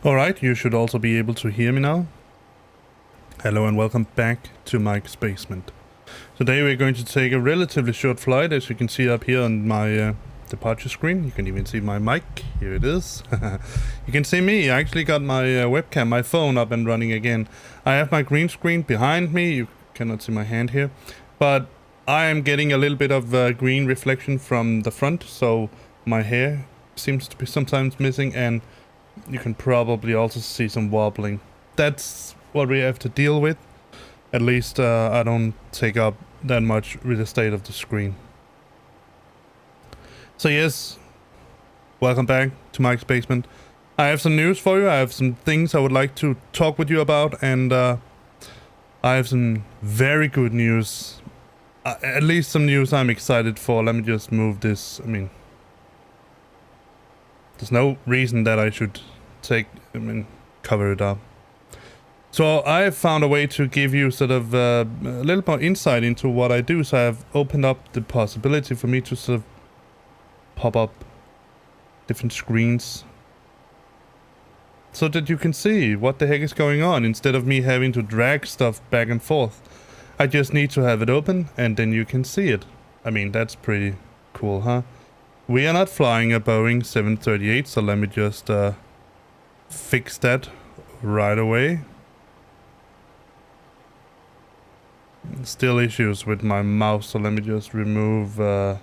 Alright, you should also be able to hear me now. Hello and welcome back to Mike's Basement. Today we're going to take a relatively short flight, as you can see up here on my departure screen. You can even see my mic. Here it is. You can see me. I actually got my webcam, my phone up and running again. I have my green screen behind me. You cannot see my hand here. But I am getting a little bit of green reflection from the front, so my hair seems to be sometimes missing, and you can probably also see some wobbling. That's what we have to deal with. At least I don't take up that much real estate of the screen. So yes, welcome back to Mike's Basement. I have some news for you. I have some things I would like to talk with you about, and I have some very good news. At least some news I'm excited for. Let me just move this. I mean, there's no reason that I should cover it up. So I found a way to give you sort of a little more insight into what I do. So I've opened up the possibility for me to sort of pop up different screens so that you can see what the heck is going on, instead of me having to drag stuff back and forth. I just need to have it open and then you can see it. I mean, that's pretty cool, huh? We are not flying a Boeing 738, so let me just fix that right away. Still issues with my mouse, so let me just remove I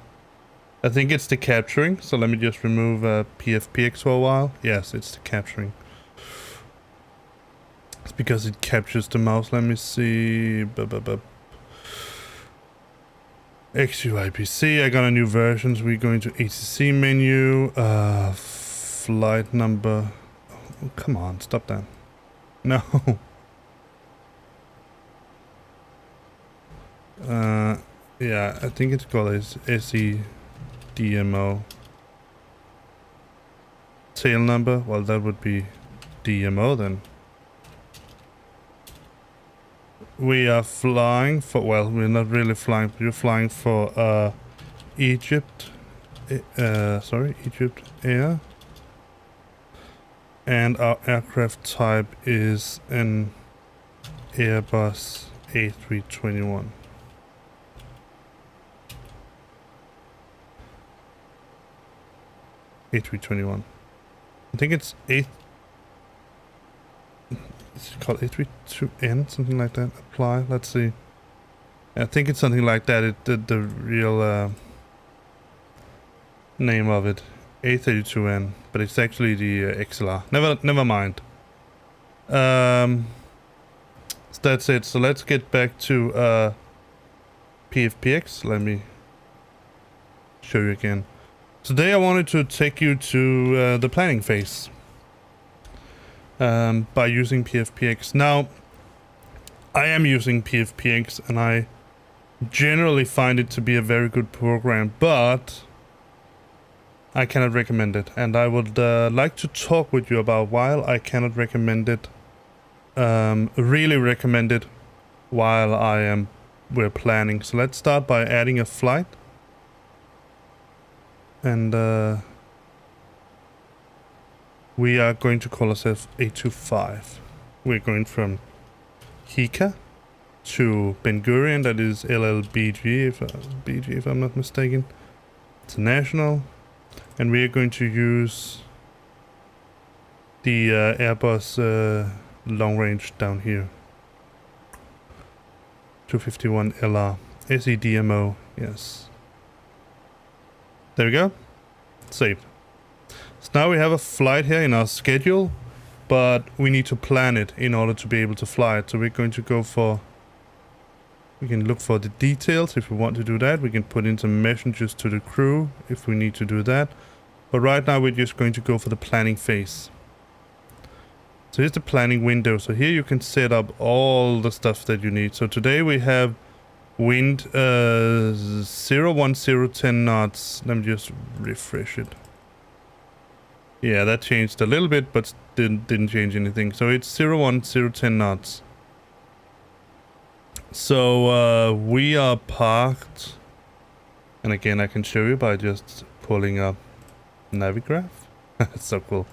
think it's the capturing, so let me just remove PFPX for a while. Yes, it's the capturing. It's because it captures the mouse. Let me see. XUIPC, I got a new version, so we're going to ACC menu, flight number. Oh, come on, stop that. No. Yeah, I think it's called SEDMO. Tail number, well, that would be DMO then. We are flying for, well, we're not really flying, but we're flying for Egypt Air. And our aircraft type is an Airbus A321. A321. I think it's it's called A32N, something like that. Apply, let's see. I think it's something like that. The real name of it, A32N, but it's actually the XLR. Never mind. So that's it. So let's get back to PFPX. Let me show you again. Today I wanted to take you to the planning phase by using PFPX. Now, I am using PFPX and I generally find it to be a very good program, but I cannot recommend it. And I would like to talk with you about why I cannot recommend it, really recommend it while we're planning. So let's start by adding a flight. And we are going to call ourselves A25. We're going from HECA to Ben Gurion, that is LLBG, if I'm not mistaken. It's a national. And we are going to use the Airbus long range down here. 251LR. SEDMO, yes. There we go. Saved. So now we have a flight here in our schedule, but we need to plan it in order to be able to fly it. So we're going to go for... We can look for the details if we want to do that. We can put in some messages to the crew if we need to do that. But right now we're just going to go for the planning phase. So here's the planning window. So here you can set up all the stuff that you need. So today we have wind 010 knots. Let me just refresh it. Yeah, that changed a little bit, but didn't change anything. So it's 010 knots. So we are parked, and again I can show you by just pulling up Navigraph. It's so cool.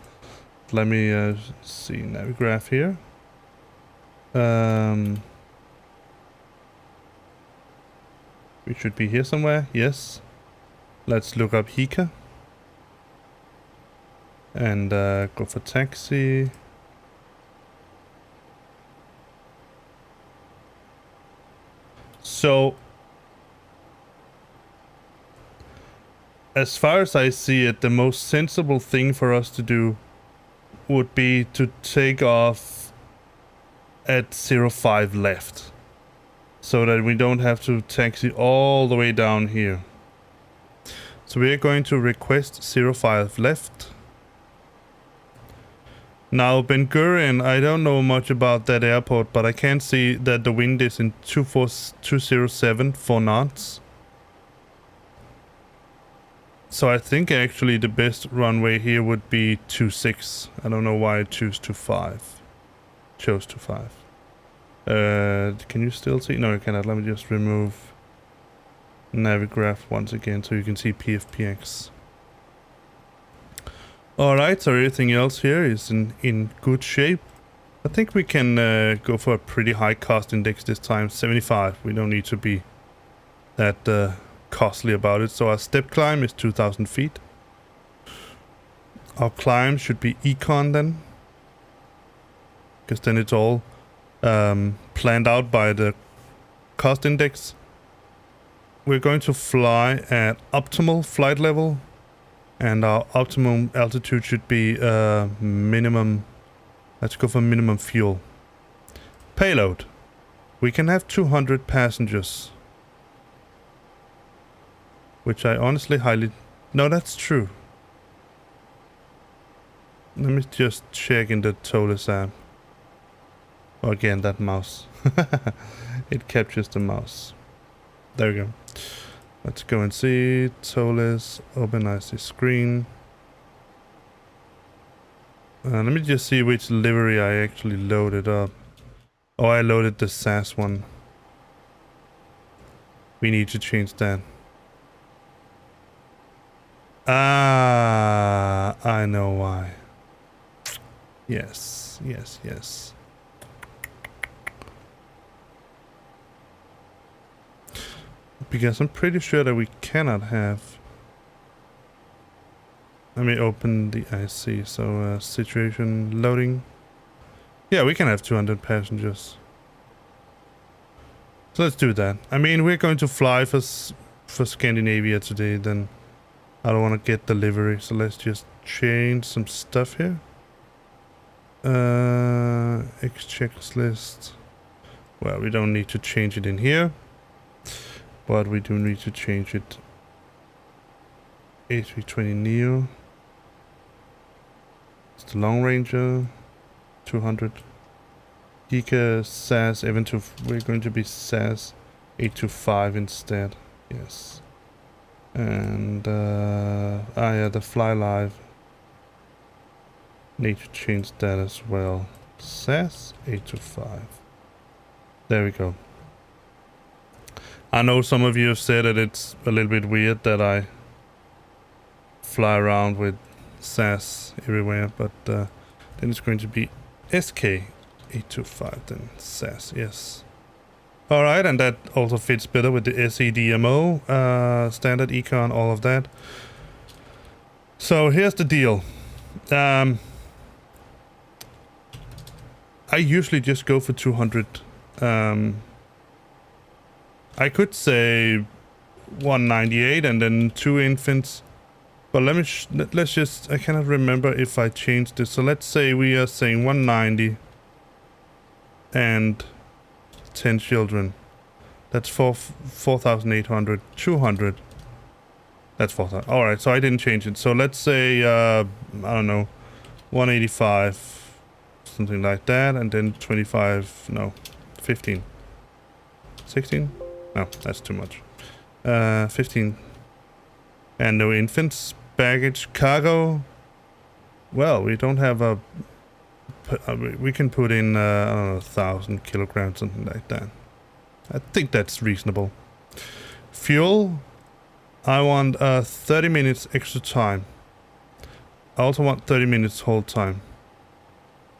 let me see Navigraph here. We should be here somewhere. Yes. Let's look up HECA. And go for taxi. So, as far as I see it, the most sensible thing for us to do would be to take off at 05 left. So that we don't have to taxi all the way down here. So we are going to request 05 left. Now, Ben Gurion, I don't know much about that airport, but I can see that the wind is in 207 4 knots. So I think actually the best runway here would be 26. I don't know why I chose 25. Chose 25. Can you still see? No, you cannot. Let me just remove Navigraph once again so you can see PFPX. Alright, so everything else here is in good shape. I think we can go for a pretty high cost index this time, 75. We don't need to be that costly about it. So our step climb is 2,000 feet. Our climb should be econ then. Because then it's all planned out by the cost index. We're going to fly at optimal flight level. And our optimum altitude should be minimum. Let's go for minimum fuel. Payload. We can have 200 passengers. Which I honestly highly... No, that's true. Let me just check in the ToLiss app. Oh, again, that mouse. It captures the mouse. There we go. Let's go and see. ToLiss. Open IC screen. Let me just see which livery I actually loaded up. Oh, I loaded the SAS one. We need to change that. Ah, I know why. Yes, yes, yes. Because I'm pretty sure that we cannot have... Let me open the IC. So, situation loading. Yeah, we can have 200 passengers. So let's do that. I mean, we're going to fly for Scandinavia today, then I don't want to get delivery. So let's just change some stuff here. X checklist. Well, we don't need to change it in here. But we do need to change it. A320neo. It's the Long Ranger. 200. HECA, SAS, even to... We're going to be SAS 825 instead. Yes. And... yeah, the Fly Live. Need to change that as well. SAS 825. There we go. I know some of you have said that it's a little bit weird that I fly around with SAS everywhere, but then it's going to be SK825 then SAS, yes. Alright, and that also fits better with the SEDMO, standard econ, all of that. So here's the deal. I usually just go for 200. I could say 198 and then 2 infants, but let's just, I cannot remember if I changed this. So let's say we are saying 190 and 10 children. That's 4,800, 200. That's 4,000. All right, so I didn't change it. So let's say, I don't know, 185, something like that, and then 25, no, 15, 16. No, that's too much. 15. And no infants. Baggage. Cargo. Well, we don't have a... We can put in, I don't know, 1,000 kilograms, something like that. I think that's reasonable. Fuel. I want 30 minutes extra time. I also want 30 minutes hold time.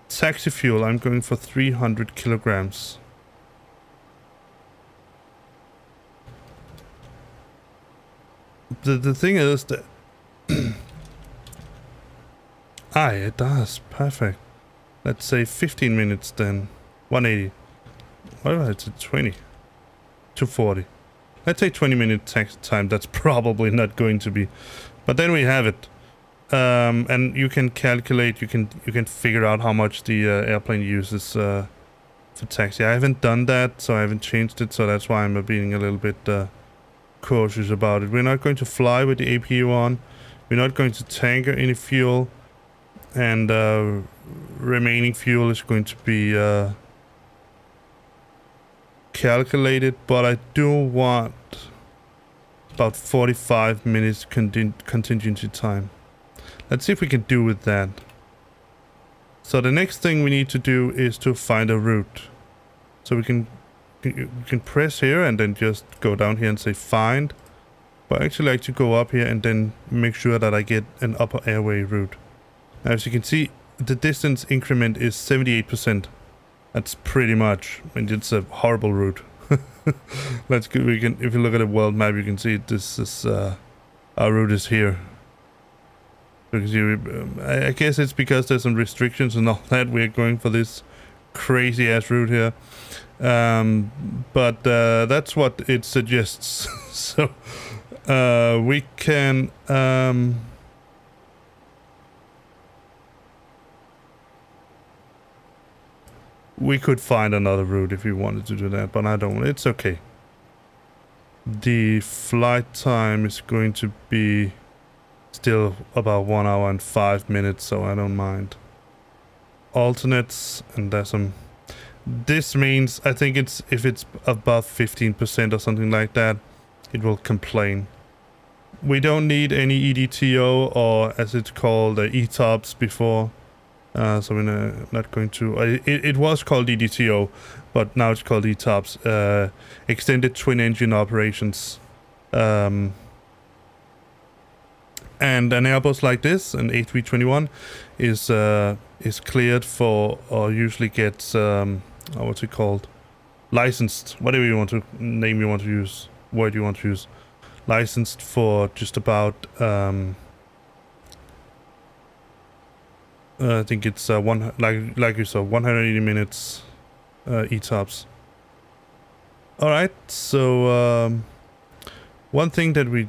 Taxi fuel, I'm going for 300 kilograms. The thing is that... it does. Perfect. Let's say 15 minutes then. 180. Well, it's a 20. 240. Let's say 20 minute taxi time. That's probably not going to be. But then we have it. And you can calculate, you can figure out how much the airplane uses for taxi. I haven't done that, so I haven't changed it, so that's why I'm being a little bit cautious about it. We're not going to fly with the APU on. We're not going to tanker any fuel, and remaining fuel is going to be calculated, but I do want about 45 minutes contingency time. Let's see if we can do with that. So the next thing we need to do is to find a route. So we can press here and then just go down here and say find. But I actually like to go up here and then make sure that I get an upper airway route. Now, as you can see, the distance increment is 78%. That's pretty much, and it's a horrible route. Let's go. We can, if you look at a world map, you can see this is our route is here. Because I guess it's because there's some restrictions and all that. We're going for this crazy ass route here, but that's what it suggests. So we can. We could find another route if we wanted to do that, but I don't. It's okay. The flight time is going to be still about 1 hour and 5 minutes, so I don't mind. Alternates, and there's some... This means, I think it's, if it's above 15% or something like that, it will complain. We don't need any EDTO, or as it's called, ETOPS before. So we're not going to... It was called EDTO, but now it's called ETOPS. Extended Twin Engine Operations. And an Airbus like this, an A321, is cleared for, or usually gets, what's it called? Licensed. Whatever you want to, name you want to use, word you want to use. Licensed for just about... I think it's like you saw, 180 minutes ETOPS. All right, so the only thing that we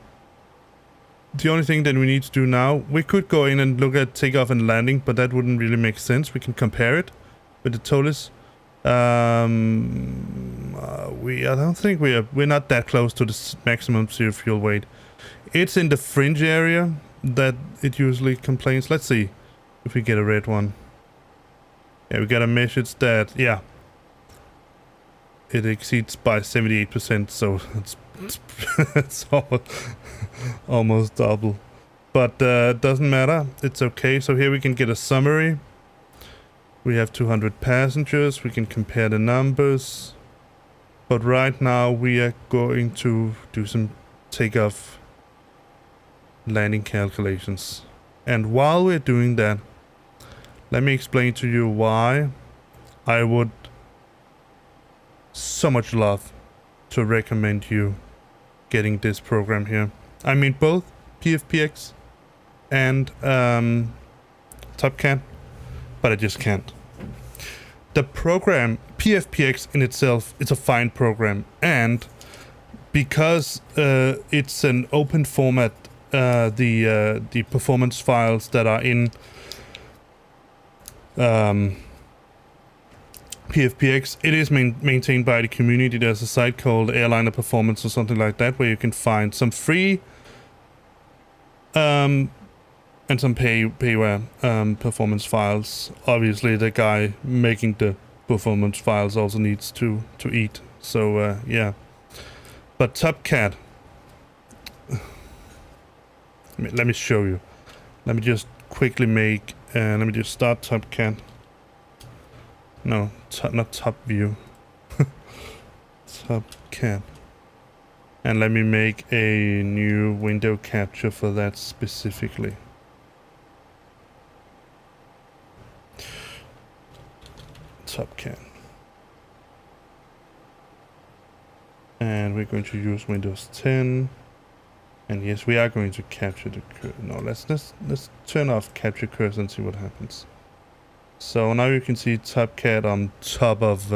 need to do now, we could go in and look at takeoff and landing, but that wouldn't really make sense. We can compare it with the ToLiss. I don't think we're not that close to the maximum zero fuel weight. It's in the fringe area that it usually complains. Let's see if we get a red one. Yeah, we got a message that, yeah, it exceeds by 78%, so it's almost double. But it doesn't matter, it's okay. So here we can get a summary. We have 200 passengers, we can compare the numbers. But right now we are going to do some takeoff landing calculations. And while we're doing that, let me explain to you why I would so much love to recommend you getting this program here. I mean both PFPX and TopCat, but I just can't. The program PFPX in itself is a fine program, and because it's an open format, the performance files that are in PFPX, it is maintained by the community. There's a site called Airliner Performance or something like that, where you can find some free and some payware performance files. Obviously, the guy making the performance files also needs to eat. So yeah, but TopCat. Let me show you. Let me just quickly make. Let me just start TopCat. No, not top view. TopCat. And let me make a new window capture for that specifically. top can. And we're going to use Windows 10. And yes, we are going to capture the cursor. No, let's turn off capture cursor and see what happens. So now you can see top cat on top of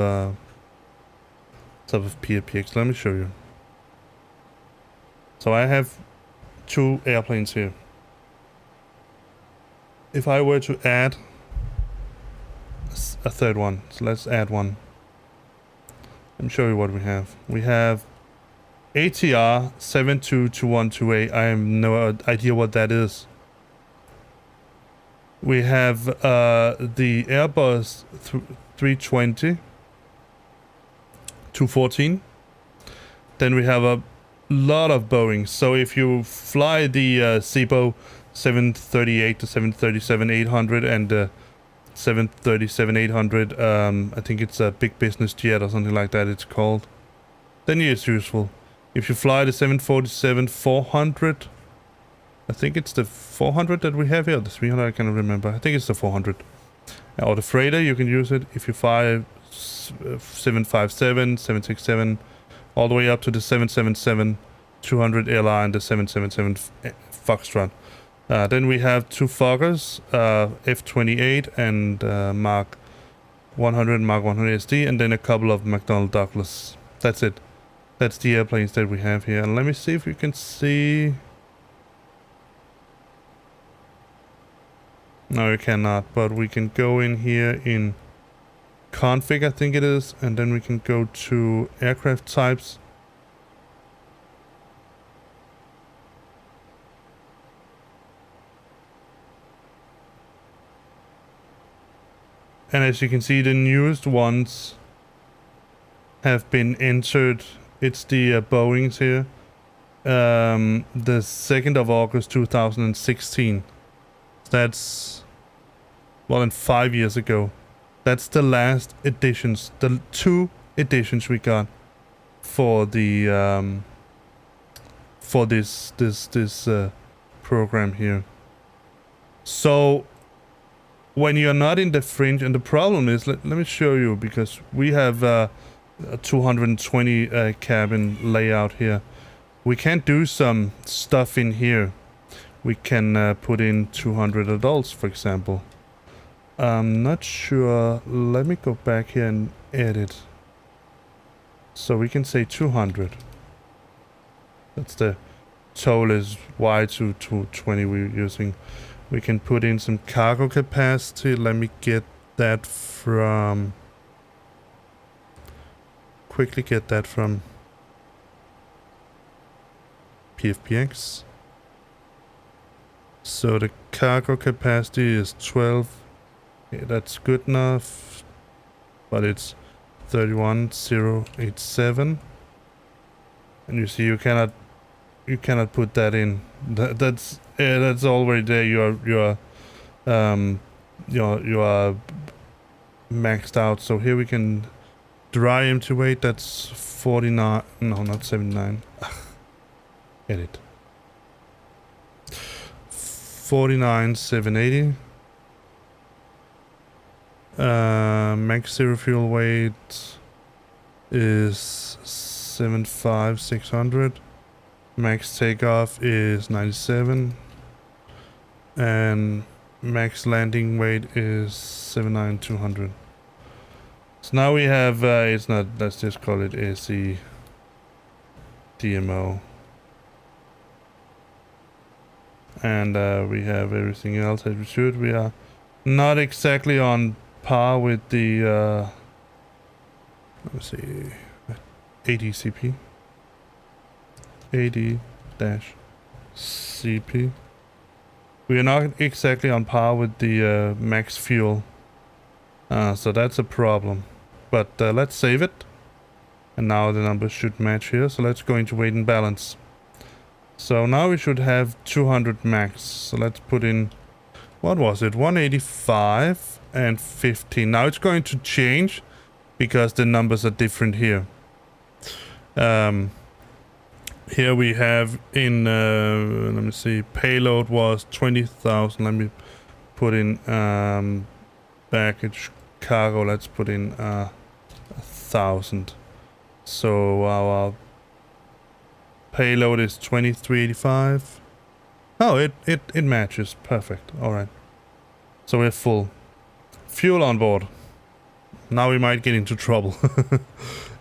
PFPX. Let me show you. So I have 2 airplanes here. If I were to add a third one, so let's add one. Let me show you what we have. We have ATR 722128. I have no idea what that is. We have the Airbus 320 214. Then we have a lot of Boeings. So if you fly the CBO 738 to 737-800 and 737-800, I think it's a big business jet or something like that it's called, then it's useful. If you fly the 747-400, I think it's the 400 that we have here, the 300, I cannot remember. I think it's the 400. Or the freighter, you can use it. If you fly 757, 767, all the way up to the 777-200 LR and the 777 Foxtrot. Then we have 2 Fokkers, F-28 and Mark 100 and Mark 100 SD, and then a couple of McDonnell Douglas. That's it. That's the airplanes that we have here. And let me see if you can see. No, you cannot, but we can go in here in config, I think it is, and then we can go to aircraft types. And as you can see, the newest ones have been entered. It's the Boeings here. The 2nd of August 2016. That's more than 5 years ago. That's the last editions, the 2 editions we got for the for this program here. So when you're not in the fringe, and the problem is, let me show you, because we have a 220 cabin layout here. We can't do some stuff in here. We can put in 200 adults, for example. I'm not sure. Let me go back here and edit. So we can say 200. That's the ToLiss Y220 we're using. We can put in some cargo capacity. Let me get that from... Quickly get that from PFPX. So the cargo capacity is 12. Okay, that's good enough. But it's 31087. And you see you cannot put that in. That's already there. You are maxed out. So here we can dry empty weight. That's 49. No, not 79. Edit. 49,780. Max zero fuel weight is 75,600. Max takeoff is 97, and max landing weight is 79,200. So now we have it's not. Let's just call it AC DMO, and we have everything else as we should. We are not exactly on par with the let's see, ADCP. AD-CP. We are not exactly on par with the max fuel, so that's a problem. But let's save it, and now the numbers should match here. So let's go into weight and balance. So now we should have 200 max. So let's put in, what was it, 185 and 15. Now it's going to change because the numbers are different here. Here we have in, let me see, payload was 20,000. Let me put in baggage cargo, let's put in 1,000. So our payload is 2385. Oh, it matches. Perfect. Alright. So we're full. Fuel on board. Now we might get into trouble.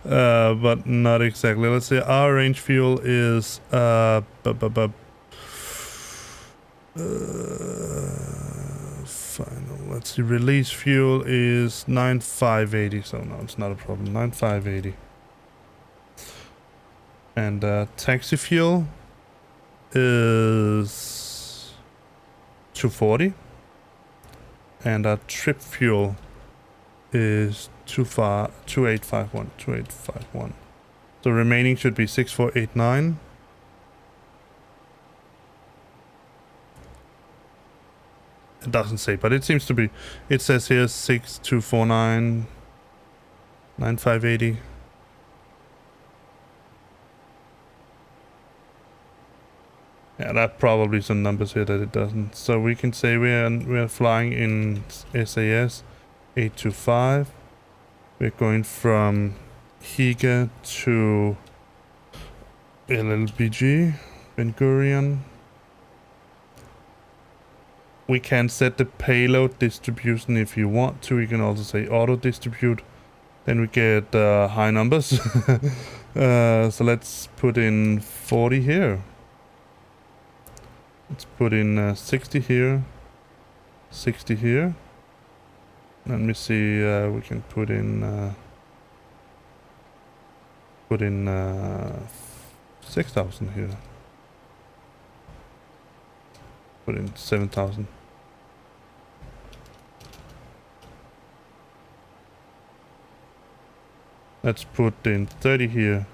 But not exactly. Let's say our range fuel is final. Let's see, release fuel is 9580, so no, it's not a problem. 9580. And taxi fuel is 240. And our trip fuel is 2851. 2851. The remaining should be 6489. It doesn't say, but it seems to be. It says here 6249 9580. Yeah, that probably some numbers here that it doesn't. So we can say we're flying in SAS 825. We're going from HECA to LLBG, Ben Gurion. We can set the payload distribution if you want to. You can also say auto distribute. Then we get high numbers. So let's put in 40 here. Let's put in 60 here. 60 here. Let me see. We can put in 6,000 here. Put in 7,000. Let's put in 30 here.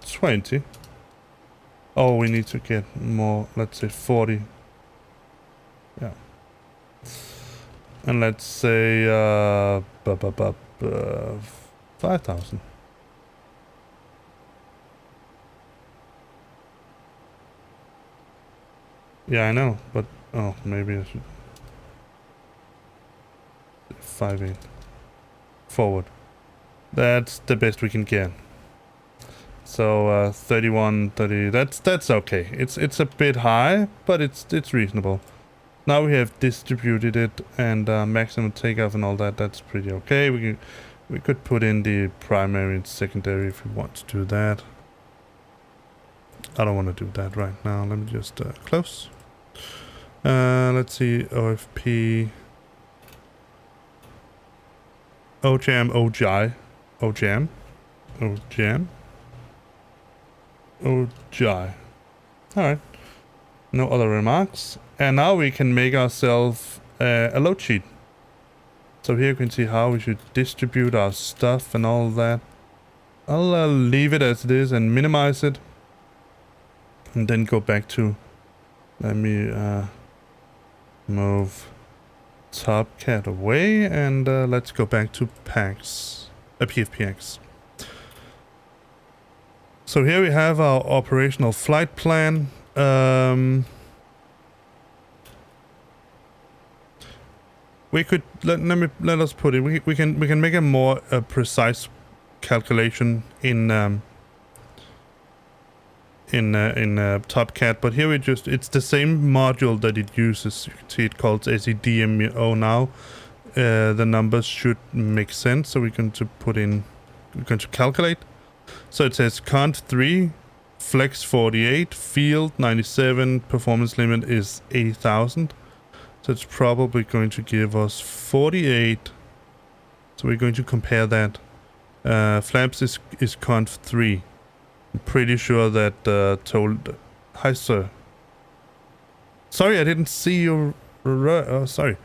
20. Oh, we need to get more. Let's say 40. Yeah. And let's say 5,000. Yeah, I know, but oh, maybe I should 5.8 forward. That's the best we can get. So 31, 30. That's okay. It's a bit high, but it's reasonable. Now we have distributed it and maximum takeoff and all that. That's pretty okay. We could put in the primary and secondary if we want to do that. I don't want to do that right now. Let me just close. Let's see, OFP, OJAM, OJI, OJAM, OJAM, OJI. Alright, no other remarks. And now we can make ourselves a load sheet. So here you can see how we should distribute our stuff and all that. I'll leave it as it is and minimize it. And then go back to, let me move TopCat away and let's go back to PFPX. So here we have our operational flight plan. We could let us put it. We can make a more precise calculation in TopCat, but here it's the same module that it uses. You can see it calls SEDMO now. The numbers should make sense, so we're going to calculate. So it says cont 3, flex 48, field 97, performance limit is 80,000. So it's probably going to give us 48. So we're going to compare that. Flaps is cont 3. I'm pretty sure that told. Hi, sir. Sorry, I didn't see you. Oh, sorry.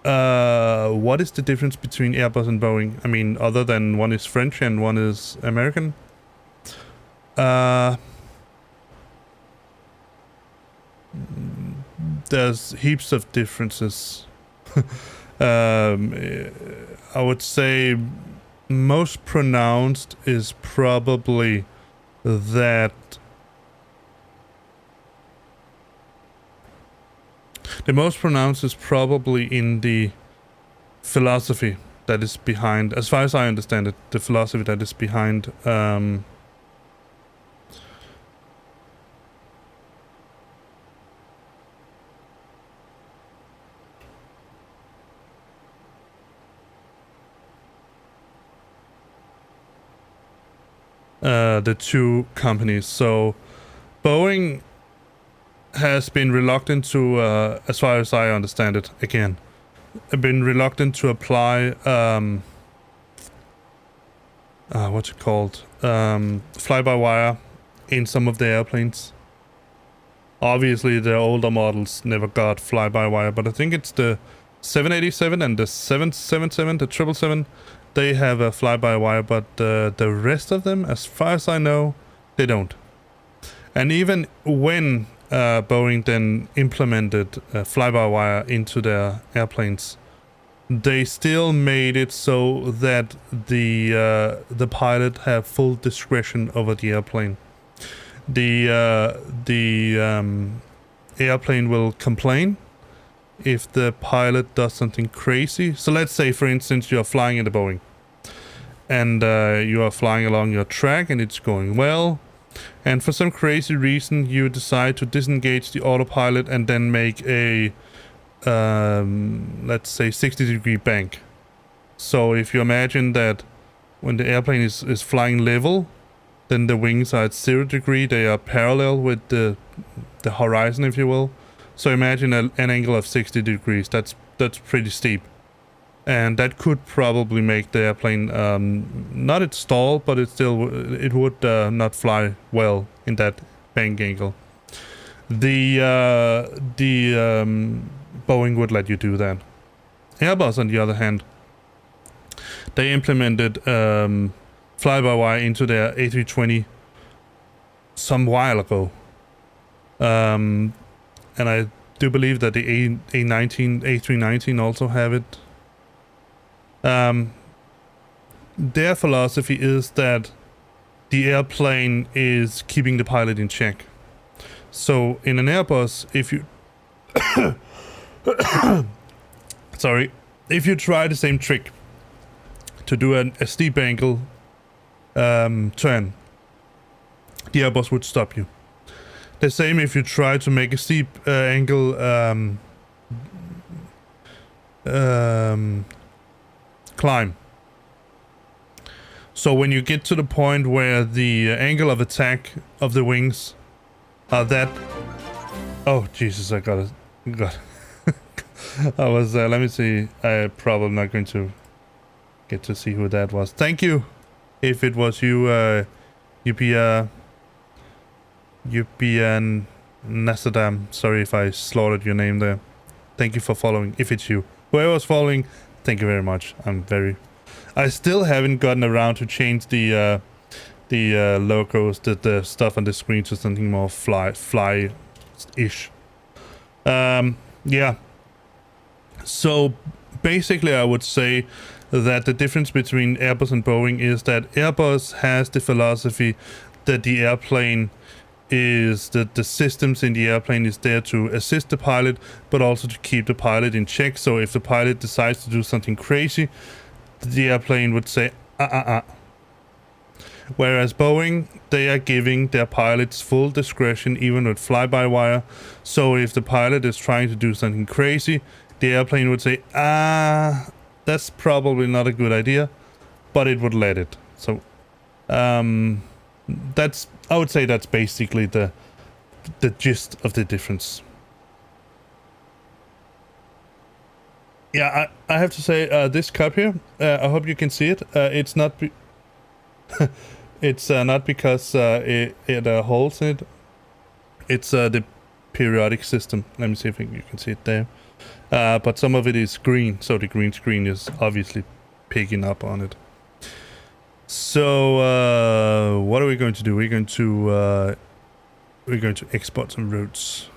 What is the difference between Airbus and Boeing? I mean, other than one is French and one is American. There's heaps of differences. I would say most pronounced is probably that the most pronounced is probably in the philosophy. that is behind, as far as I understand it, the philosophy that is behind the two companies. So Boeing has been reluctant to, as far as I understand it, again, been reluctant to apply what's it called, fly-by-wire in some of the airplanes. Obviously the older models never got fly-by-wire, but I think it's the 787 and the 777, the 777, they have a fly-by-wire, but the rest of them, as far as I know, they don't. And even when Boeing then implemented fly-by-wire into their airplanes, they still made it so that the pilot have full discretion over the airplane. The airplane will complain if the pilot does something crazy. So let's say, for instance, you are flying in the Boeing, and you are flying along your track, and it's going well. And for some crazy reason, you decide to disengage the autopilot and then make a, let's say, 60-degree bank. So if you imagine that when the airplane is flying level, then the wings are at 0 degree. They are parallel with the horizon, if you will. So imagine an angle of 60 degrees. That's pretty steep. And that could probably make the airplane not its stall, but it would not fly well in that bank angle. The Boeing would let you do that. Airbus, on the other hand, they implemented fly-by-wire into their A320 some while ago, and I do believe that the A319 also have it. Their philosophy is that the airplane is keeping the pilot in check. So in an Airbus, if you sorry, if you try the same trick to do a steep angle turn, the Airbus would stop you. The same if you try to make a steep angle climb. So when you get to the point where the angle of attack of the wings are that... Oh, Jesus, I got it. I was, let me see. I'm probably not going to get to see who that was. Thank you. If it was you, Yupian Nasadam. Sorry if I slaughtered your name there. Thank you for following, if it's you. Whoever was following, thank you very much. I still haven't gotten around to change the logos, the stuff on the screen to something more fly-ish. Yeah. So basically I would say that the difference between Airbus and Boeing is that Airbus has the philosophy that the airplane is that the systems in the airplane is there to assist the pilot, but also to keep the pilot in check. So if the pilot decides to do something crazy, the airplane would say, Whereas Boeing, they are giving their pilots full discretion, even with fly-by-wire. So if the pilot is trying to do something crazy, the airplane would say, that's probably not a good idea, but it would let it. So, I would say that's basically the gist of the difference. Yeah, I have to say, this cup here, I hope you can see it. It's not it's not because it holes in it. It's the periodic system. Let me see if you can see it there. But some of it is green, so the green screen is obviously picking up on it. So what are we going to do? We're going to export some routes,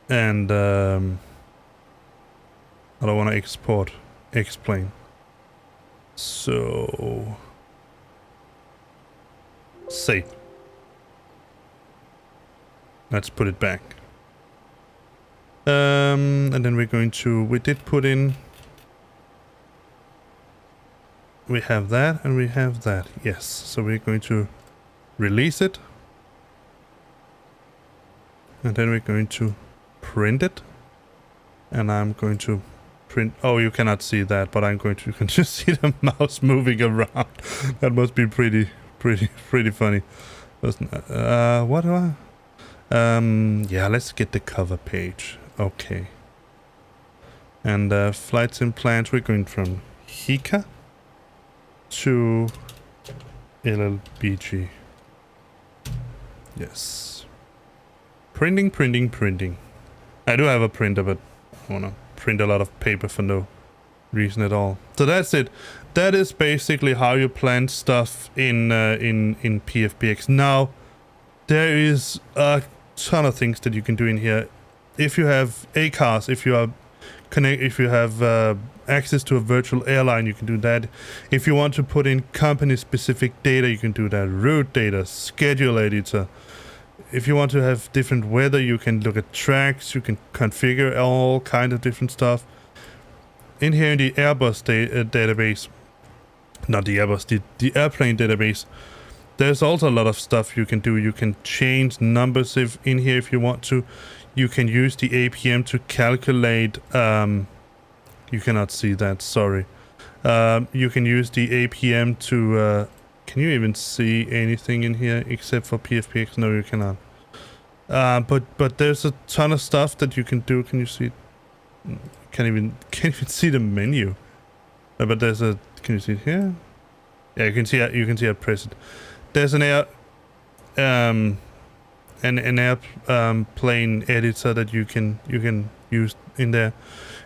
and I don't want to export X-plane. So save. Let's put it back. And then we're going to, we did put in we have that and we have that. Yes, so we're going to release it. And then we're going to print it. And I'm going to print... Oh, you cannot see that, but I'm going to... You can just see the mouse moving around. That must be pretty funny. What do I... yeah, let's get the cover page. Okay. And flight sim plans, we're going from HECA to LLBG. Yes. Printing. I do have a printer, but I want to print a lot of paper for no reason at all. So that's it. That is basically how you plan stuff in PFPX. Now, there is a ton of things that you can do in here. If you have ACARs, if you have access to a virtual airline, you can do that. If you want to put in company-specific data, you can do that. Route data, schedule editor. If you want to have different weather, you can look at tracks. You can configure all kind of different stuff. In here in the Airbus database, not the Airbus, the airplane database, there's also a lot of stuff you can do. You can change numbers in here if you want to. You can use the APM to calculate... you cannot see that, sorry. You can use the APM to... can you even see anything in here except for PFPX? No, you cannot. But there's a ton of stuff that you can do. Can you see? Can't even see the menu. But there's a... Can you see it here? Yeah, you can see I press it. There's an airplane editor that you can use in there,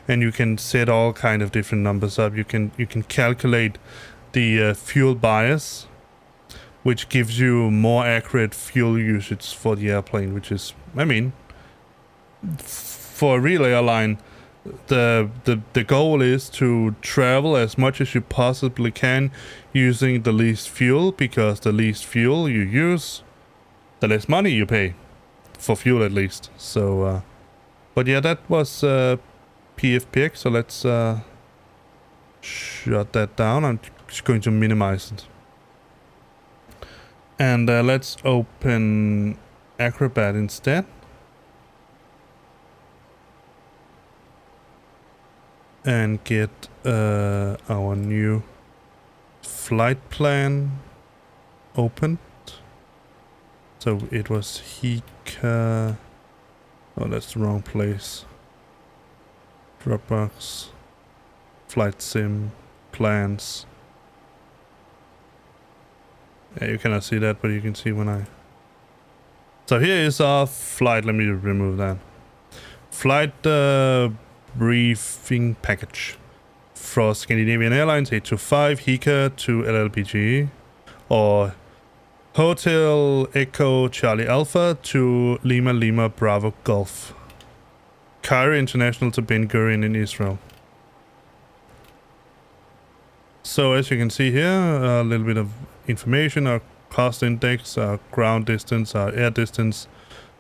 and you can set all kind of different numbers up. You can calculate the fuel bias, which gives you more accurate fuel usage for the airplane, which is, I mean, for a real airline, the goal is to travel as much as you possibly can using the least fuel, because the least fuel you use, the less money you pay for fuel, at least. So but yeah, that was PFPX. So let's shut that down. I'm just going to minimize it, and let's open Acrobat instead. And get our new flight plan opened. So it was HECA. Oh, that's the wrong place. Dropbox. Flight sim. Plans. Yeah, you cannot see that, but you can see when I... So here is our flight. Let me remove that. Flight briefing package for Scandinavian Airlines 825 HECA to LLBG, or Hotel Echo Charlie Alpha to Lima Lima Bravo Golf, Cairo International to Ben Gurion in Israel. So as you can see here, a little bit of information: our cost index, our ground distance, our air distance,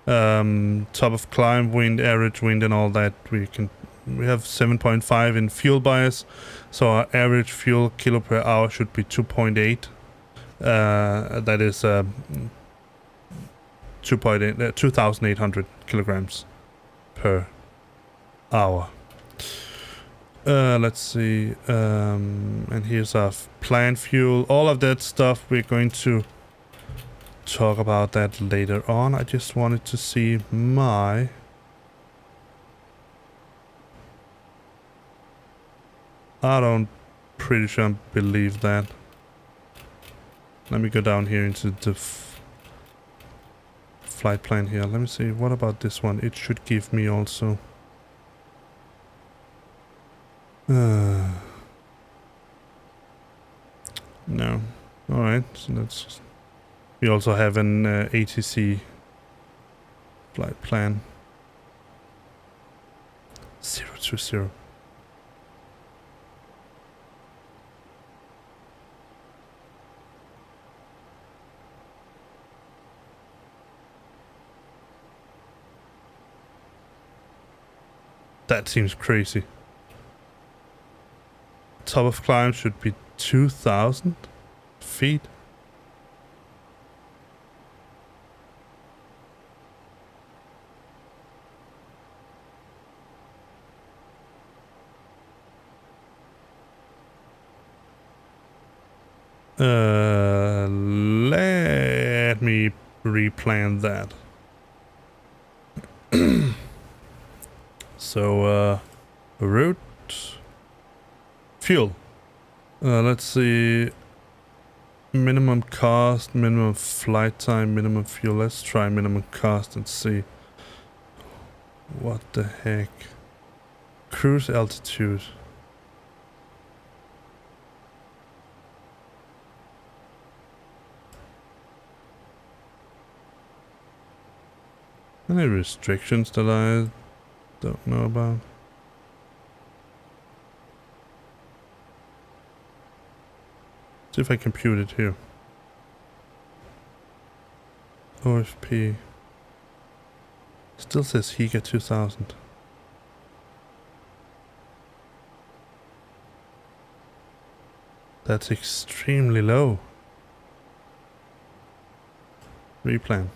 top of climb, wind, average wind, and all that. We have 7.5 in fuel bias, so our average fuel kilo per hour should be 2.8. That is 2,800 kilograms per hour. Let's see, and here's our planned fuel. All of that stuff, we're going to talk about that later on. I just wanted to see my... I don't pretty sure believe that. Let me go down here into the flight plan here. Let me see. What about this one? It should give me also. No. Alright. So that's... We also have an ATC flight plan. 020. That seems crazy. Top of climb should be 2,000 feet. Let me replan that. So, route, fuel. Let's see. Minimum cost, minimum flight time, minimum fuel. Let's try minimum cost and see. What the heck? Cruise altitude. Any restrictions that I don't know about? See if I compute it here. OFP. Still says HECA 2000. That's extremely low. Replan.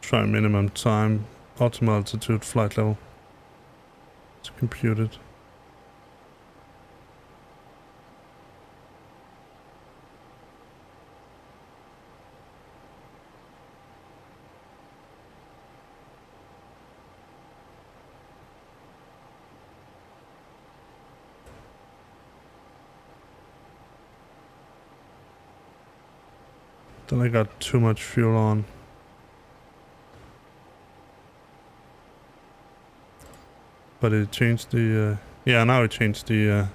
Try minimum time, optimal altitude, flight level. It's computed. Then I got too much fuel on. But it changed the, yeah, now it changed the,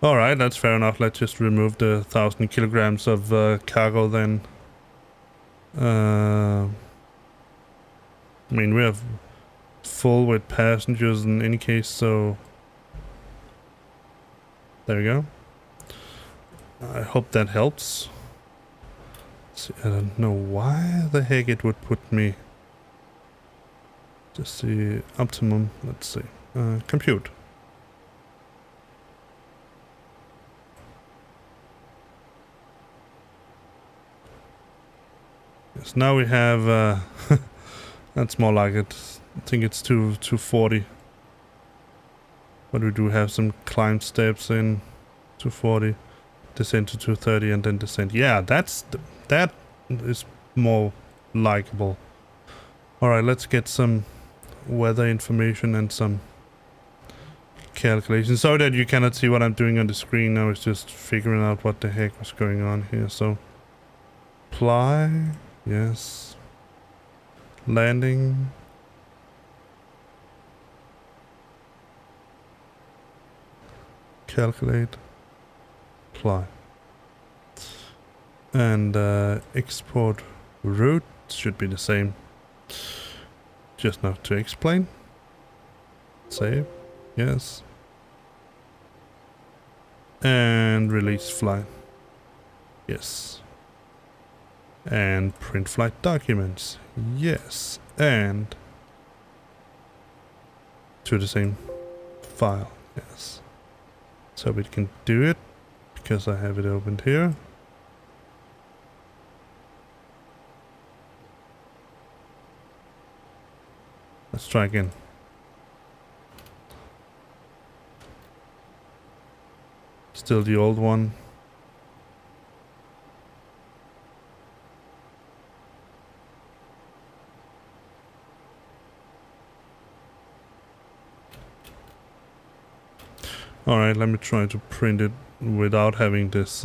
alright, that's fair enough. Let's just remove the 1,000 kilograms of cargo then. I mean, we have full with passengers in any case, so there we go. I hope that helps. See, I don't know why the heck it would put me. Just see optimum. Let's see. Compute. Yes, now we have. That's more like it. I think it's 240. But we do have some climb steps in 240, descent to 230, and then descent. Yeah, that is more likable. All right, let's get some weather information and some calculations. So that you cannot see what I'm doing on the screen. I was just figuring out what the heck was going on here. So, apply, yes, landing. Calculate, apply, and export route should be the same. Just not to explain. Save, yes, and release flight, yes, and print flight documents, yes, and to the same file, yes. So we can do it because I have it opened here. Let's try again. Still the old one. Alright, let me try to print it without having this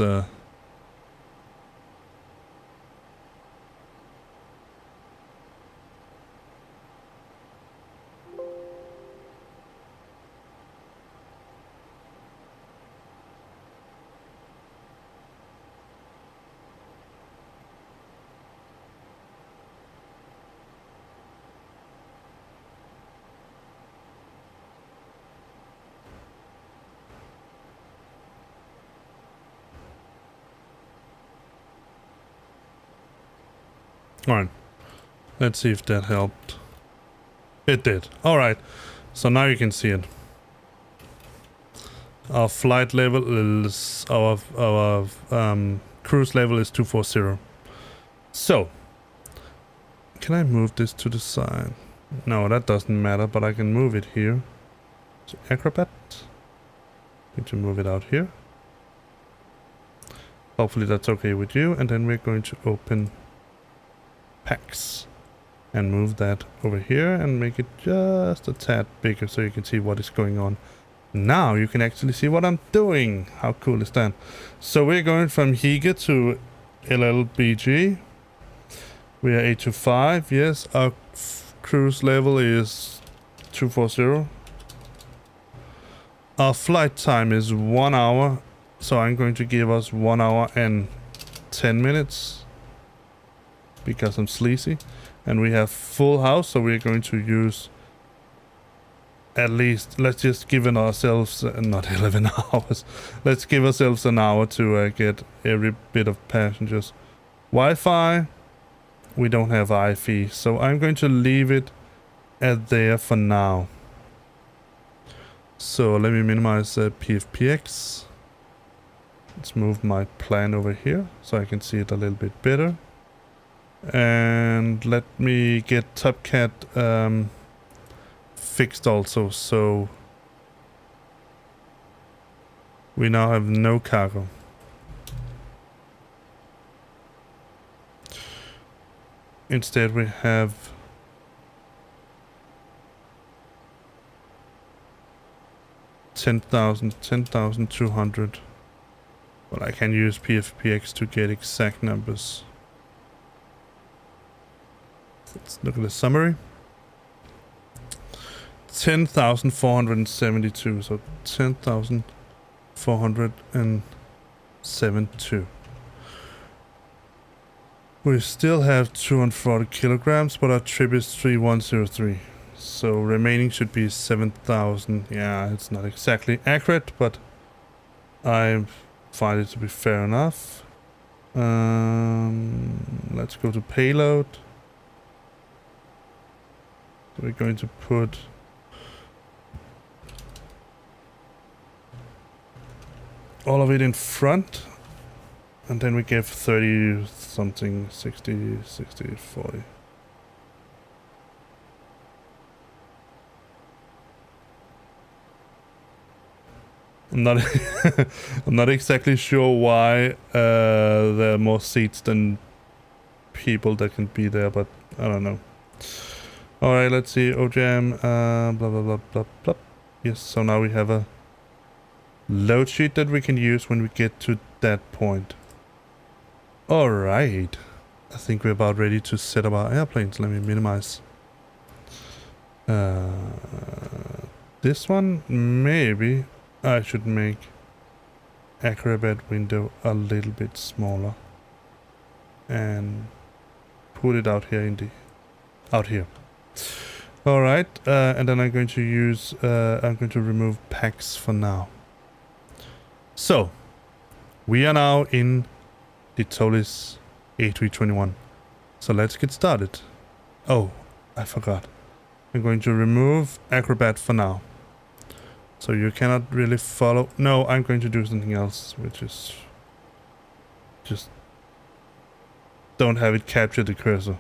Alright, let's see if that helped. It did. Alright, so now you can see it. Our flight level is, our cruise level is 240. So, can I move this to the side? No, that doesn't matter, but I can move it here. So Acrobat. Need to move it out here. Hopefully that's okay with you. And then we're going to open packs and move that over here and make it just a tad bigger so you can see what is going on. Now you can actually see what I'm doing. How cool is that? So we're going from HECA to LLBG. We are 825. Yes, our cruise level is 240. Our flight time is 1 hour. So I'm going to give us 1 hour and 10 minutes. Because I'm sleazy. And we have full house, so we're going to use at least, let's just give ourselves, not 11 hours. Let's give ourselves an hour to get every bit of passengers. Wi-Fi, we don't have Wi-Fi, so I'm going to leave it at there for now. So let me minimize PFPX. Let's move my plan over here so I can see it a little bit better. And let me get TopCat fixed also, so we now have no cargo. Instead we have 10,200. Well, I can use PFPX to get exact numbers. Let's look at the summary. 10,472, so 10,472. We still have 240 kilograms, but our trip is 3103. So remaining should be 7,000. Yeah, it's not exactly accurate, but I find it to be fair enough. Let's go to payload. We're going to put all of it in front, and then we give 30 something, 60, 60, 40. I'm not I'm not exactly sure why there are more seats than people that can be there, but I don't know. Alright, let's see. OJAM, blah blah blah blah blah. Yes, so now we have a load sheet that we can use when we get to that point. Alright. I think we're about ready to set up our airplanes. Let me minimize this one. Maybe I should make Acrobat window a little bit smaller and put it out here in the out here. Alright, and then I'm going to use I'm going to remove packs for now. So we are now in the ToLiss A321. So let's get started. Oh, I forgot. I'm going to remove Acrobat for now. So you cannot really follow. No, I'm going to do something else, which is just don't have it capture the cursor.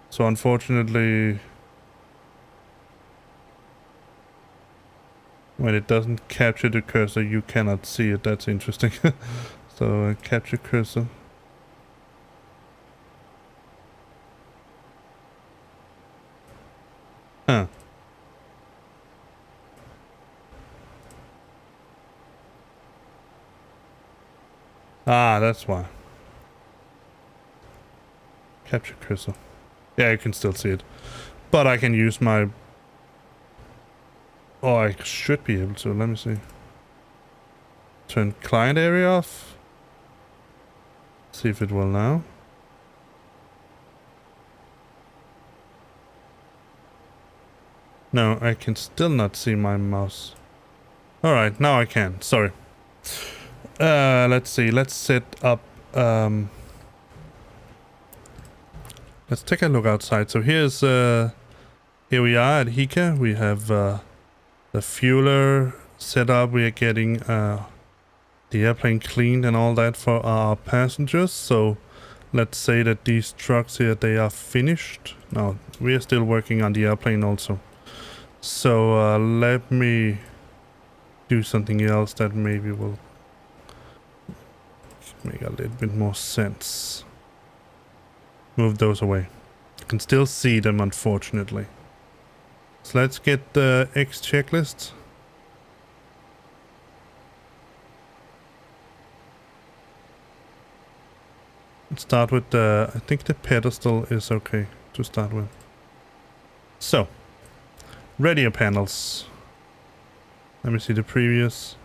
So unfortunately, when it doesn't capture the cursor, you cannot see it. That's interesting. So capture cursor. Huh. Ah, that's why. Capture cursor. Yeah, you can still see it. But I can use my... Oh, I should be able to. Let me see. Turn client area off. See if it will now. No, I can still not see my mouse. Alright, now I can. Sorry. Let's see. Let's set up. Let's take a look outside. So here's here we are at HECA. We have the fueler set up. We are getting the airplane cleaned and all that for our passengers. So let's say that these trucks here, they are finished. No, we are still working on the airplane also. So let me do something else that maybe will make a little bit more sense. Move those away. You can still see them, unfortunately. So let's get the X checklist. Let's start with the, I think the pedestal is okay to start with. So, radio panels. Let me see the previous.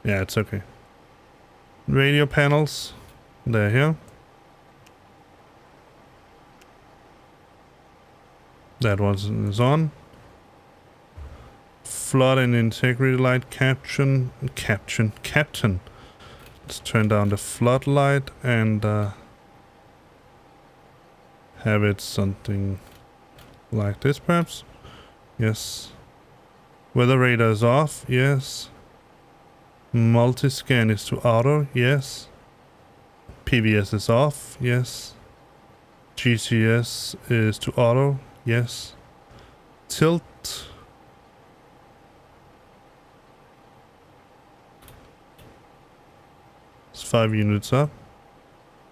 Yeah, it's okay. Radio panels. They're here. That one is on. Flood and integrity light captain. Let's turn down the flood light and have it something like this perhaps. Yes. Weather radar is off. Yes. Multi-scan is to auto. Yes. PVS is off. Yes. GCS is to auto. Yes. Tilt. It's 5 units up.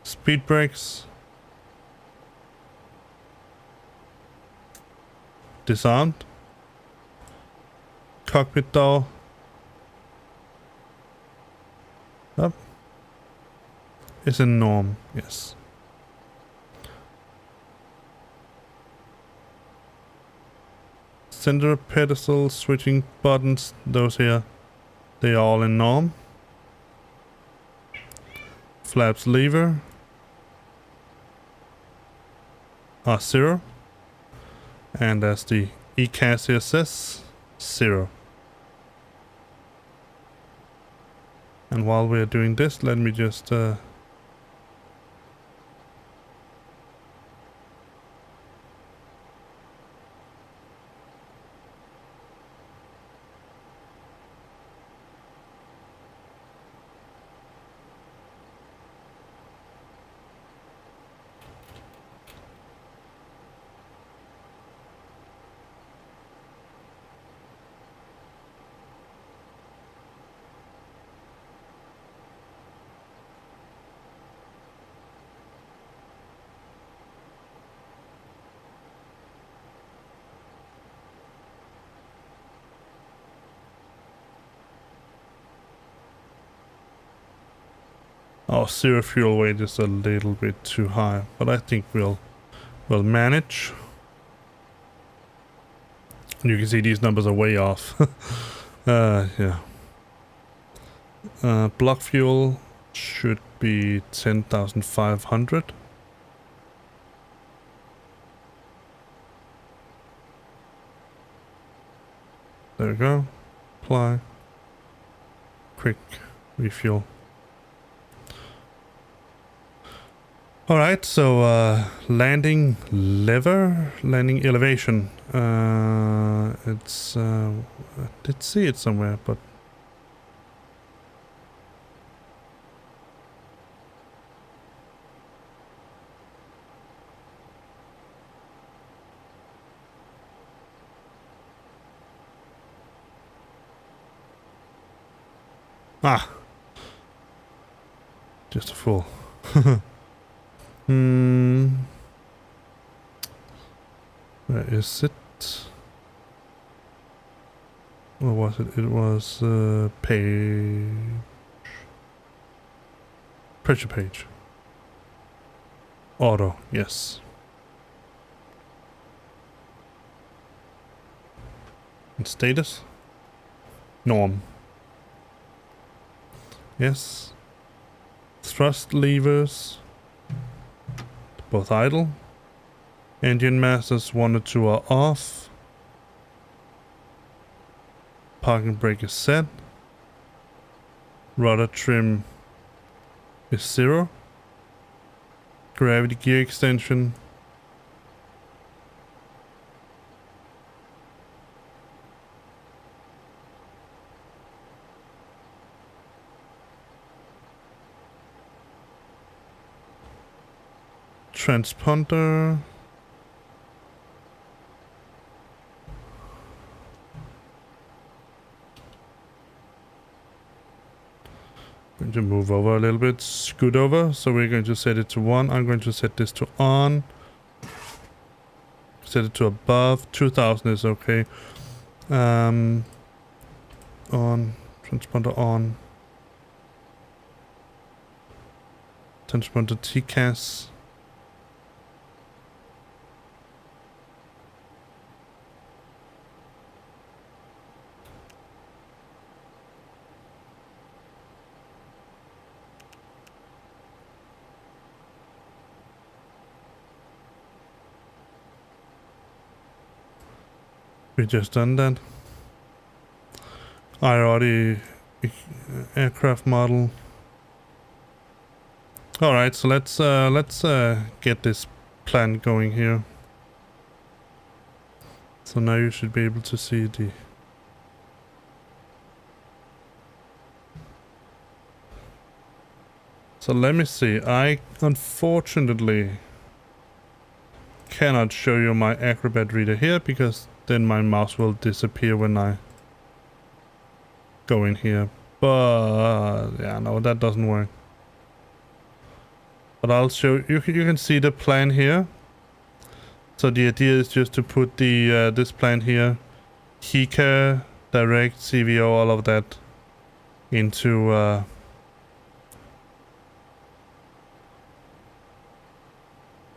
Speed brakes. Disarmed. Cockpit door. Up. Is a norm. Yes. Center pedestal switching buttons. Those here. They are all in norm. Flaps lever are 0, and as the ECAS here says, 0. And while we're doing this, let me just our 0 fuel weight is a little bit too high, but I think we'll manage. You can see these numbers are way off. Yeah. Block fuel should be 10,500. There we go. Apply. Quick refuel. Alright, so landing lever, landing elevation. It's I did see it somewhere, but just a fool. Where is it? What was it? It was page. Pressure page. Auto, yes. And status? Norm. Yes. Thrust levers. Both idle. Engine masters 1 or 2 are off. Parking brake is set. Rudder trim is 0. Gravity gear extension. Transponder. Going to move over a little bit, scoot over. So we're going to set it to 1. I'm going to set this to on. Set it to above. 2000 is okay. On. Transponder on. Transponder TCAS. We just done that. IROD aircraft model. All right, so let's get this plan going here. So now you should be able to see the. So let me see. I unfortunately cannot show you my Acrobat reader here because then my mouse will disappear when I go in here. But yeah, no, that doesn't work. But I'll show you. You can see the plan here. So the idea is just to put the this plan here, HECA, direct, CVO, all of that into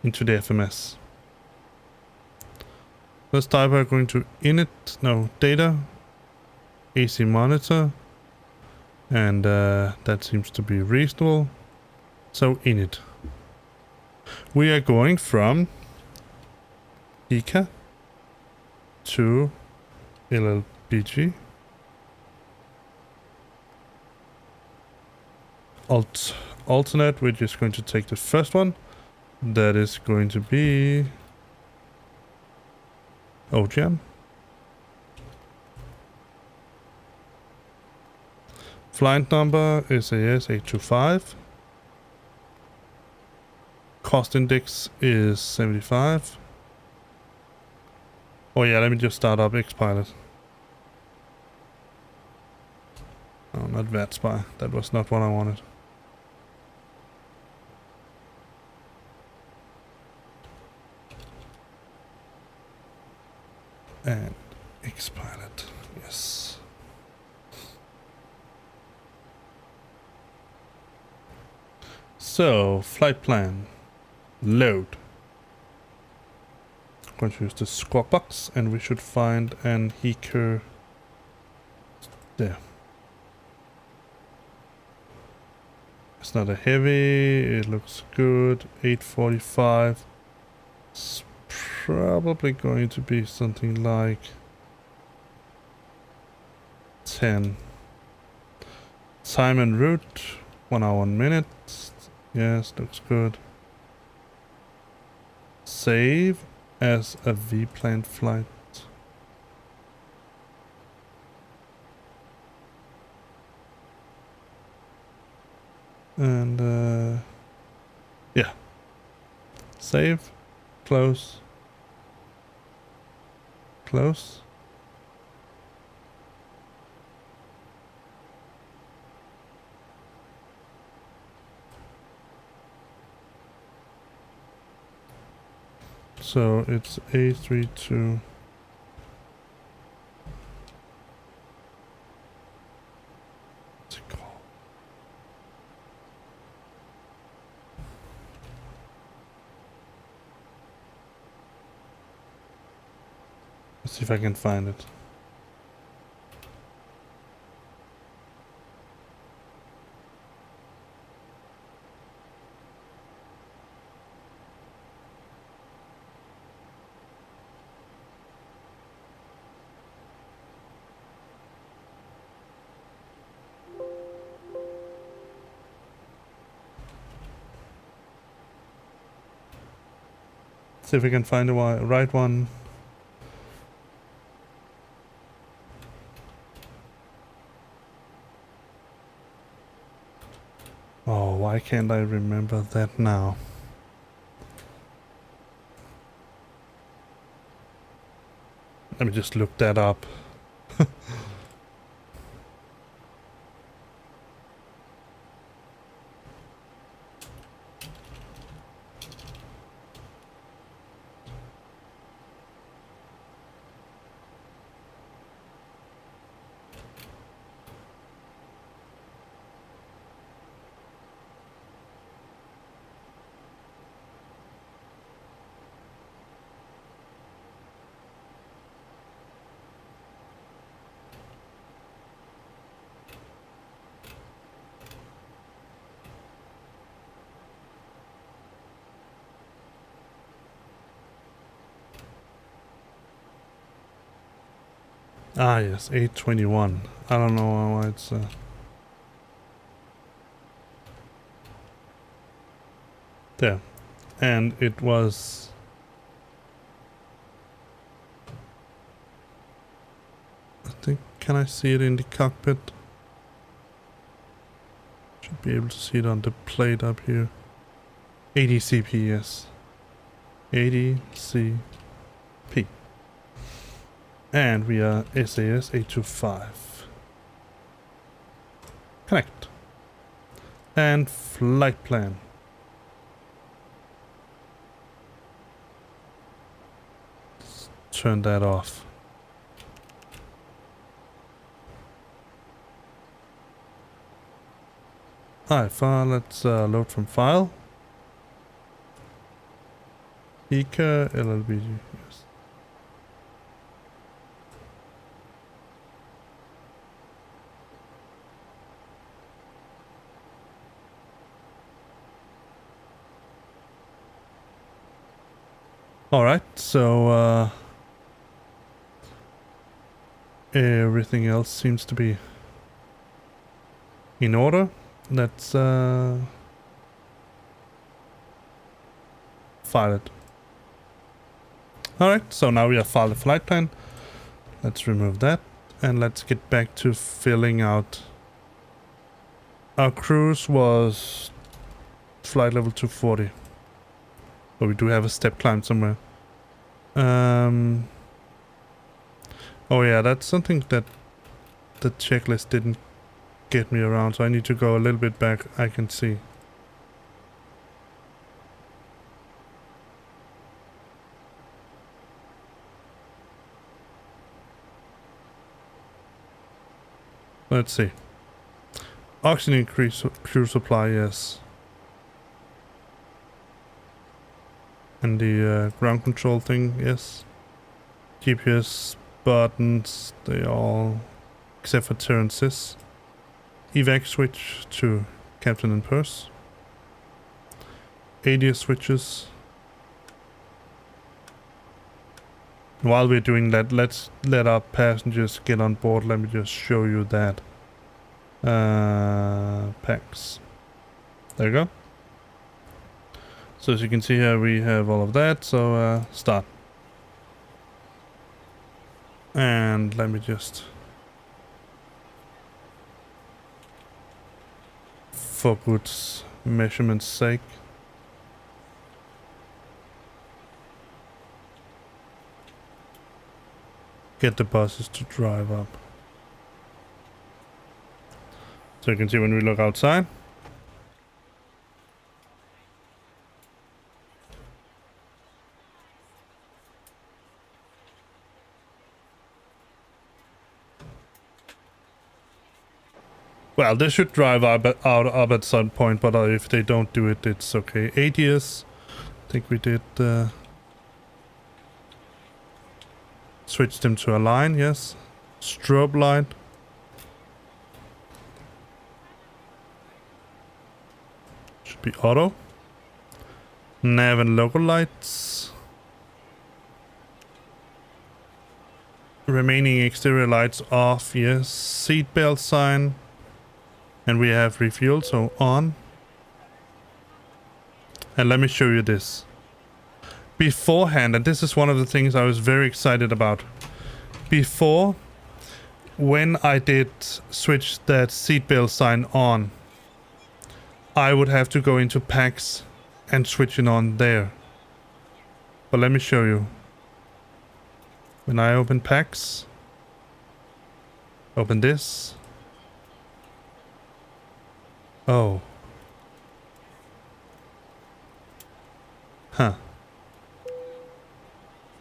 the FMS. Let's type we're going to data, AC monitor, and that seems to be reasonable. So init. We are going from HECA to LLBG. Alternate, we're just going to take the first one. That is going to be OGM. Flight number is SAS 825. Cost index is 75. Oh yeah, let me just start up Xpilot. Oh, not Vatsim. That was not what I wanted. And Xpilot, yes. So, flight plan. Load. I'm going to use the squawk box and we should find an HECA there. It's not a heavy, it looks good. 845. It's probably going to be something like 10. Time and route, 1 hour, 1 minute. Yes, looks good. Save as a V-plane flight. And yeah. Save, close, close. So it's A32. What's it called? Let's see if I can find it. See if we can find the right one. Oh, why can't I remember that now? Let me just look that up. Ah, yes, 821. I don't know why it's... There. And it was... I think... Can I see it in the cockpit? Should be able to see it on the plate up here. 80 CP, yes. 80 CP. And we are SAS 825. Connect. And flight plan. Let's turn that off. Alright, file. Let's load from file. HECA LLBG. Yes. Alright, so everything else seems to be in order. Let's file it. Alright, so now we have filed the flight plan. Let's remove that and let's get back to filling out. Our cruise was flight level 240. But we do have a step climb somewhere. Oh yeah, that's something that the checklist didn't get me around, so I need to go a little bit back. I can see. Let's see. Oxygen increase crew supply, yes. And the ground control thing, yes. GPS buttons, they all, except for turn sys. Evac switch to captain and purse. ADS switches. While we're doing that, let's let our passengers get on board. Let me just show you that. Packs. There you go. So as you can see here, we have all of that. So start. And let me just, for good measurement's sake, get the buses to drive up. So you can see when we look outside. Well, they should drive up at some point, but if they don't do it, it's okay. 8 years. I think we did switch them to a line, yes. Strobe light. Should be auto. Nav and local lights. Remaining exterior lights off, yes. Seatbelt sign. And we have refuel, so on. And let me show you this. beforehand, and this is one of the things I was very excited about. Before, when I did switch that seatbelt sign on, I would have to go into packs and switch it on there. But let me show you. When I open packs, open this. Oh. Huh.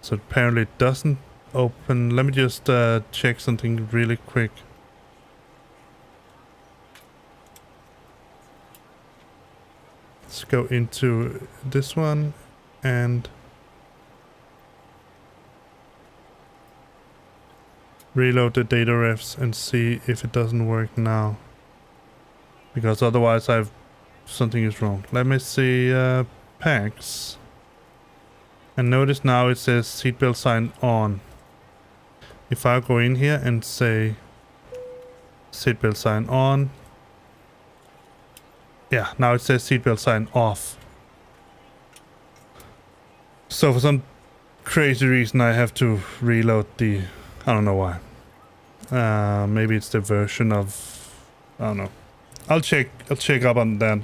So apparently it doesn't open. Let me just check something really quick. Let's go into this one and reload the data refs and see if it doesn't work now. Because otherwise something is wrong. Let me see packs. And notice now it says seatbelt sign on. If I go in here and say seatbelt sign on. Yeah, now it says seatbelt sign off. So for some crazy reason I have to reload the... I don't know why. Maybe it's the version of... I don't know. I'll check up on that.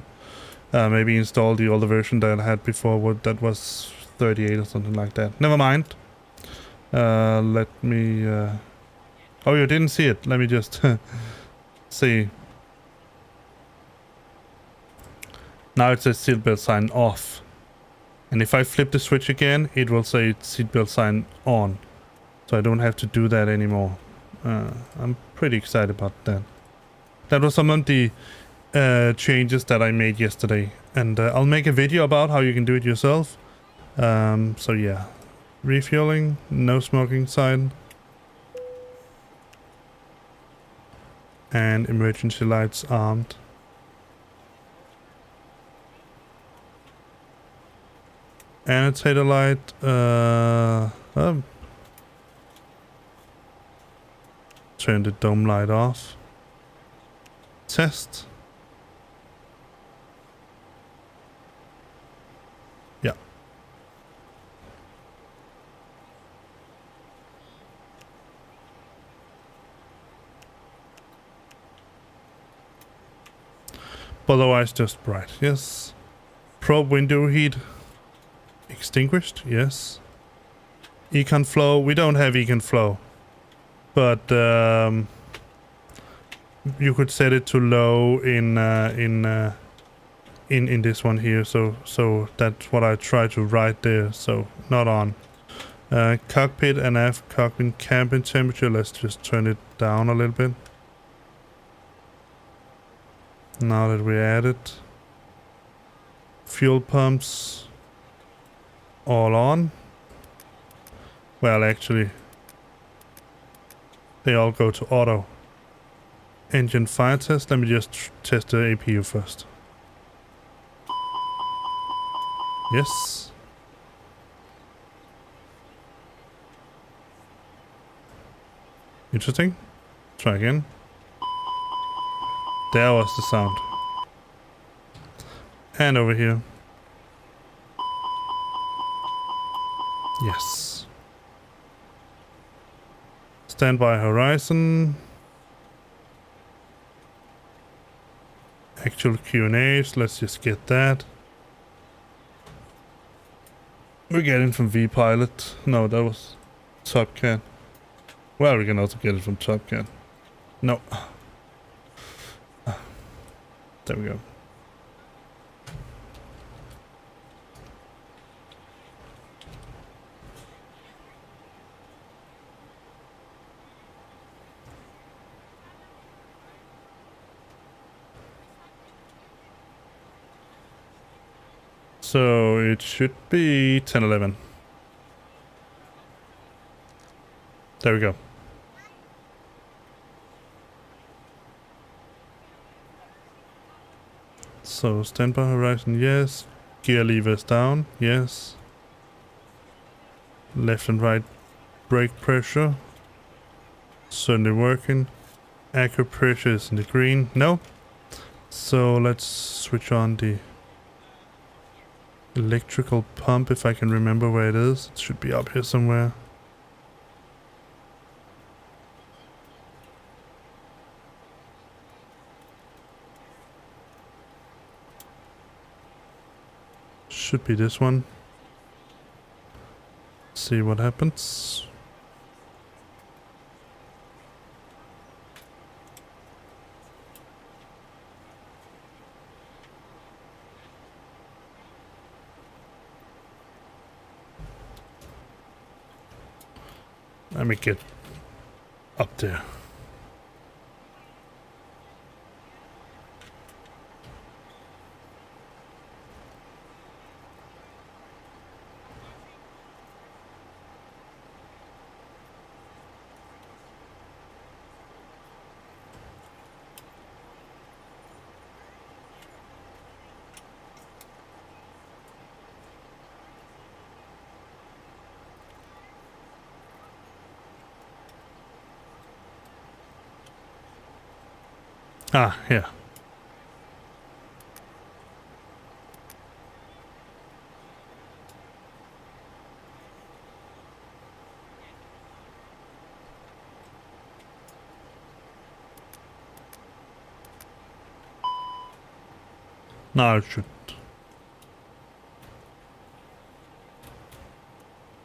Maybe install the older version that I had before. That was 38 or something like that. Never mind. Let me... Oh, you didn't see it. Let me just see. Now it says seatbelt sign off. And if I flip the switch again, it will say seatbelt sign on. So I don't have to do that anymore. I'm pretty excited about that. That was some of the changes that I made yesterday. And I'll make a video about how you can do it yourself. So yeah. Refueling, no smoking sign. And emergency lights armed. Annotator light, turn the dome light off. Test. Yeah. Otherwise just bright, yes. Probe window heat extinguished, yes. Econ flow, we don't have econ flow. But you could set it to low in this one here, so that's what I try to write there, so not on. Cockpit and aft cockpit cabin temperature, let's just turn it down a little bit. Now that we add it. Fuel pumps all on. Well, actually, they all go to auto. Engine fire test. Let me just test the APU first. Yes. Interesting. Try again. There was the sound. And over here. Yes. Standby horizon. Actual Q&As. Let's just get that. We're getting from vPilot. No, that was Top Cat. Well, we can also get it from Top Cat. No. There we go. So it should be 10:11. There we go. So standby horizon, yes. Gear levers down, yes. Left and right brake pressure. Certainly working. Accu pressure is in the green, no. So let's switch on the electrical pump, if I can remember where it is. It should be up here somewhere. Should be this one. See what happens. Let me get up there. Ah, yeah. Now it should.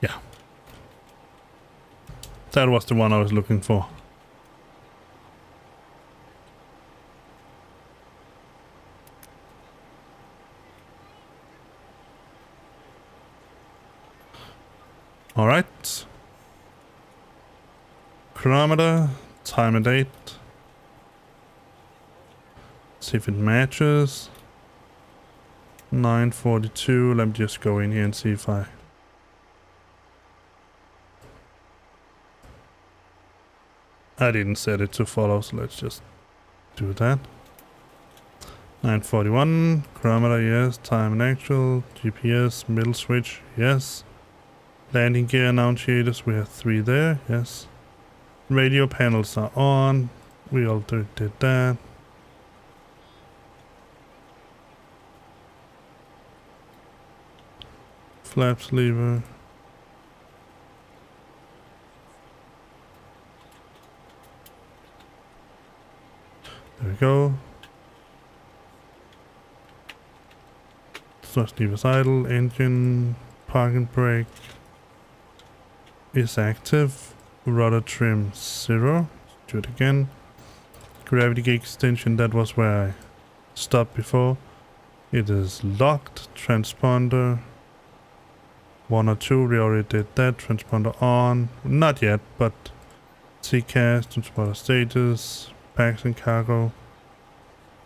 Yeah. That was the one I was looking for. All right. Chronometer, time and date. See if it matches. 9:42. Let me just go in here and see if I... I didn't set it to follow, so let's just do that. 9:41. Chronometer, yes. Time and actual. GPS, middle switch, yes. Landing gear annunciators, we have 3 there, yes. Radio panels are on. We already did that. Flaps lever. There we go. Thrust levers idle. Engine, parking brake is active. Rudder trim 0. Do it again. Gravity gauge extension, that was where I stopped before. It is locked. Transponder 1 or 2, we already did that. Transponder on. Not yet, but TCAS, transponder status, packs and cargo.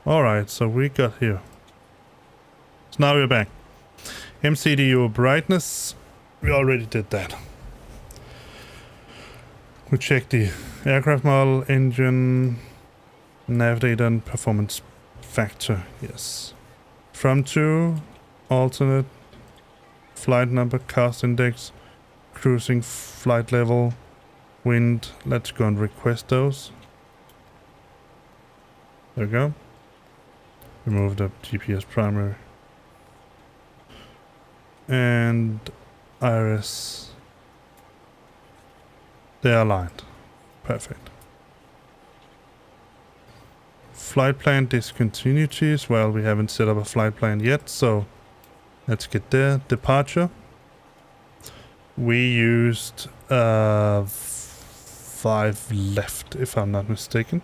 Alright, so we got here. So now we're back. MCDU brightness, we already did that. We checked the aircraft model, engine, nav data and performance factor, yes. From to, alternate, flight number, cost index, cruising flight level, wind. Let's go and request those. There we go. Remove the GPS primary. And iris. They are aligned. Perfect. Flight plan discontinuities. Well, we haven't set up a flight plan yet, so let's get there. Departure. We used 5 left, if I'm not mistaken.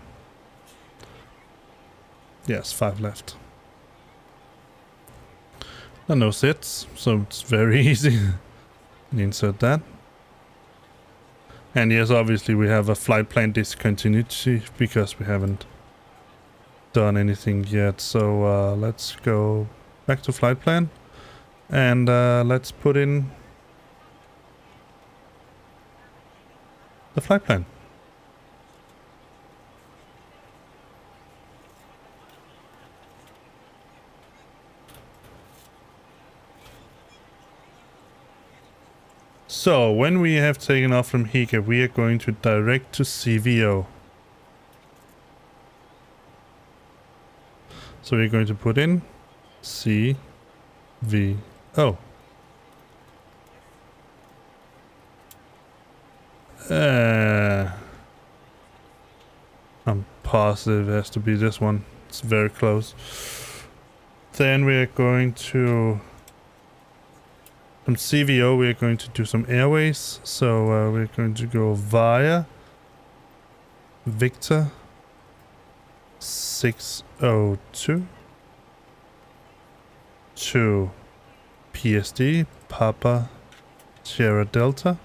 Yes, 5 left. And no sets, so it's very easy. Insert that. And yes, obviously we have a flight plan discontinuity because we haven't done anything yet. So let's go back to flight plan. And let's put in the flight plan. So when we have taken off from HECA, we are going to direct to CVO. So we're going to put in CVO. Oh. I'm positive it has to be this one. It's very close. Then we're going to... From CVO, we're going to do some airways. So we're going to go via Victor 602 to PSD, Papa Sierra Delta.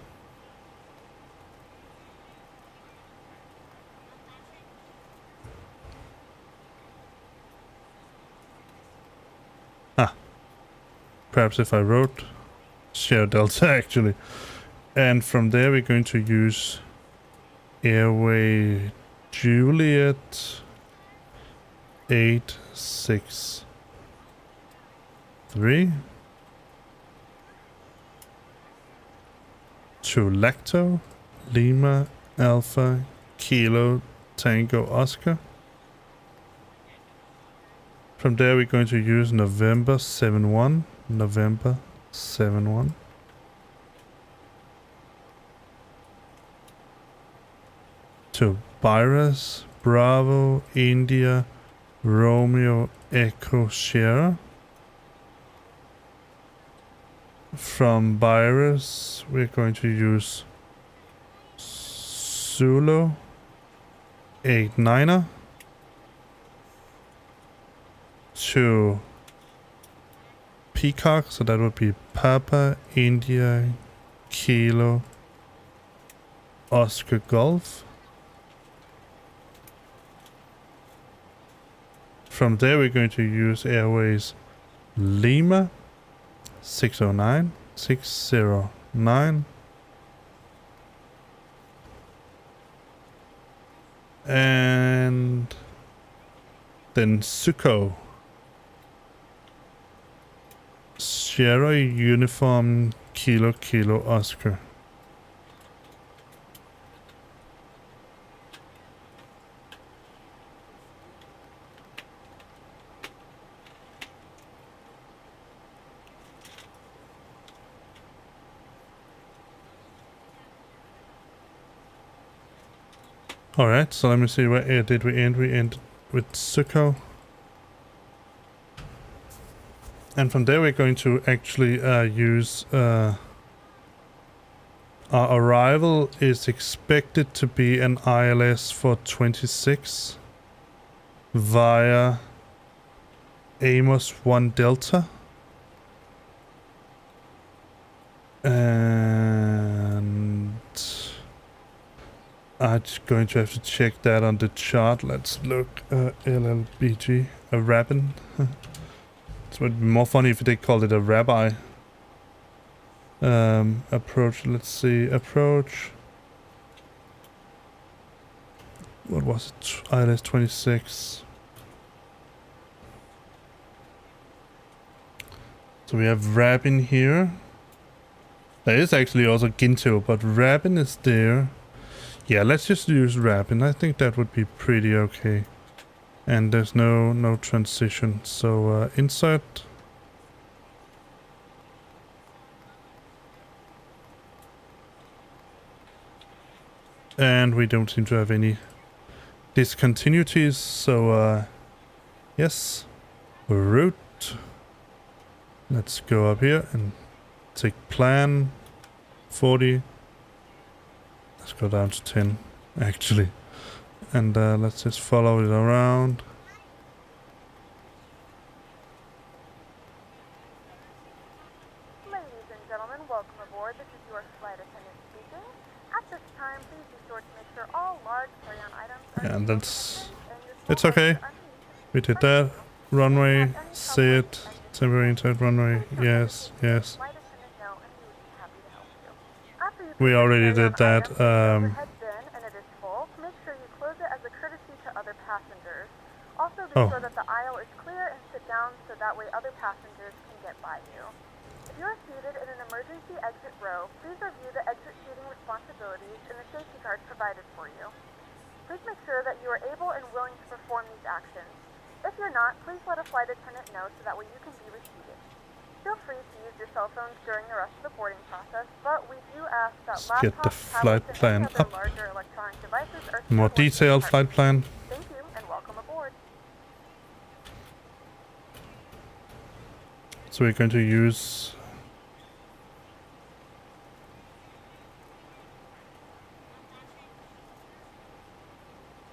Perhaps if I wrote Sierra Delta actually. And from there we're going to use Airway Juliet 863 to Lacto Lima Alpha Kilo Tango Oscar. From there we're going to use November 71 November 71 to Virus Bravo India Romeo Echo Sierra. From Virus we're going to use Zulu 89er to Peacock, so that would be Papa India Kilo Oscar Golf. From there we're going to use Airways Lima 609 and then Suko Sierra Uniform Kilo Oscar. Alright, so let me see, where did we end? We ended with Suko. And from there we're going to actually use... our arrival is expected to be an ILS for 26 via Amos 1 Delta. And... I'm just going to have to check that on the chart. Let's look. LLBG. A Rabin. It would be more funny if they called it a rabbi. Approach, let's see. Approach. What was it? ILS 26. So we have Rabin here. There is actually also Ginto, but Rabin is there. Yeah, let's just use Rabin. I think that would be pretty okay. And there's no transition. So insert. And we don't seem to have any discontinuities. So yes, route. Let's go up here and take plan 40. Let's go down to 10 actually. And let's just follow it around. Ladies and gentlemen, welcome aboard. This is your flight attendant speaking. At this time, please be sure to make sure all large carry-on items are... Yeah, and it's okay. We did that. Runway, set, temporary inside runway. Yes, yes. We already did that. Also, be sure that the aisle is clear and sit down so that way other passengers can get by you. If you are seated in an emergency exit row, please review the exit seating responsibilities and the safety cards provided for you. Please make sure that you are able and willing to perform these actions. If you're not, please let a flight attendant know so that way you can be reseated. Feel free to use your cell phones during the rest of the boarding process, but we do ask that Let's get the laptops, flight tablets, and any plan other up. larger electronic devices are More stored away in the detailed flight compartment. plan. Thank you, and welcome aboard. So we're going to use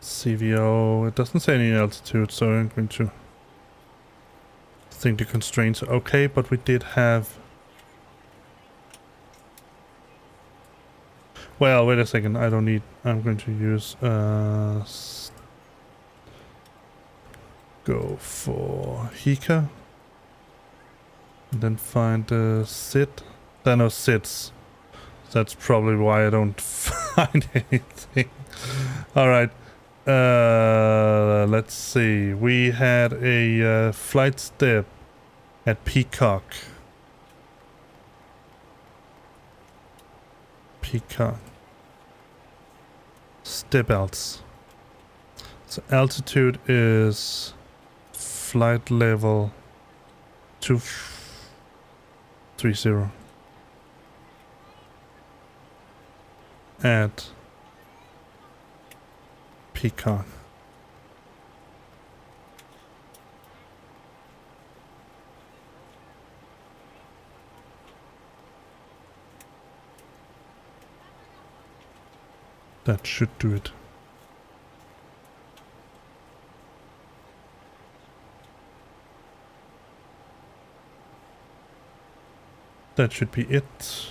CVO. It doesn't say any altitude, so I'm going to think the constraints are okay, but we did have... Well, wait a second, I don't need... I'm going to use... go for HECA. And then find the SID. There are no SIDs. That's probably why I don't find anything. Alright. Let's see. We had a flight step at Peacock. Step outs. So altitude is flight level 230 at Peacock. That should do it. That should be it.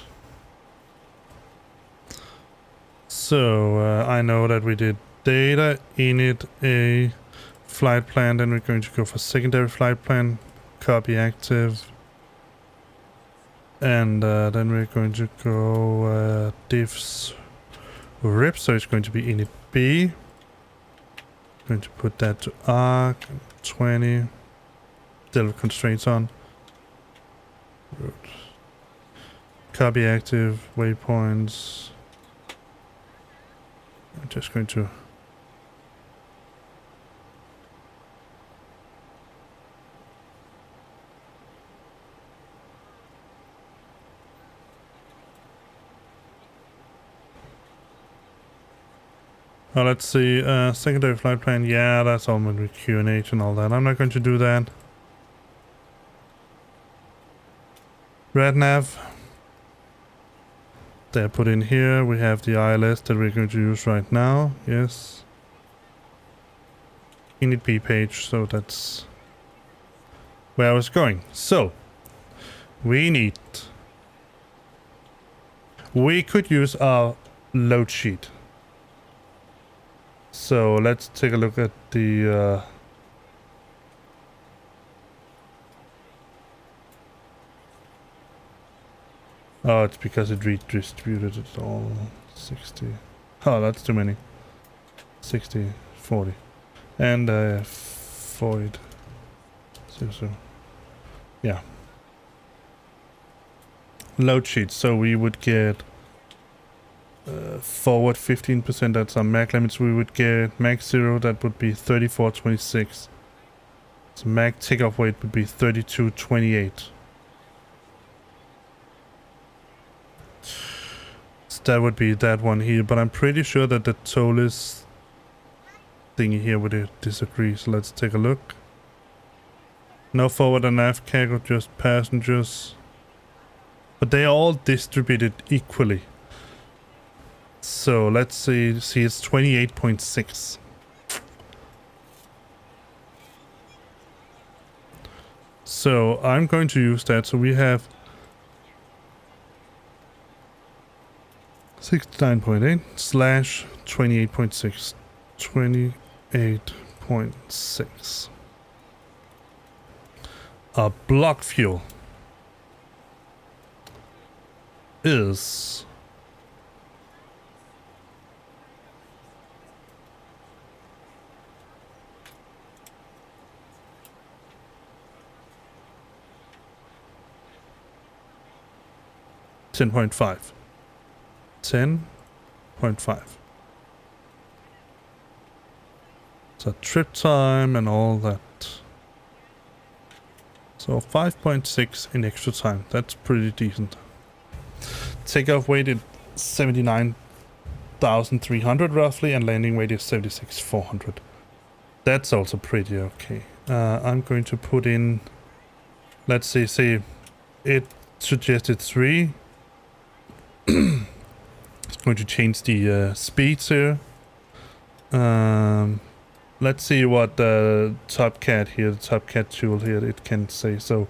So I know that we did data, init, a flight plan, then we're going to go for secondary flight plan, copy active, and then we're going to go diffs rip, so it's going to be init B. Going to put that to arc 20, still with constraints on. Good. Copy active, waypoints. I'm just going to let's see, secondary flight plan, yeah, that's all with QNH and all that. I'm not going to do that. RadNav. They're put in here. We have the ILS that we're going to use right now. Yes. Init B page, so that's where I was going. So, we could use our load sheet. So let's take a look at the oh, it's because it redistributed it all. 60. Oh, that's too many. 60, 40. And void. So. Yeah. Load sheet. So we would get forward 15%, that's our mag limits. We would get mag 0, that would be 34.26. So mag takeoff weight would be 32.28. So that would be that one here, but I'm pretty sure that the ToLiss thingy here would disagree. So let's take a look. No forward and aft cargo, just passengers. But they are all distributed equally. So let's see it's 28.6. So I'm going to use that. So we have 69.8 slash 28.6. 28.6. Our block fuel is 10.5. 10.5. So trip time and all that. So 5.6 in extra time. That's pretty decent. Takeoff weight is 79,300 roughly, and landing weight is 76,400. That's also pretty okay. I'm going to put in, let's say it suggested 3. It's going to change the speeds here. Let's see what the TopCat here, the TopCat tool here, it can say. So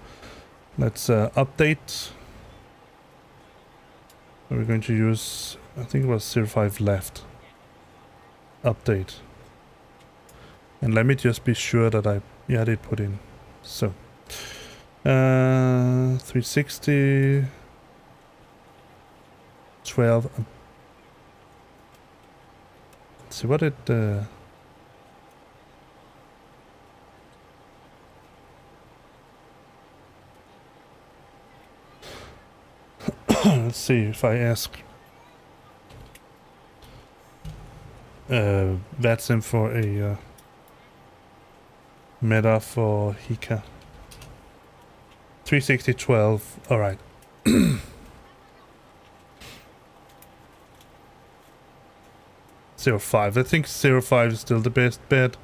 let's update. We're going to use, I think it was 05 left. Update. And let me just be sure that I did put in. So 360, 12. Let's see what it. Let's see if I ask Vatsim for a meta for HECA. 360, 12. All right. 05. I think 05 is still the best bet.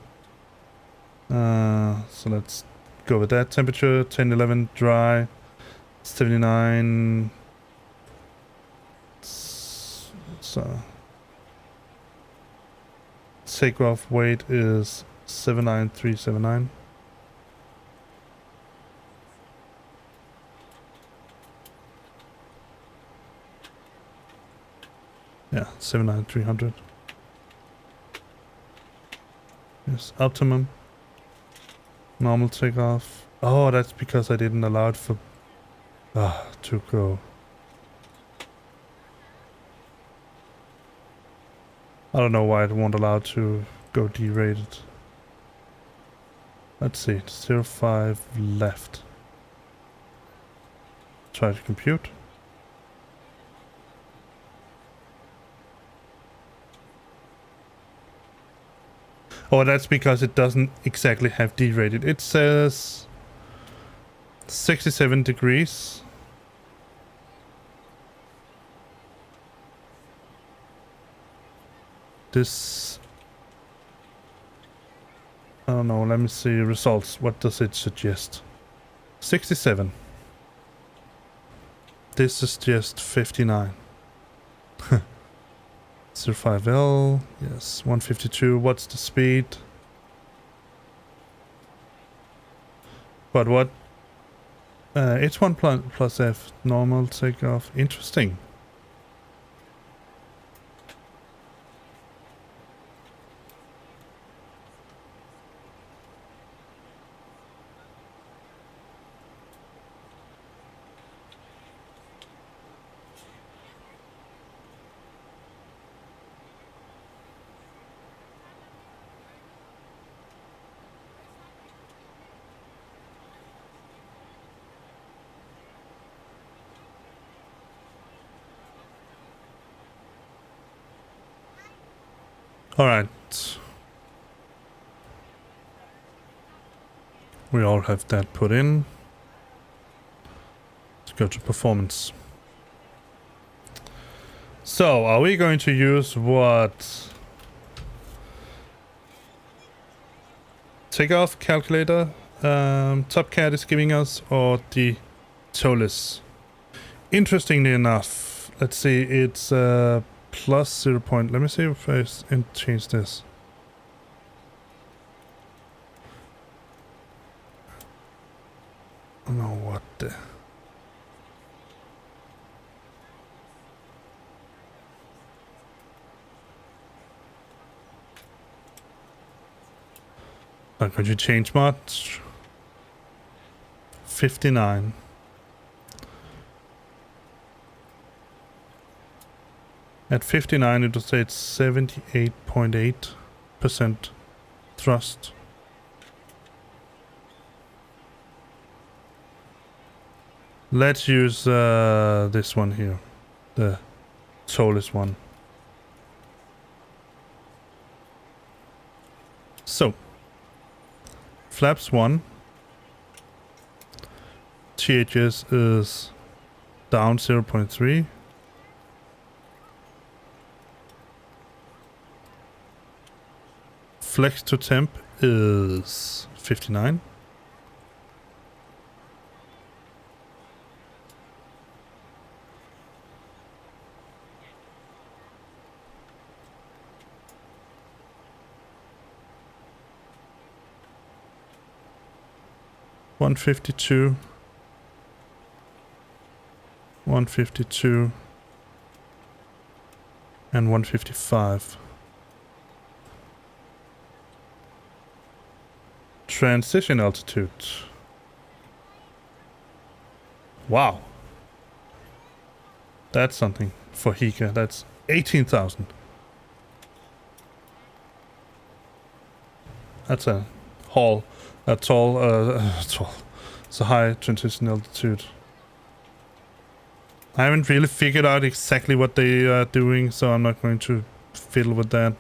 So let's go with that. Temperature 10, 11, dry. 79. So takeoff weight is 79379. Yeah, 79300. Yes, optimum. Normal takeoff. Oh, that's because I didn't allow it for to go. I don't know why it won't allow to go derated. Let's see, 05 left. Try to compute. Oh, that's because it doesn't exactly have derated. It says 67 degrees. This, I don't know, let me see results. What does it suggest? 67. This is just 59. 05L, yes, 152. What's the speed? But what? H1 plus F, normal takeoff. Interesting. All right. We all have that put in. Let's go to performance. So, are we going to use what takeoff calculator TopCat is giving us, or the ToLiss? Interestingly enough, let's see, it's plus 0. Let me see if I change this. I don't know what the... Not going to change much. 59. At 59, it will say it's 78.8% thrust. Let's use this one here, the ToLiss one. So, flaps 1, THS is down 0.3. Flex to temp is 59. One 152 and 155. Transition altitude. Wow. That's something for HECA. That's 18,000. That's a haul. It's a high transition altitude. I haven't really figured out exactly what they are doing, so I'm not going to fiddle with that.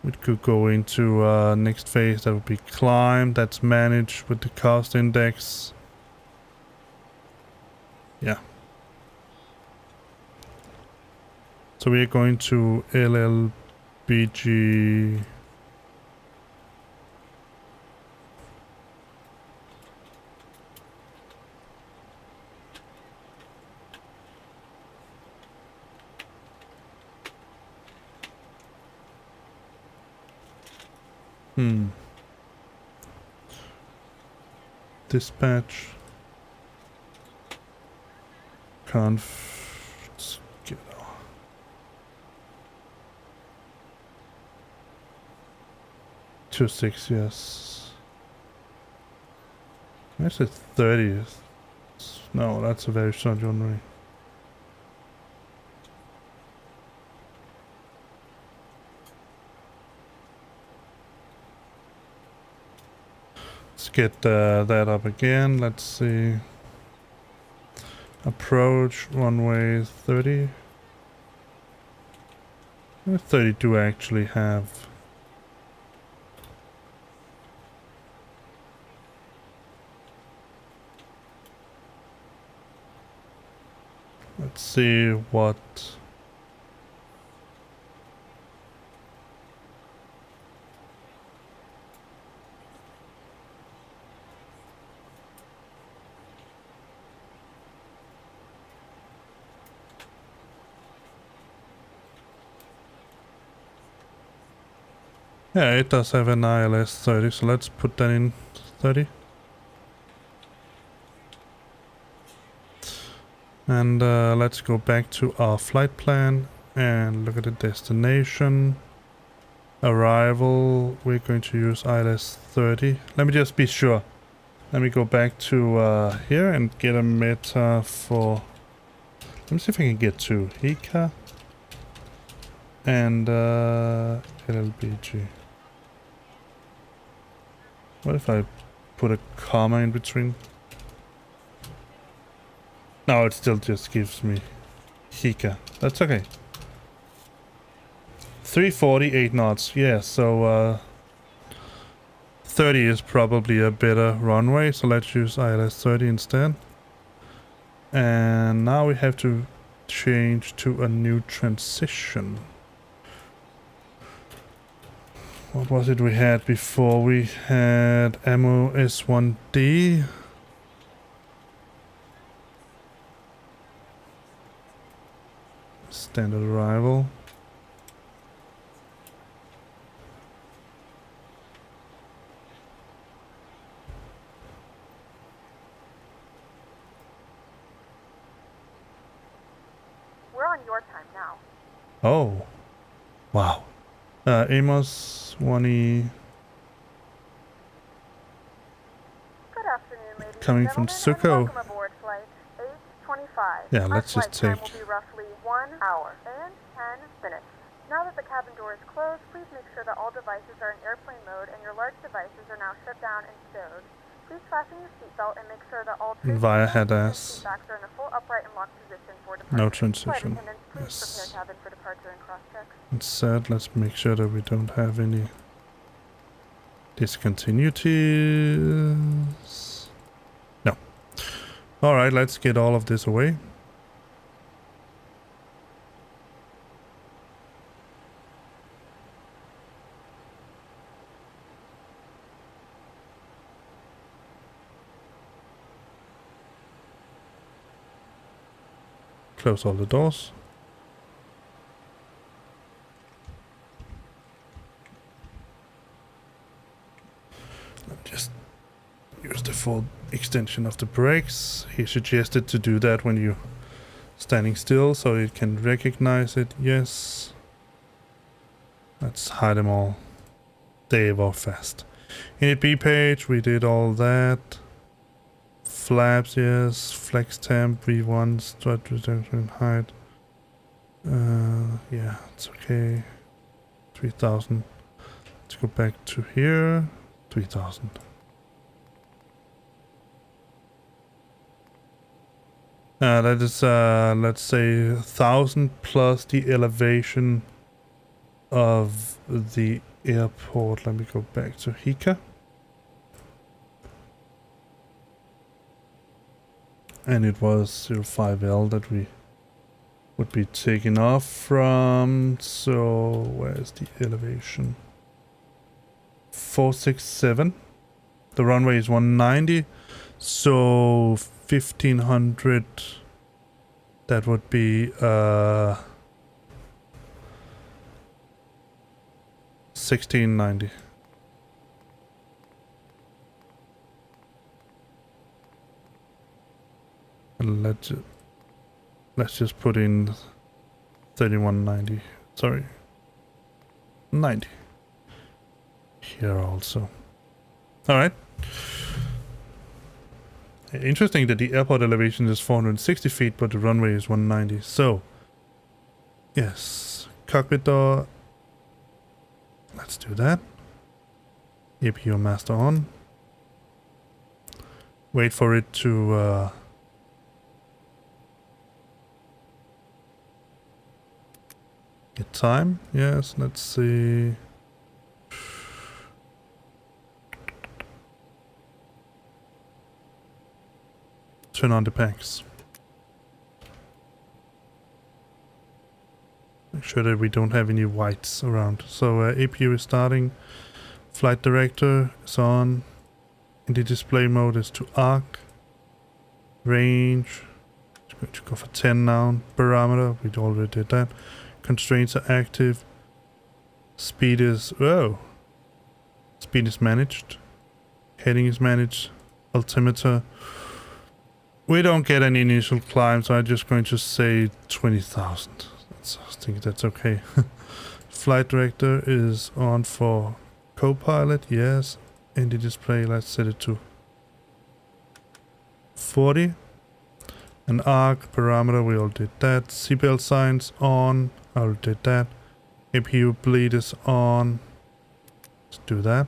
We could go into next phase. That would be climb. That's managed with the cost index. Yeah. So we are going to LLBG. Dispatch. Conf. Schedule. Two 6, yes. That's a 30th. No, that's a very short runway. Let's get that up again. Let's see. Approach runway 30. 30 do actually have. Let's see what. Yeah, it does have an ILS 30, so let's put that in 30. And let's go back to our flight plan and look at the destination. Arrival, we're going to use ILS 30. Let me just be sure. Let me go back to here and get a meta for... Let me see if I can get to HECA and LLBG. What if I put a comma in between? No, it still just gives me HECA. That's okay. 348 knots. Yeah, so 30 is probably a better runway, so let's use ILS 30 instead. And now we have to change to a new transition. What was it we had before? We had ammo S1D. Standard arrival. We're on your time now. Oh. Wow. Amos 1E. Good afternoon, ladies Coming and from gentlemen, Suko. and welcome aboard flight 825. Yeah, Our let's just flight time take- will be roughly 1 hour and 10 minutes. Now that the cabin door is closed, please make sure that all devices are in airplane mode and your large devices are now shut down and stowed. Please fasten your seatbelt and make sure that all trays Via and head seat ass. backs are in a full upright and locked position for departure. No Flight transition. attendants, please Yes. prepare cabin for departure and cross-check. It's sad. Let's make sure that we don't have any discontinuities. No. Alright, let's get all of this away. Close all the doors. Just use the full extension of the brakes. He suggested to do that when you're standing still so it can recognize it. Yes. Let's hide them all. They evolve fast. Init B page, we did all that. Flaps, yes. Flex temp, V1, strut reduction height. Yeah, it's okay. 3000. Let's go back to here. 3000. That is, let's say, 1000 plus the elevation of the airport. Let me go back to HECA. And it was 05L that we would be taking off from. So where's the elevation? 467. The runway is 190. So 1500. That would be 1690. And let's just put in 3190. Sorry, 90 here also. All right. Interesting that the airport elevation is 460 feet, but the runway is 190. So, yes, cockpit door. Let's do that. APU master on. Wait for it to get time. Yes, let's see. Turn on the packs. Make sure that we don't have any whites around. So APU is starting. Flight director is on. In the display mode is to arc. Range. It's going to go for 10 now. Barometer, we already did that. Constraints are active. Speed is... oh! Speed is managed. Heading is managed. Altimeter. We don't get any initial climb, so I'm just going to say 20,000. I think that's okay. Flight director is on for co-pilot, yes. In the display, let's set it to 40. An arc, parameter, we all did that. Seatbelt signs on, I already did that. APU bleed is on. Let's do that.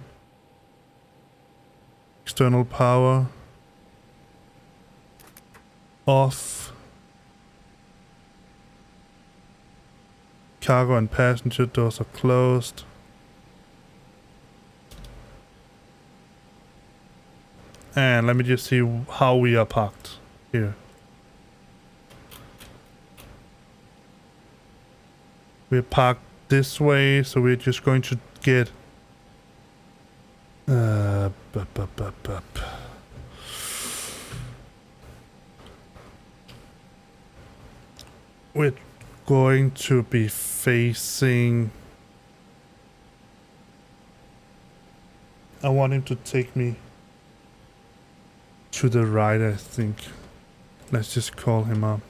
External power off. Cargo and passenger doors are closed. And let me just see how we are parked here. We're parked this way, so we're just going to get we're going to be facing... I want him to take me to the right, I think. Let's just call him up.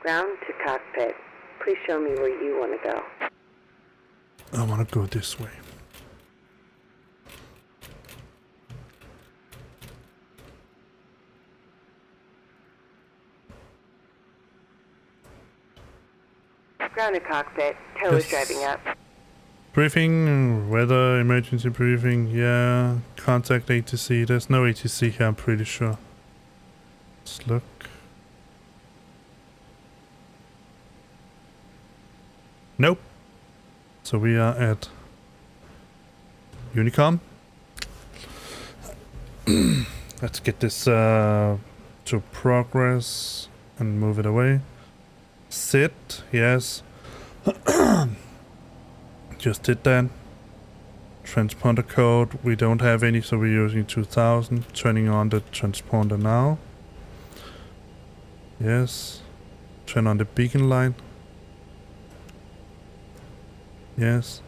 Ground to cockpit. Please show me where you want to go. I want to go this way. Ground to cockpit. ToLiss driving up. Briefing, weather, emergency briefing, yeah. Contact ATC. There's no ATC here, I'm pretty sure. Let's look. Nope. So we are at Unicom. Let's get this to progress and move it away. Sit, yes. Just did that. Transponder code, we don't have any, so we're using 2000. Turning on the transponder now. Yes. Turn on the beacon light. Yes.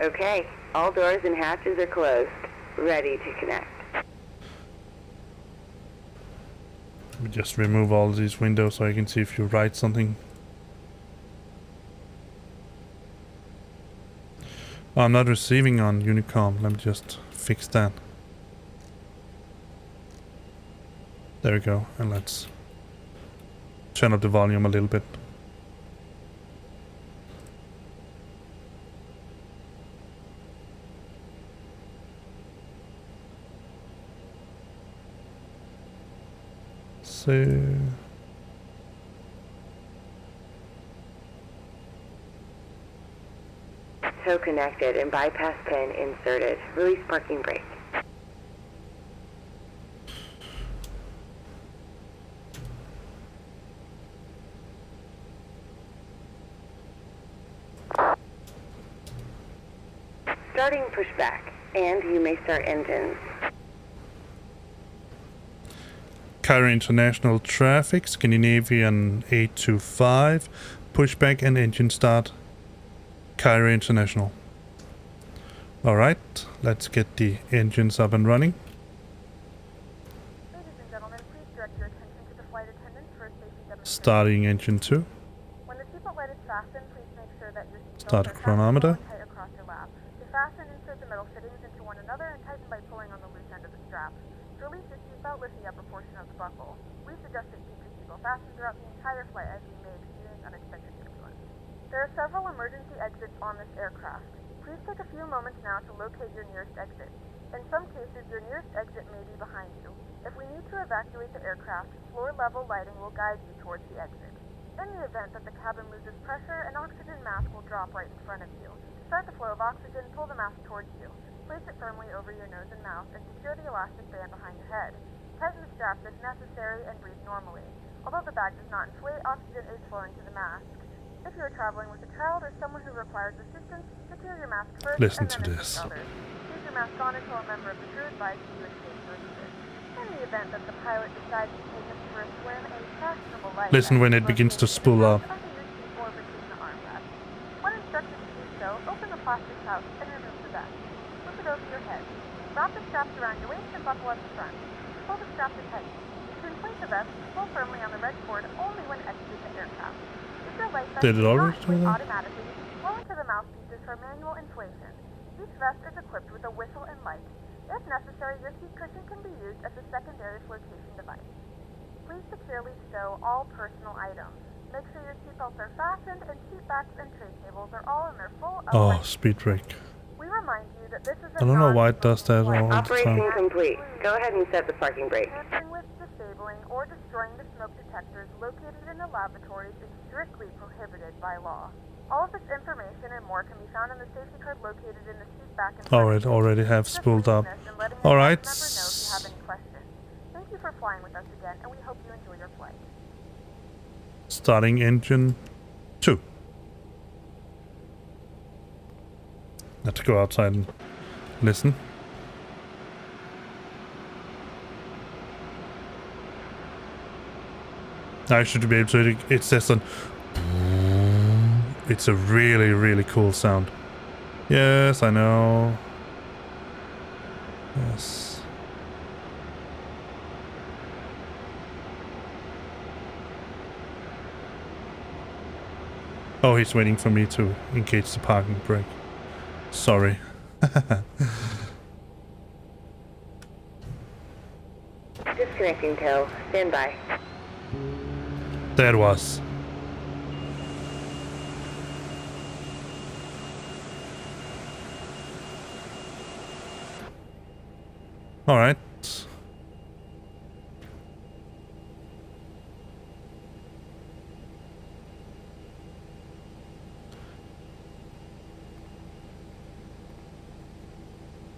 Okay, all doors and hatches are closed. Ready to connect. Let me just remove all these windows so I can see if you write something. Oh, I'm not receiving on Unicom. Let me just fix that. There we go. And let's turn up the volume a little bit. So Tow connected and bypass pin inserted. Release parking brake. Starting pushback, and you may start engines. Cairo International Traffic, Scandinavian 825, pushback and engine start. Cairo International. Alright, let's get the engines up and running. Ladies and gentlemen, please direct your attention to the flight attendants for a safety demonstration. Starting engine 2. When the seatbelt light is fastened, please make sure that your seatbelts Start are fastened chronometer. well and tight across your lap. To fasten, insert the metal fittings into one another and tighten by pulling on the loose end of the strap. To release your seatbelt, lift the upper portion of the buckle. We suggest that you keep your seatbelt fastened throughout the entire flight as you may experience unexpected turbulence. There are several emergency exits on this aircraft. Please take a few moments now to locate your nearest exit. In some cases, your nearest exit may be behind you. If we need to evacuate the aircraft, floor-level lighting will guide you towards the exit. In the event that the cabin loses pressure, an oxygen mask will drop right in front of you. To start the flow of oxygen, pull the mask towards you. Place it firmly over your nose and mouth and secure the elastic band behind your head. Tighten the straps if necessary and breathe normally. Although the bag does not inflate, oxygen is flowing to the mask. If you are traveling with a child or someone who requires assistance, secure your mask first Listen and to then this. assist others. Keep your mask on until a member of the crew advises you escape to assist. In the event that the pilot decides to take us for a swim, a fashionable life Listen vest when is it begins to located in spool the up. pouch under your seat or between the armrests. When instructed to do so, open the plastic pouch and remove the vest. Flip it over your head. Wrap the straps around your waist and buckle at the front. Pull the strap to tighten. To inflate the vest, pull firmly on the red cord only when exiting the aircraft. If your life vest Did it does already not do inflate that? automatically, blow into the mouthpieces for manual inflation. Each vest is equipped with a whistle and light. If necessary, your seat cushion can be used as a secondary flotation device. Please securely stow all personal items. Make sure your seatbelts are fastened and seat backs and tray tables are all in their full Oh, upright speed brake. We remind you that this is a I don't know why it does that all the Operation time. complete. Go ahead and set the parking brake. Tampering with, disabling, or destroying the smoke detectors located in the lavatories is strictly prohibited by law. All of this information and more can be found in the safety card located in the seat back and front. Oh, it already have Just spooled reading up. this and letting us Alright. member know if you have any questions. Thank you for flying with us again, and we hope you enjoy your flight. Starting engine 2. Let's go outside and listen. I should be able to. It says on. It's a really, really cool sound. Yes, I know. Yes. Oh, he's waiting for me to engage the parking brake. Sorry. Disconnecting tow. Stand by. There it was. Alright.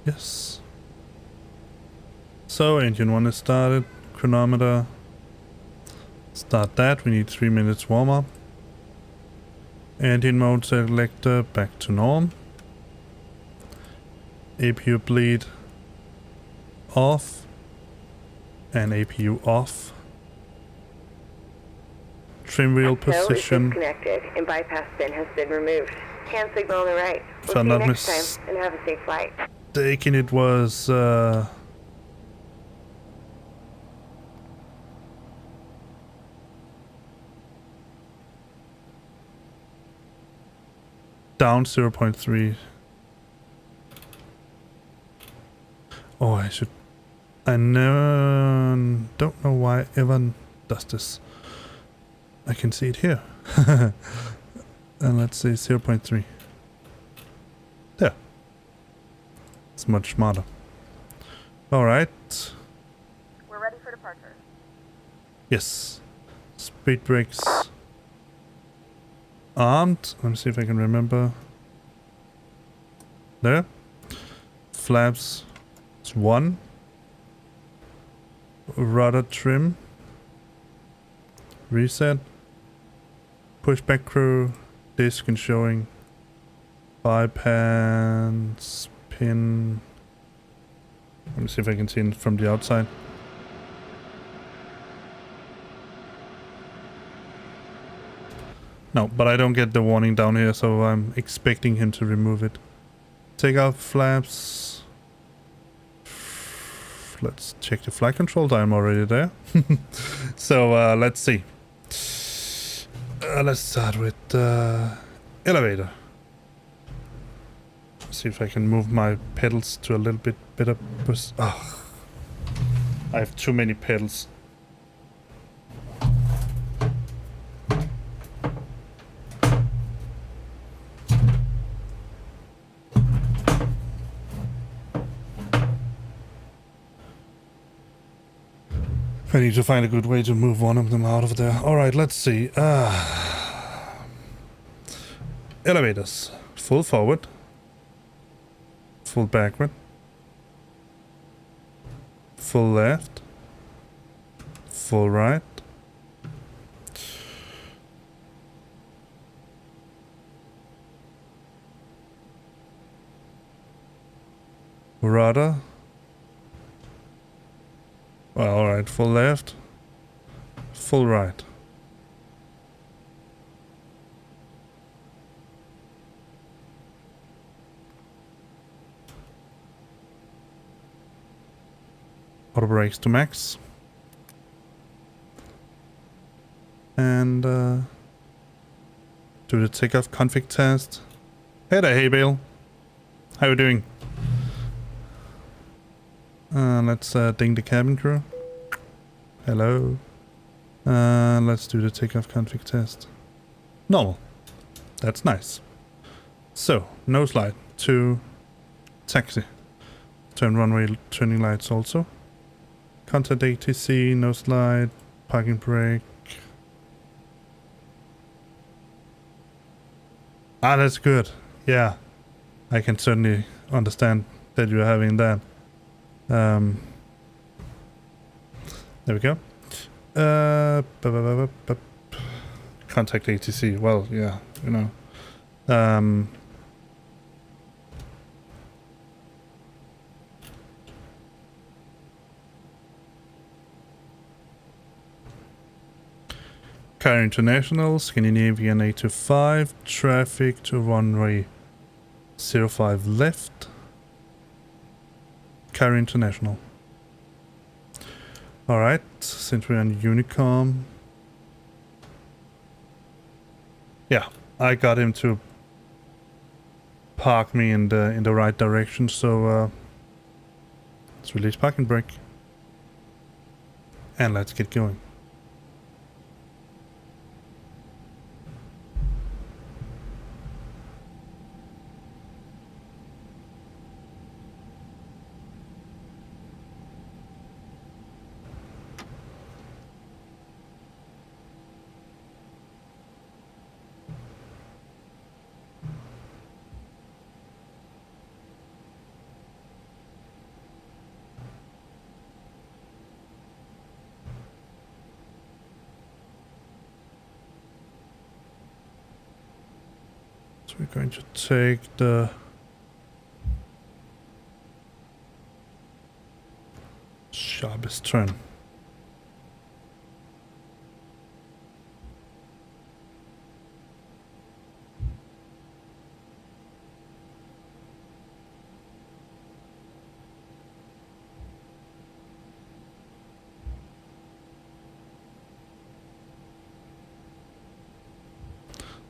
Yes. So engine 1 is started. Chronometer. Start that. We need 3 minutes warm up. Engine mode selector back to norm. APU bleed off. And APU off. Trim wheel position. Disconnected and bypass bin has been removed. Hand signal on the right. If We'll I'm see you not next time and have a safe flight. mistaken, it was down 0.3. Oh, I never don't know why Evan does this. I can see it here. And let's say 0.3. There. It's much smarter. Alright. We're ready for departure. Yes. Speed brakes. Armed. Let me see if I can remember. There. Flaps. It's 1. Rudder trim. Reset. Pushback crew. Disc and showing. Bypass. Pin. Let me see if I can see it from the outside. No, but I don't get the warning down here, so I'm expecting him to remove it. Take out flaps. Let's check the flight controls. I'm already there. So let's see. Let's start with elevator. See if I can move my pedals to a little bit better. Oh, I have too many pedals. I need to find a good way to move one of them out of there. Alright, let's see. Elevators. Full forward. Full backward. Full left. Full right. Rudder. Well, alright, full left, full right. Auto brakes to max. And do the takeoff config test. Hey there, hey Bill. How you doing? Let's ding the cabin crew. Hello. Let's do the takeoff config test. Normal. That's nice. So, nose light to taxi. Turn runway turning lights also. Contact ATC, nose light, parking brake. Ah, that's good. Yeah. I can certainly understand that you're having that. There we go. Contact ATC. Well, yeah, you know. Cairo International, Scandinavian 825, traffic to runway 05 left. Cairo International. Alright, since we're on Unicom. Yeah, I got him to park me in the right direction, so let's release parking brake. And let's get going. So we're going to take the sharpest turn.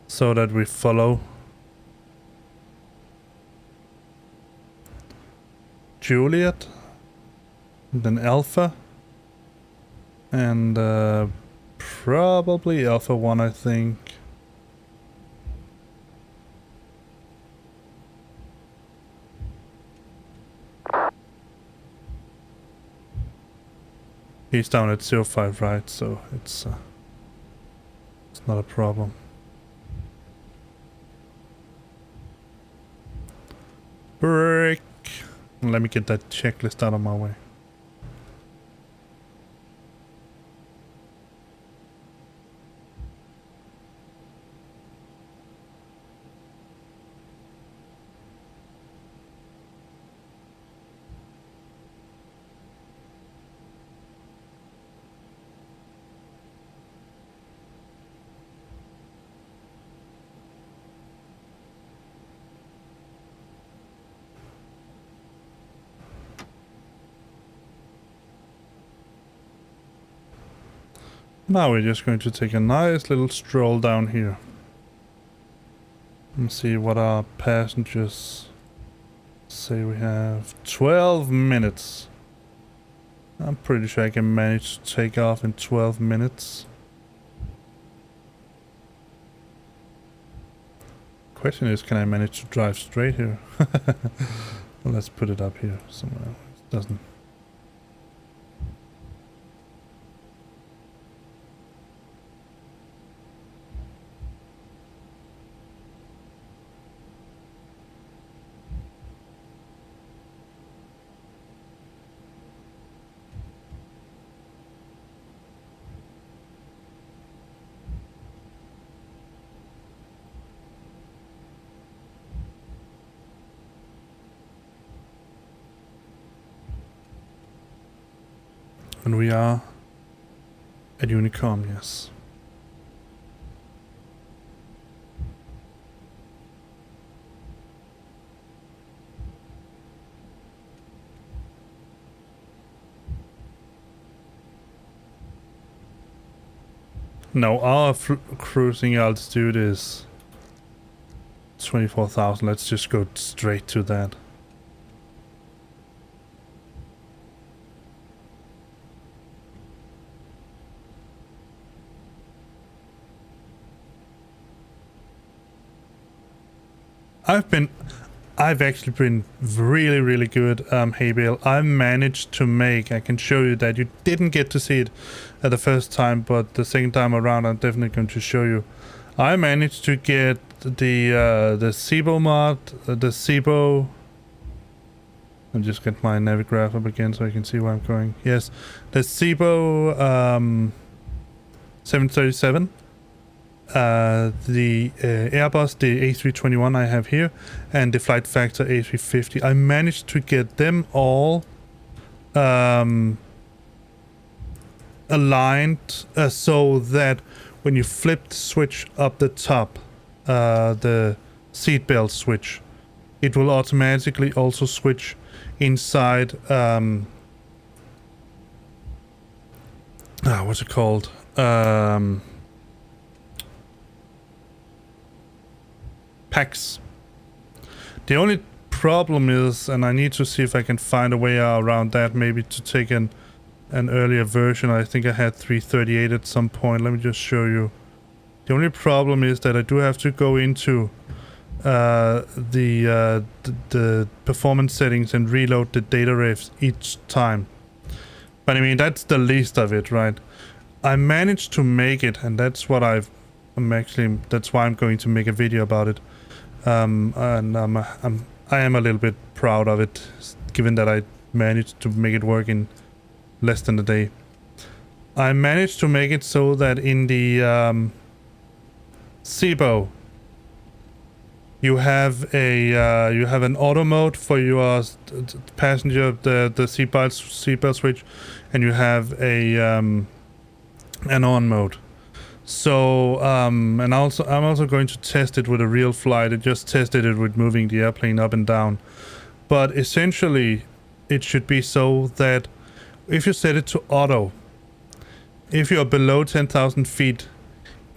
So that we follow Juliet, then Alpha, and probably Alpha 1, I think. He's down at 05, right? So it's not a problem. Break. Let me get that checklist out of my way. Now we're just going to take a nice little stroll down here and see what our passengers say. We have 12 minutes. I'm pretty sure I can manage to take off in 12 minutes. Question is, can I manage to drive straight here? Well, let's put it up here somewhere. It doesn't. And we are at Unicom, yes. No, our cruising altitude is 24,000. Let's just go straight to that. I've actually been really good. Hey Bill, I managed to make, I can show you that you didn't get to see it at the first time, but the second time around I'm definitely going to show you. I managed to get the SIBO mod, the SIBO. I'll just get my navigraph up again so I can see where I'm going. Yes, the SIBO 737. The Airbus, the A321 I have here, and the Flight Factor A350. I managed to get them all aligned so that when you flip the switch up the top, the seatbelt switch, it will automatically also switch inside what's it called? Packs. The only problem is, and I need to see if I can find a way around that, maybe to take an earlier version. I think I had 338 at some point. Let me just show you. The only problem is that I do have to go into the performance settings and reload the data refs each time. But I mean, that's the least of it, right? I managed to make it, and that's what that's why I'm going to make a video about it. And I am a little bit proud of it, given that I managed to make it work in less than a day. I managed to make it so that in the SIBO, You have an auto mode for your passenger, the seatbelt switch, and you have an on mode. So and I'm also going to test it with a real flight. I just tested it with moving the airplane up and down. But essentially, it should be so that if you set it to auto, if you're below 10,000 feet,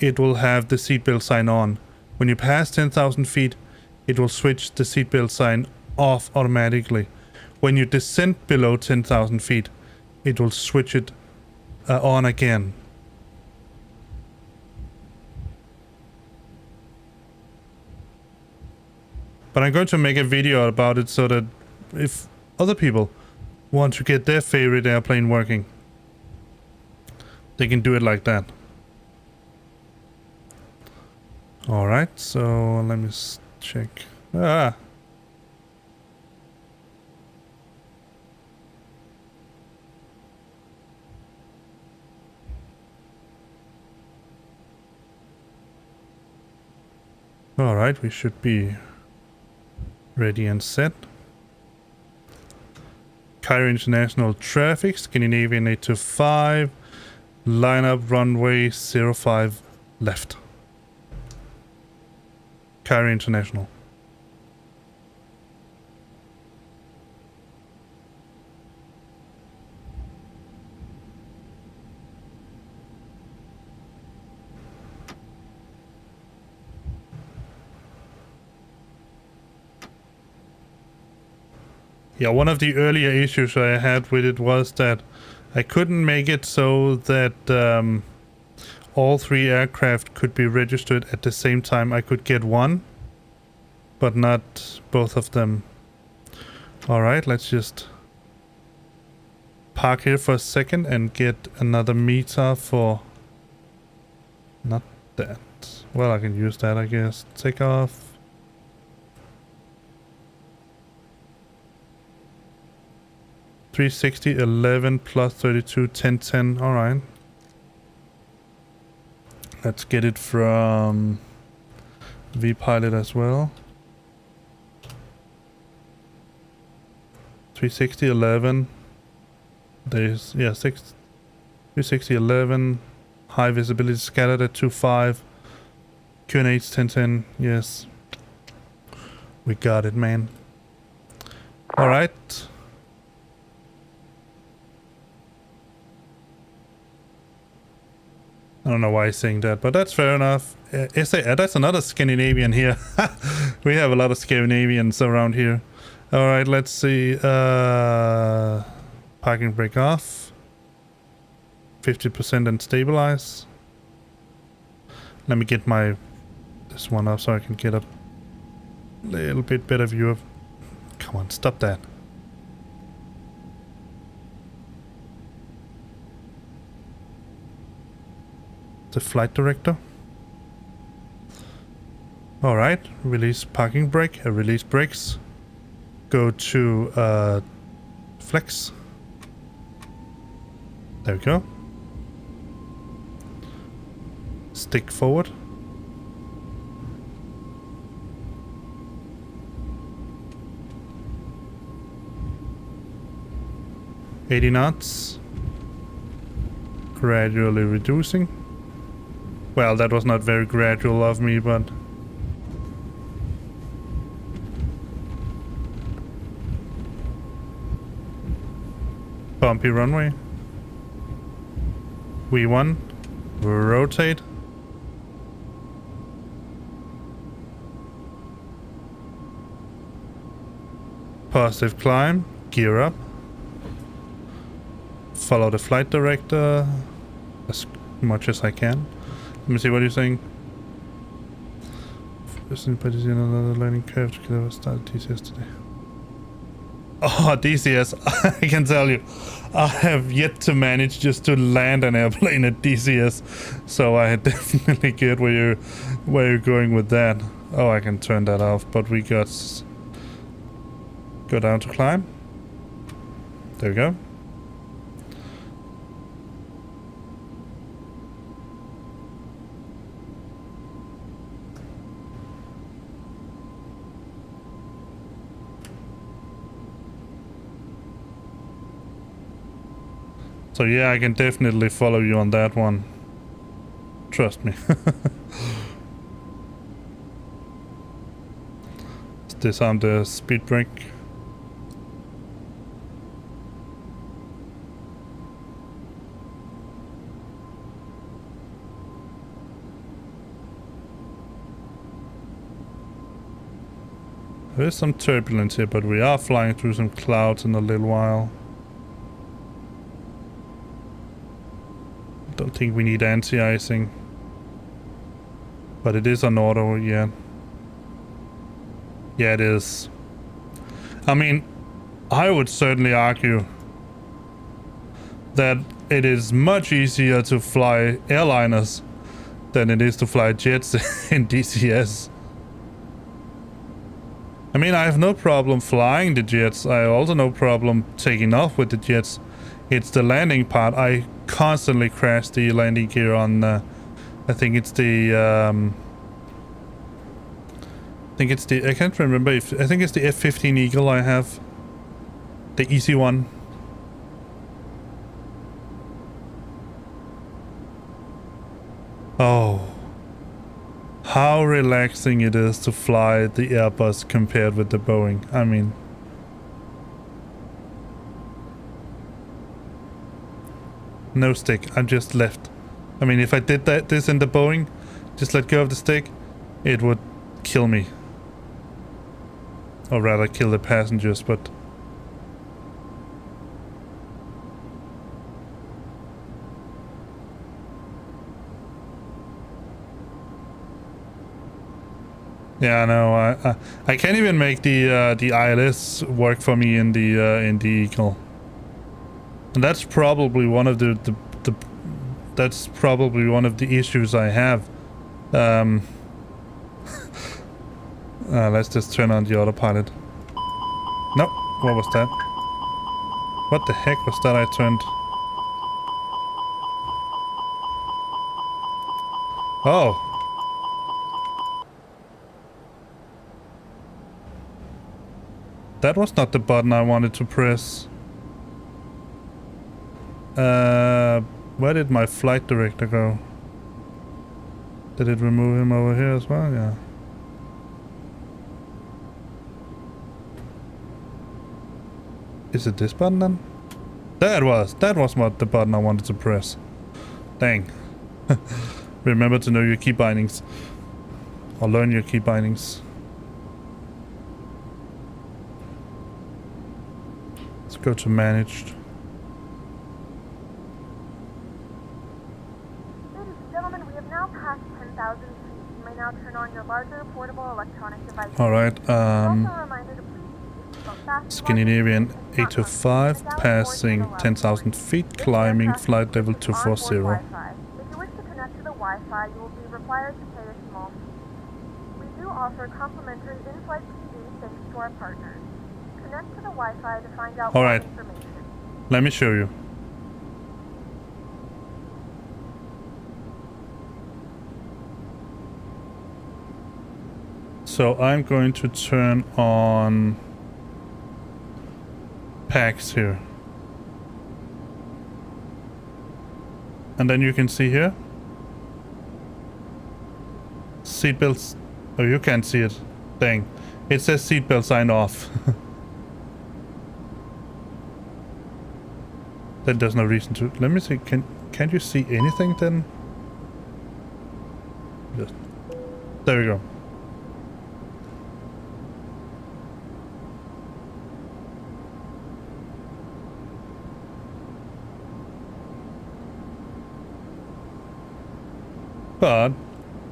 it will have the seatbelt sign on. When you pass 10,000 feet, it will switch the seatbelt sign off automatically. When you descend below 10,000 feet, it will switch it on again. But I'm going to make a video about it so that if other people want to get their favorite airplane working, they can do it like that. Alright, so let me check. Alright, we should be ready and set. Cairo International Traffic, Scandinavian 825, line up runway 05 left. Cairo International. Yeah, one of the earlier issues I had with it was that I couldn't make it so that all three aircraft could be registered at the same time. I could get one, but not both of them. Alright, let's just park here for a second and get another meter for... Not that. Well, I can use that, I guess. Take off. $360, 11 plus 32, 1010. Alright. Let's get it from VPilot as well. 360, 11. There's, yeah, 360, 11. High visibility scattered at 2.5. QNH 1010. Yes. We got it, man. Alright. I don't know why he's saying that, but that's fair enough. That's another Scandinavian here. We have a lot of Scandinavians around here. Alright, let's see. Parking brake off. 50% and stabilize. Let me get this one up so I can get a little bit better view of... Come on, stop that. The flight director. Alright, release parking brake, release brakes. Go to flex. There we go. Stick forward. $80 knots. Gradually reducing. Well, that was not very gradual of me, but... Bumpy runway. V1. Rotate. Positive climb. Gear up. Follow the flight director as much as I can. Let me see what you're saying. Another learning curve to start DCS today. Oh, DCS, I can tell you. I have yet to manage just to land an airplane at DCS. So I definitely get where you're going with that. Oh, I can turn that off, but we got... Go down to climb. There we go. So yeah, I can definitely follow you on that one. Trust me. Let's disarm the speed brake. There is some turbulence here, but we are flying through some clouds in a little while. Don't think we need anti-icing. But it is on auto, yeah. Yeah, it is. I mean, I would certainly argue that it is much easier to fly airliners than it is to fly jets in DCS. I mean, I have no problem flying the jets. I also no problem taking off with the jets. It's the landing part. I constantly crash the landing gear on, I think it's the, I can't remember if, I think it's the F-15 Eagle I have. The easy one. Oh. How relaxing it is to fly the Airbus compared with the Boeing. I mean, no stick. I'm just left. I mean, if I did this in the Boeing, just let go of the stick, it would kill me. Or rather kill the passengers, but yeah, no, I can't even make the ILS work for me in the Eagle, and that's probably one of the that's probably one of the issues I have. Let's just turn on the autopilot. No, what was that? What the heck was that I turned? Oh. That was not the button I wanted to press. Where did my flight director go? Did it remove him over here as well? Yeah. Is it this button then? That was what the button I wanted to press. Dang. Remember to know your key bindings. Or learn your key bindings. Let's go to managed. Ladies and gentlemen, we have now passed 10,000 feet. You may now turn on your larger portable electronic device. Alright, Also a reminder to please Scandinavian 825, passing 10,000 feet, climbing flight level 240. If you wish to connect to the Wi-Fi, you will be required to pay a small fee. We do offer complimentary in-flight TV thanks to our partners. Connect to the Wi-Fi to find out more information. Let me show you. So I'm going to turn on packs here. And then you can see here. Seatbelts. Oh, you can't see it. Dang. It says seatbelt sign off. Then there's no reason to. Let me see. Can't you see anything then? Just. There we go. But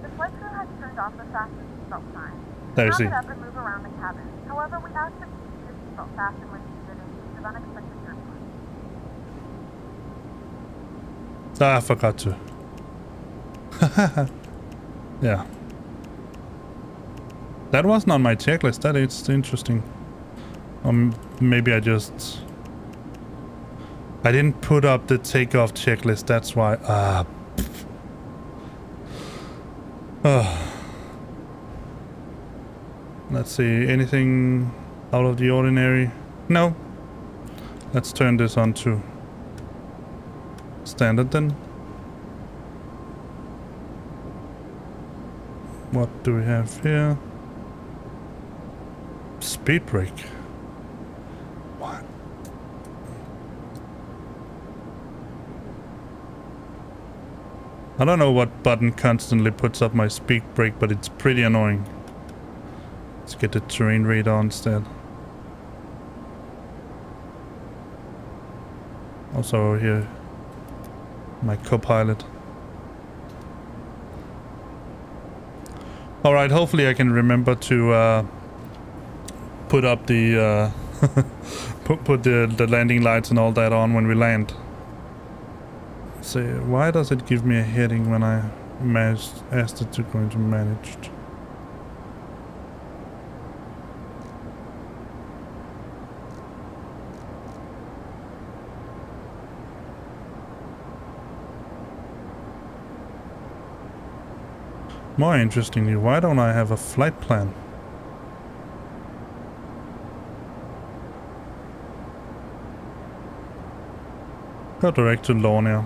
the flight crew has turned off the fasten seatbelt sign. There you see. Get up and move around the cabin. However, we ask that you keep your seatbelt fastened when needed in case of unexpected turbulence. I forgot to. Yeah. That wasn't on my checklist. That is interesting. Maybe I didn't put up the takeoff checklist. That's why. Let's see, anything out of the ordinary? No. Let's turn this on too. Standard then. What do we have here? Speed brake. What? I don't know what button constantly puts up my speed brake, but it's pretty annoying. Let's get the terrain radar instead. Also over here, my co-pilot. Alright, hopefully I can remember to put up the put the landing lights and all that on when we land. So why does it give me a heading when I asked it to go into managed? More interestingly, why don't I have a flight plan? Go direct to Lornia.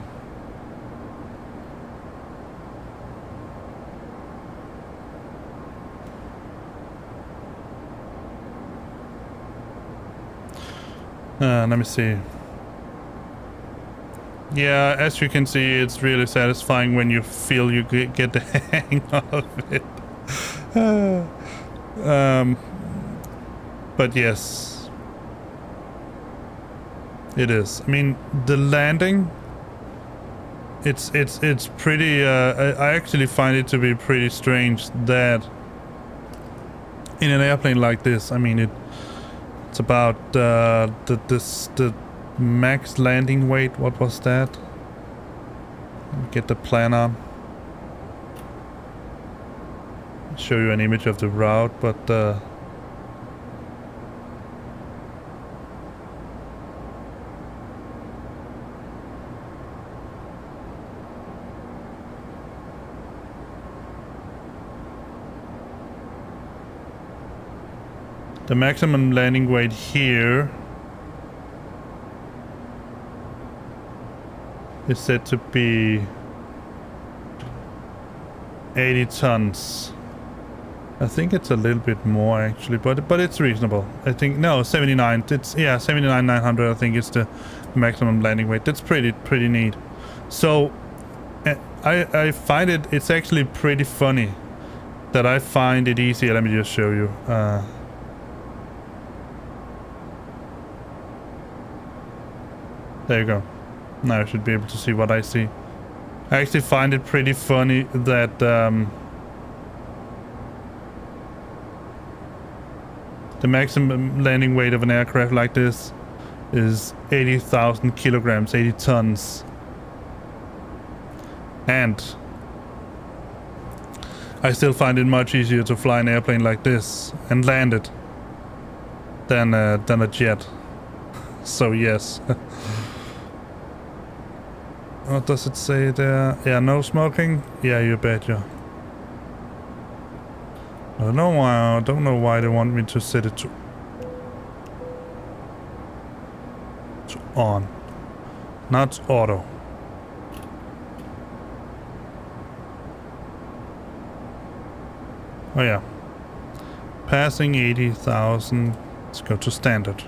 Let me see. Yeah, as you can see, it's really satisfying when you feel you get the hang of it. But yes, it is. I mean, the landing, it's pretty. I actually find it to be pretty strange that in an airplane like this, I mean, it's about the max landing weight. What was that? Let me get the planner. Show you an image of the route, but the maximum landing weight here is said to be 80 tons. I think it's a little bit more actually, but it's reasonable. I think no, 79. It's 79,900. I think it's the maximum landing weight. That's pretty neat. So I find it's actually pretty funny that I find it easier. Let me just show you. There you go. Now I should be able to see what I see. I actually find it pretty funny that the maximum landing weight of an aircraft like this is 80,000 kilograms, 80 tons. And I still find it much easier to fly an airplane like this and land it than a jet. So yes. What does it say there? Yeah, no smoking? Yeah, you betcha. I don't know why they want me to set it to on. Not auto. Oh yeah. Passing 80,000. Let's go to standard.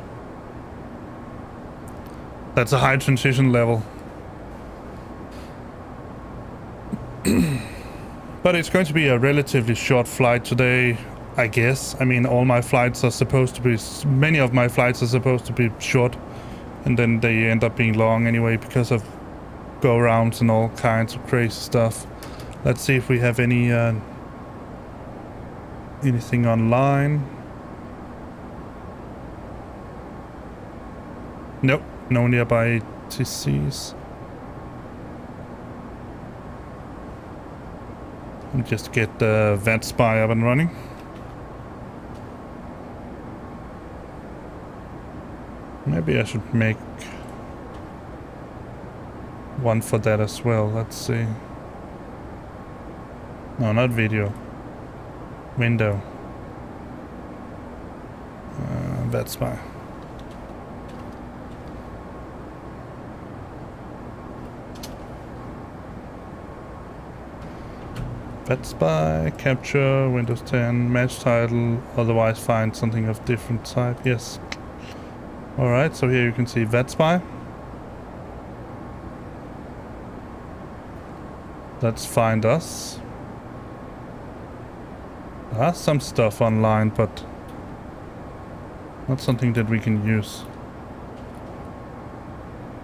That's a high transition level. But it's going to be a relatively short flight today, I guess. I mean, all my flights are supposed to be... Many of my flights are supposed to be short. And then they end up being long anyway because of go-rounds and all kinds of crazy stuff. Let's see if we have any... anything online. Nope, no nearby ATCs. Just get the Vatsim up and running. Maybe I should make one for that as well. Let's see. No, not video. Window. Vatsim. Vet spy, capture, Windows 10, match title, otherwise find something of different type. Yes. Alright, so here you can see vet spy. Let's find us. There are some stuff online, but not something that we can use.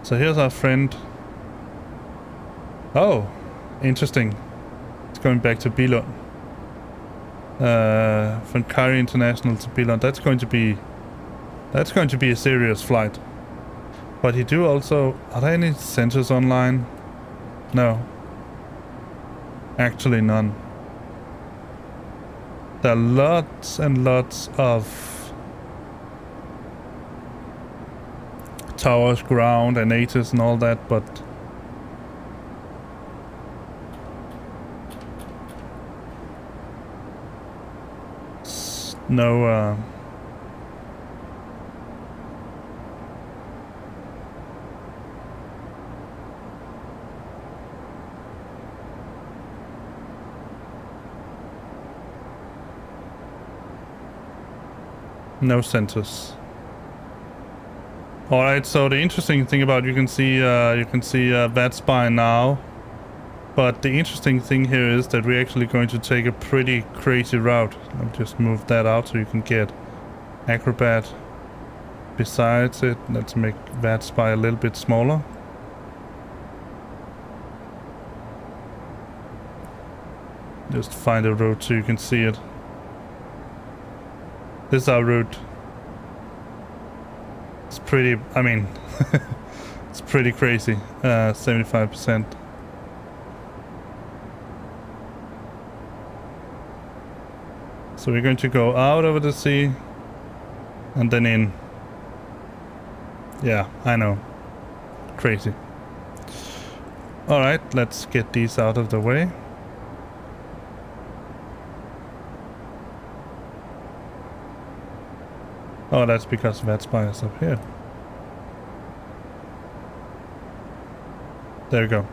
So here's our friend. Oh, interesting. It's going back to Billund. From Cairo International to Billund. That's going to be a serious flight. But you do also... Are there any sensors online? No. Actually none. There are lots and lots of towers, ground, and ATIS and all that, but no no sensors. All right, so the interesting thing about you can see that spy now, but the interesting thing here is that we're actually going to take a pretty crazy route. I'll just move that out so you can get Acrobat besides it. Let's make that spy a little bit smaller. Just find a route so you can see it. This is our route. It's pretty, I mean, it's pretty crazy. 75%. So we're going to go out over the sea and then in. Yeah, I know. Crazy. Alright, let's get these out of the way. Oh, that's because that spy is up here. There we go.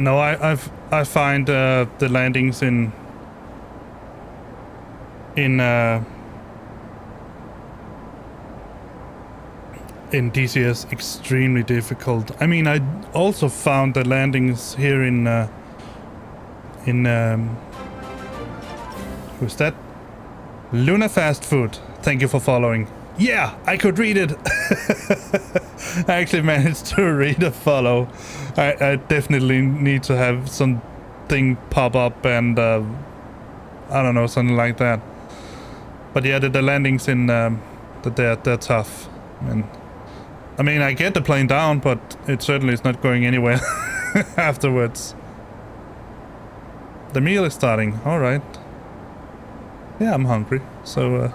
No, I find the landings in DCS extremely difficult. I mean, I also found the landings here in who's that? Luna Fast Food. Thank you for following. Yeah, I could read it. I actually managed to read a follow. I definitely need to have something pop up and I don't know, something like that. But yeah, the landings in they're tough. I mean, I get the plane down, but it certainly is not going anywhere afterwards. The meal is starting. All right. Yeah, I'm hungry. So. We'll be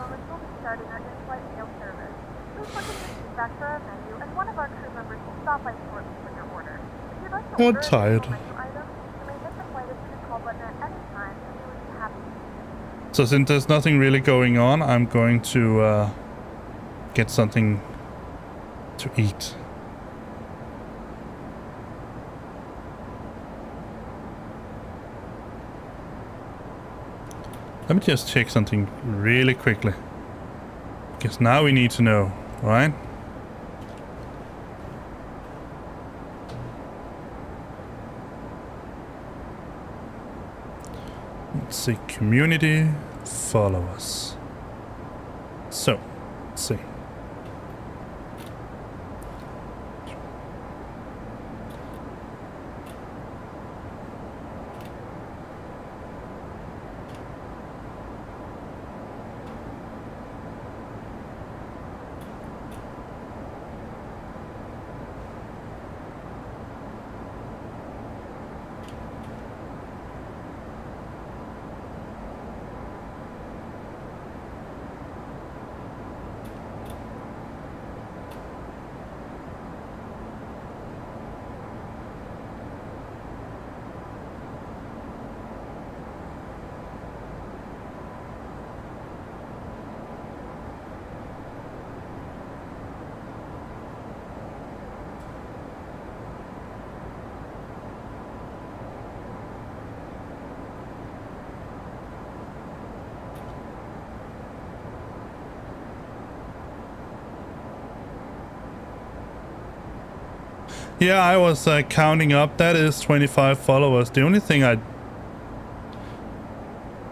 starting our in-flight meal service. Please look at the feedback for our menu, and one of our crew members will stop by shortly for your order. If you'd like to order tired. menu items, you may hit the flight attendant call button at any time, and we would be happy. So since there's nothing really going on, I'm going to get something to eat. Let me just check something really quickly. Because now we need to know, right? Let's see, community, follow us. So, let's see. Yeah, I was counting up. That is 25 followers. The only thing I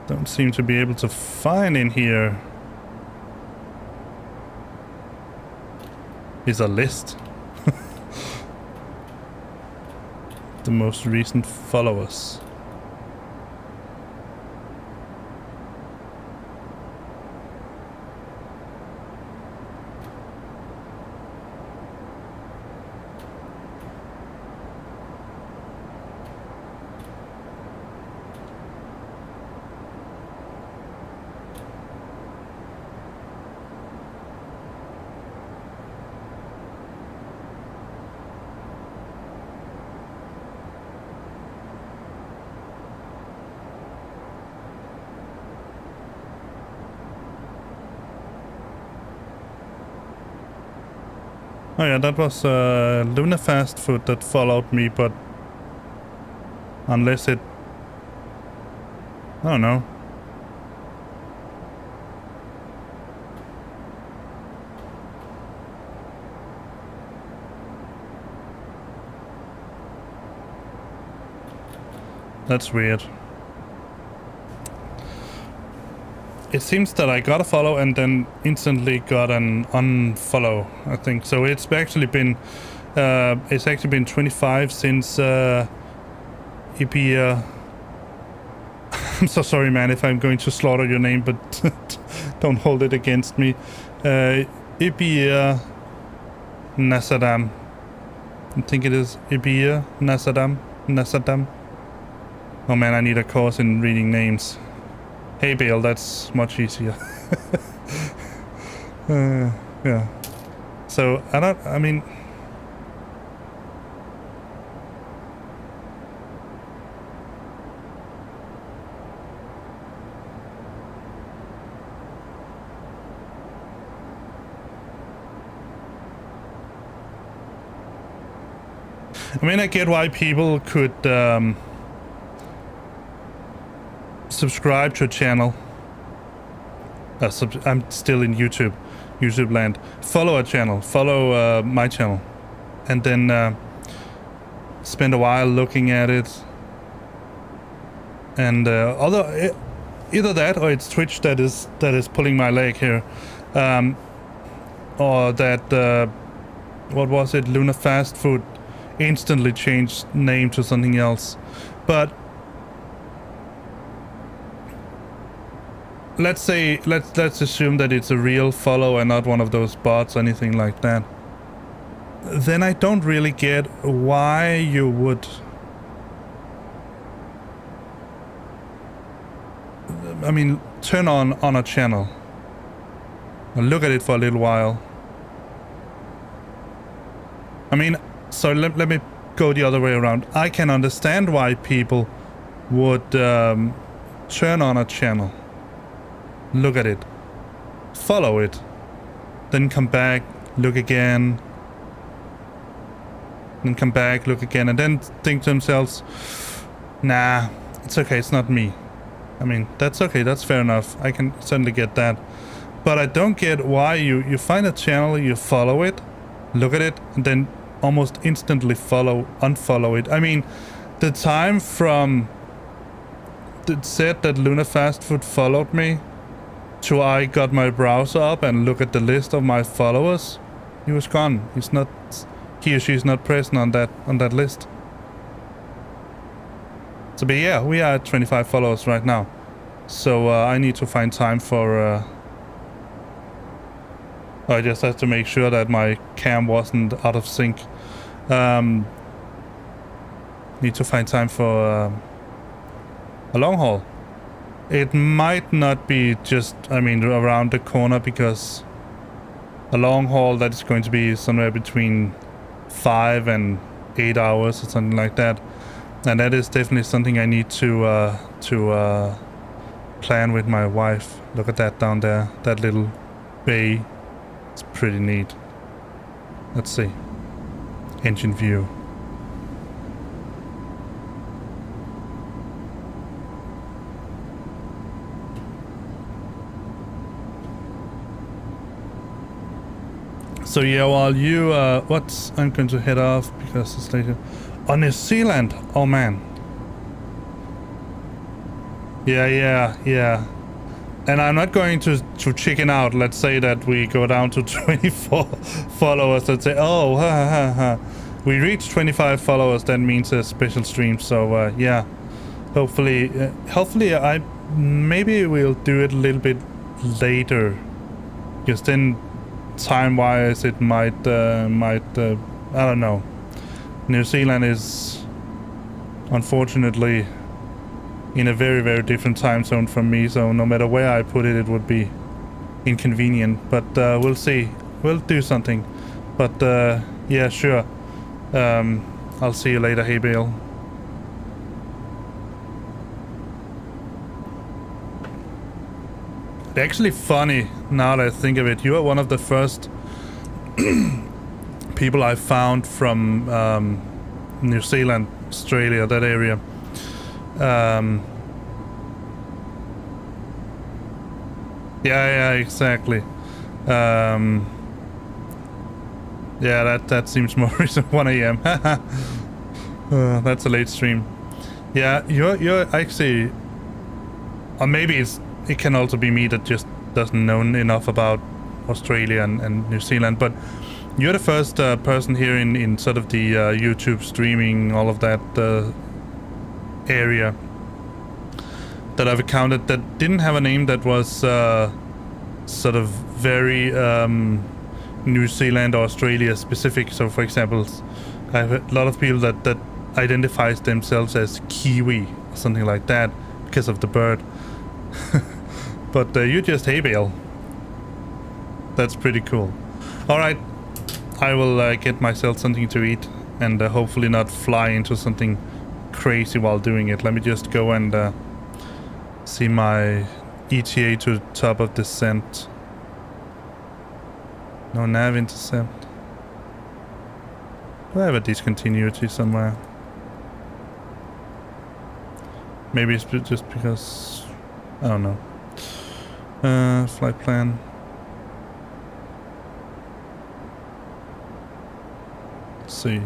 don't seem to be able to find in here is a list. The most recent followers. Oh yeah, that was Luna Fast Food that followed me, but unless it... I don't know. That's weird. It seems that I got a follow and then instantly got an unfollow, I think. So it's actually been 25 since Ibia. I'm so sorry, man, if I'm going to slaughter your name, but don't hold it against me. Ibia Nasadam. I think it is Ibia Nasadam. Oh man, I need a course in reading names. Hey Bill, that's much easier. Yeah. So, I mean... I get why people could, subscribe to a channel. I'm still in YouTube land. Follow a channel, follow my channel, and then spend a while looking at it. And either that or it's Twitch that is pulling my leg here, or that what was it? Luna Fast Food instantly changed name to something else, but. Let's assume that it's a real follow and not one of those bots or anything like that. Then I don't really get why you would... I mean, turn on a channel and look at it for a little while. I mean, so let me go the other way around. I can understand why people would turn on a channel. Look at it, follow it, then come back, look again, then come back, look again, and then think to themselves, nah, it's okay, it's not me. I mean, that's okay, that's fair enough. I can certainly get that. But I don't get why you find a channel, you follow it, look at it, and then almost instantly unfollow it. I mean, the time from it said that Luna Fast Food followed me till I got my browser up and look at the list of my followers, he was gone. He or she is not present on that list. So, but yeah, we are at 25 followers right now. So I need to find time for. I just have to make sure that my cam wasn't out of sync. Need to find time for a long haul. It might not be just, around the corner, because a long haul that is going to be somewhere between 5 and 8 hours or something like that. And that is definitely something I need to plan with my wife. Look at that down there, that little bay. It's pretty neat. Let's see. Engine view. So yeah, while you, I'm going to head off because it's later. Oh, New Zealand! Oh man. Yeah. And I'm not going to chicken out. Let's say that we go down to 24 followers. Let's say, oh, we reach 25 followers. That means a special stream. So yeah, hopefully, maybe we'll do it a little bit later, because then time-wise it might I don't know. New Zealand is unfortunately in a very, very different time zone from me, so no matter where I put it, it would be inconvenient. But we'll see. We'll do something. But yeah, sure. I'll see you later. Hey, Bale. It's actually funny now that I think of it. You are one of the first people I found from New Zealand, Australia, that area. Yeah, exactly. Yeah, that seems more recent. 1 a.m. That's a late stream. Yeah, you're actually, or maybe it can also be me that just doesn't know enough about Australia and New Zealand, but you're the first person here in sort of the YouTube streaming, all of that area that I've encountered that didn't have a name that was sort of very New Zealand or Australia specific. So for example, I have a lot of people that identifies themselves as Kiwi or something like that because of the bird. But you just hey Bale. That's pretty cool. Alright, I will get myself something to eat and hopefully not fly into something crazy while doing it. Let me just go and see my ETA to the top of descent. No nav intercept. Do I have a discontinuity somewhere? Maybe it's just because I don't know. Flight plan. Let's see.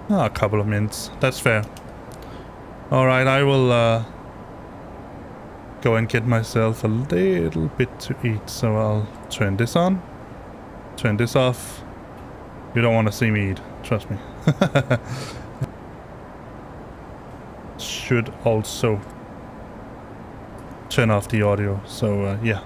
A couple of minutes. That's fair. Alright, I will go and get myself a little bit to eat. So I'll turn this on. Turn this off. You don't want to see me eat. Trust me. Should also turn off the audio. So yeah.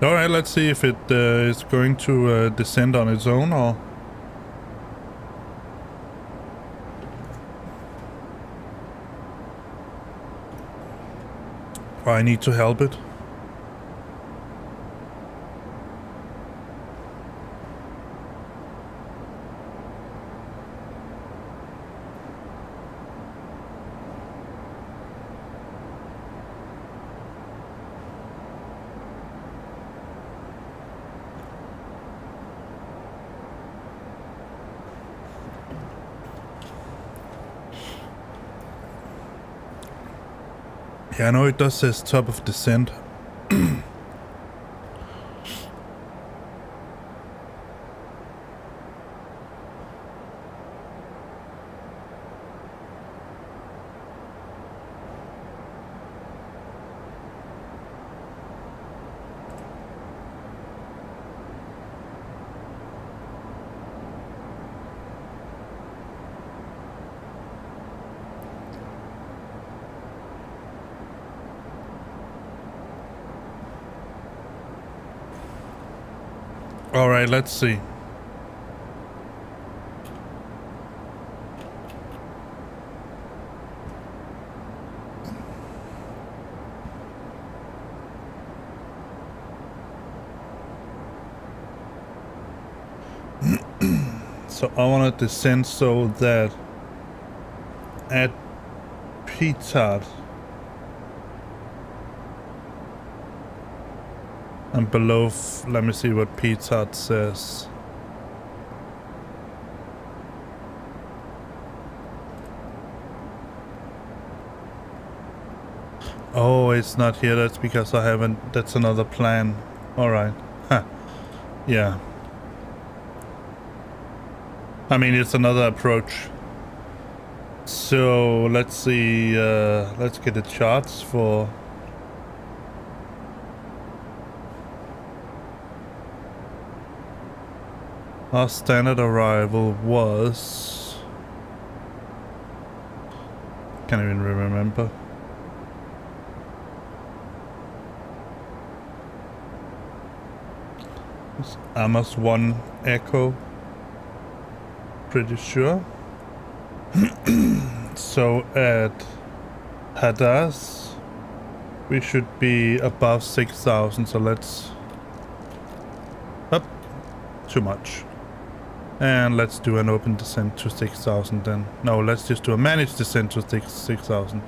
Alright, let's see if it is going to descend on its own or... or I need to help it. Yeah, I know it does says top of descent. Alright, let's see. So I want to descend so that at P-Tart and below, let me see what P-Tart says. Oh, it's not here. That's because I haven't. That's another plan. Alright. Huh. Yeah. I mean, it's another approach. So, let's see. Let's get the charts for... Our standard arrival was... Can't even remember. It's Amos 1 Echo. Pretty sure. So at Hadass, we should be above 6,000. So let's... Up. Too much. And let's do an open descent to 6,000 then. No, let's just do a managed descent to 6,000.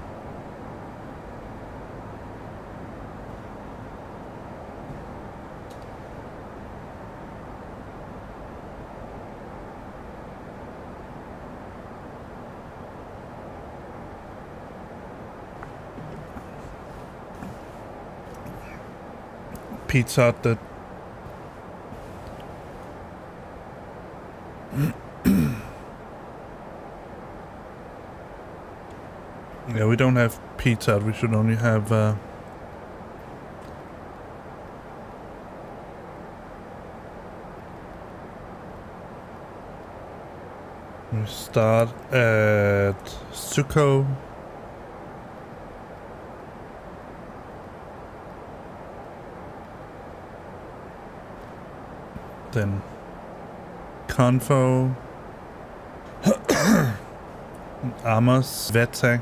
Pizza that... Yeah, we don't have pizza. We should only have we start at Suko. Then Convo. Amos, Vatsim,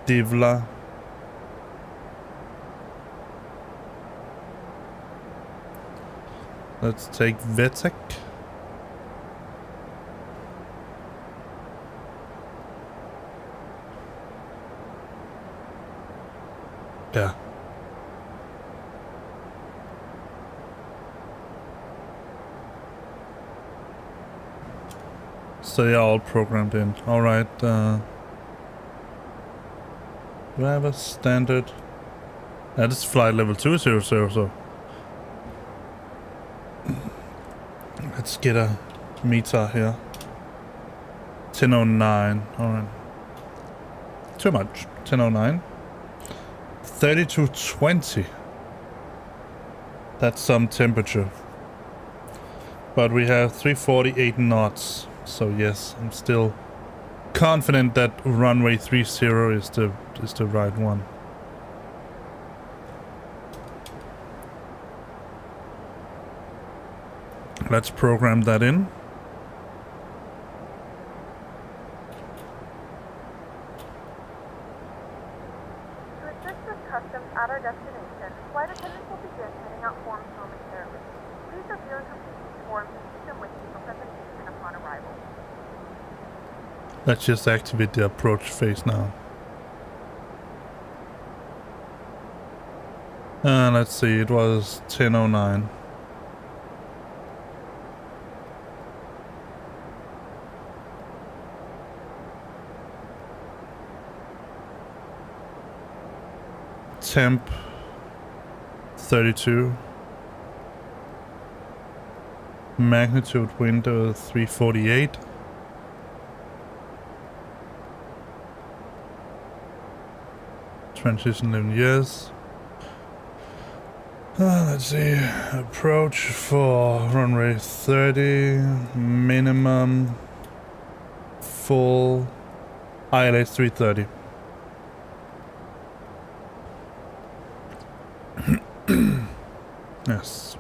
Divla, let's take Vatsim. Yeah. So they are all programmed in. Alright, do I have a standard? That is flight level 200, so let's get a meter here. 1009. Alright. Too much. 1009. 3220. That's some temperature. But we have 348 knots. So yes, I'm still confident that runway 30 is the right one. Let's program that in. To assist with customs at our destination, flight attendants will begin handing out forms momentarily. Please review and complete these forms and keep them with you for presentation upon arrival. Let's just activate the approach phase now. Let's see, it was 10:09. Temp 32. Magnitude window 348. Transition 11 years. Let's see. Approach for runway 30. Minimum. Full. ILS 330. Yes.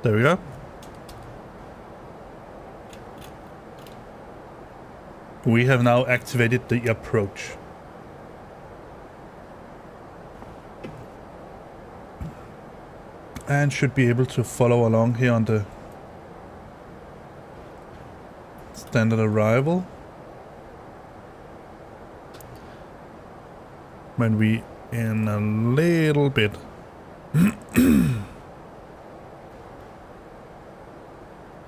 There we go. We have now activated the approach. And should be able to follow along here on the standard arrival. When we in a little bit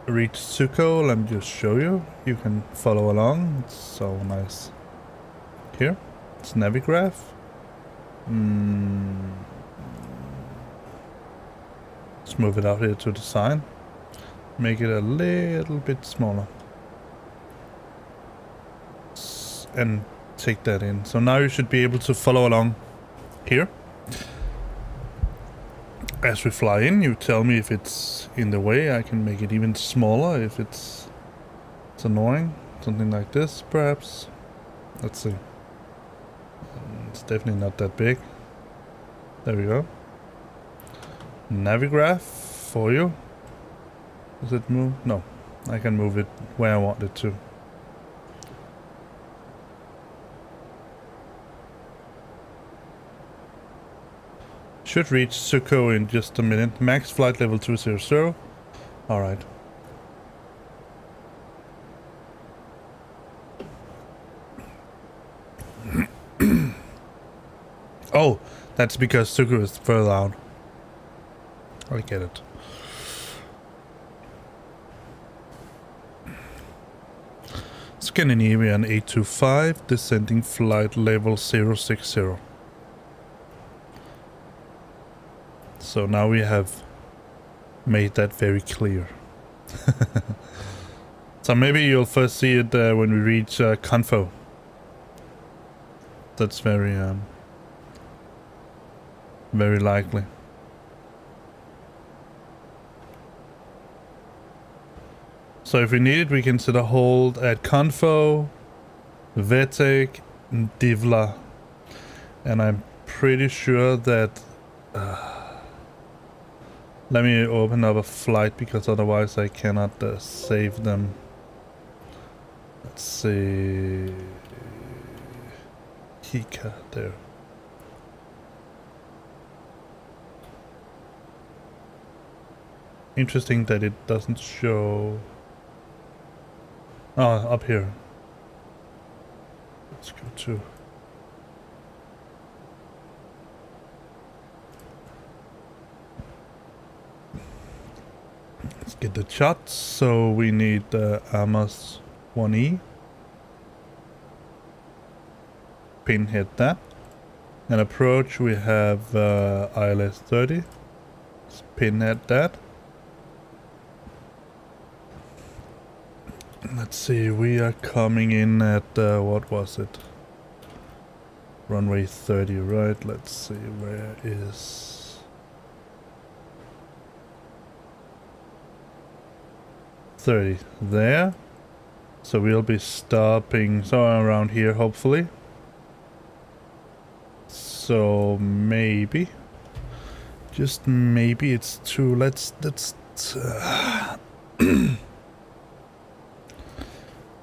reach Suko, let me just show you. You can follow along. It's so nice. Here, it's Navigraph. Let's move it out here to the side. Make it a little bit smaller. And take that in. So now you should be able to follow along here. As we fly in, you tell me if it's in the way. I can make it even smaller if it's annoying. Something like this, perhaps. Let's see. It's definitely not that big. There we go. Navigraph for you. Does it move? No. I can move it where I want it to. Should reach Suko in just a minute. Max flight level 200. Alright. Oh, that's because Suko is further out. I get it. Scandinavian 825, descending flight level 060. So now we have made that very clear. So maybe you'll first see it when we reach Confo. That's very likely. So if we need it, we can set a hold at Confo, Vetek, and Divla. And I'm pretty sure that... let me open up a flight because otherwise I cannot save them. Let's see... HECA, there. Interesting that it doesn't show... Oh, up here. Let's go to... Let's get the shots. So we need Amos 1E. Pinhead that. And approach we have ILS 30. Let's pinhead that. Let's see, we are coming in at, what was it? Runway 30, right? Let's see, where is... there. So we'll be stopping somewhere around here, hopefully. So maybe, just maybe it's too. Let's. I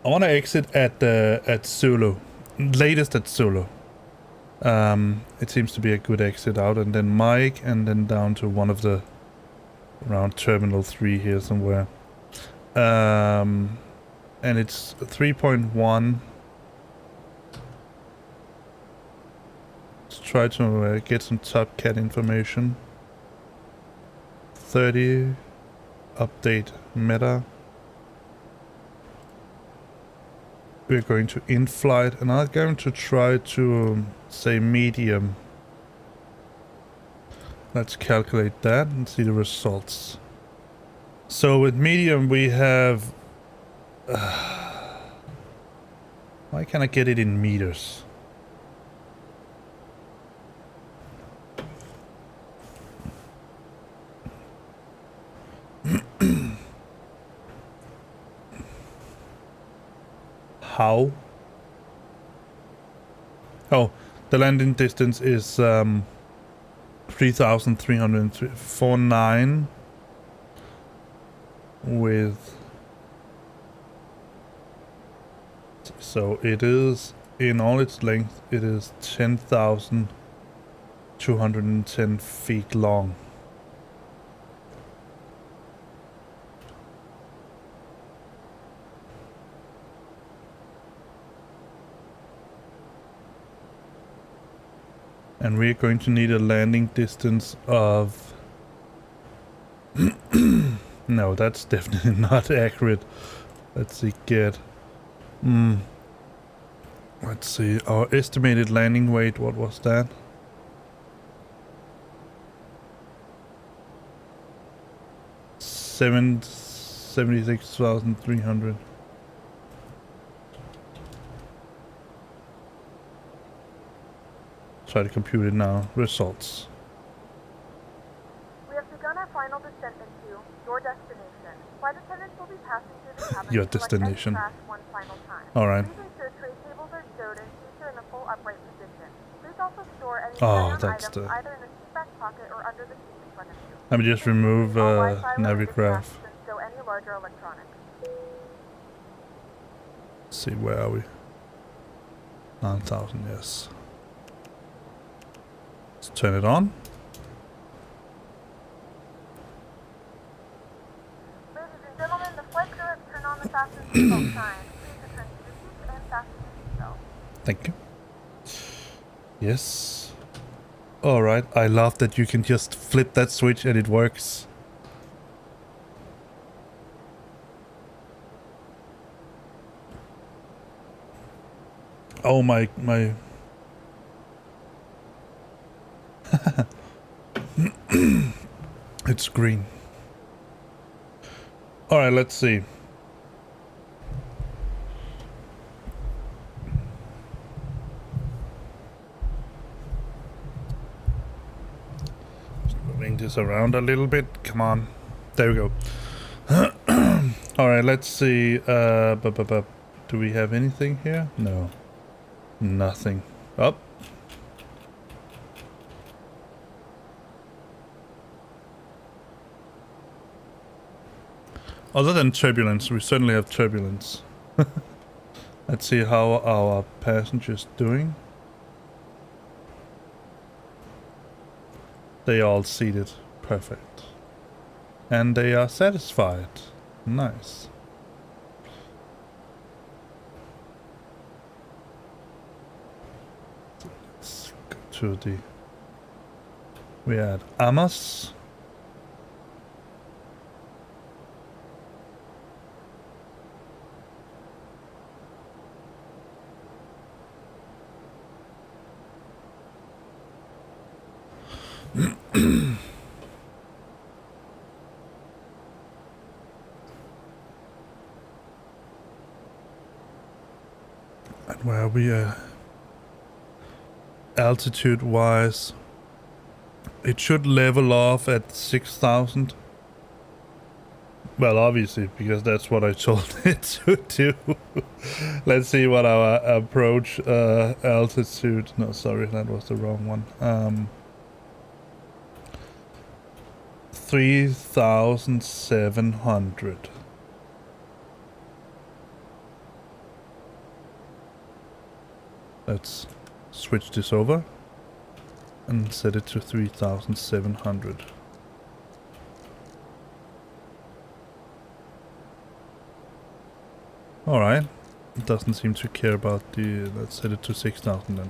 want to exit at Sulu, latest at Sulu. It seems to be a good exit out, and then Mike, and then down to one of the around Terminal 3 here somewhere. And it's 3.1. Let's try to get some top cat information. 30 update meta. We're going to in-flight, and I'm going to try to say medium. Let's calculate that and see the results. So with medium we have... why can't I get it in meters? How? Oh, the landing distance is 3,349 with... So it is, in all its length, it is 10,210 feet long. And we're going to need a landing distance of... No, that's definitely not accurate. Let's see, get... Let's see, our estimated landing weight, what was that? Seven 76,300. Try to compute it now. Results. We have begun our final descent into your destination. Flight attendants will be passing through the cabin Your to select destination. any crash one final time. Alright. Please ensure tray tables are stowed and seats are in a full upright position. Please also store any Oh, carry-on that's items the... either in the seat back pocket or under the seat in front of you. Let me just remove Navigraph. And stow any larger electronics. Let's see, where are we? 9,000, yes. Let's turn it on. Ladies and gentlemen, the flight crew has turned on the fasten seatbelt sign. Please return to your seats and fasten your seatbelt. Thank you. Yes. Alright, I love that you can just flip that switch and it works. Oh my... It's green. Alright, let's see. Just moving this around a little bit. Come on. There we go. Alright, let's see. Do we have anything here? No. Nothing. Up. Other than turbulence, we certainly have turbulence. Let's see how our passengers doing. They all seated. Perfect. And they are satisfied. Nice. Let's go to the... We are at Amos. And where we are altitude wise, it should level off at 6,000. Well, obviously, because that's what I told it to do. Let's see what our approach altitude... No, sorry, that was the wrong one. 3,700. Let's switch this over and set it to 3,700. Alright, it doesn't seem to care about the... Let's set it to 6,000 then.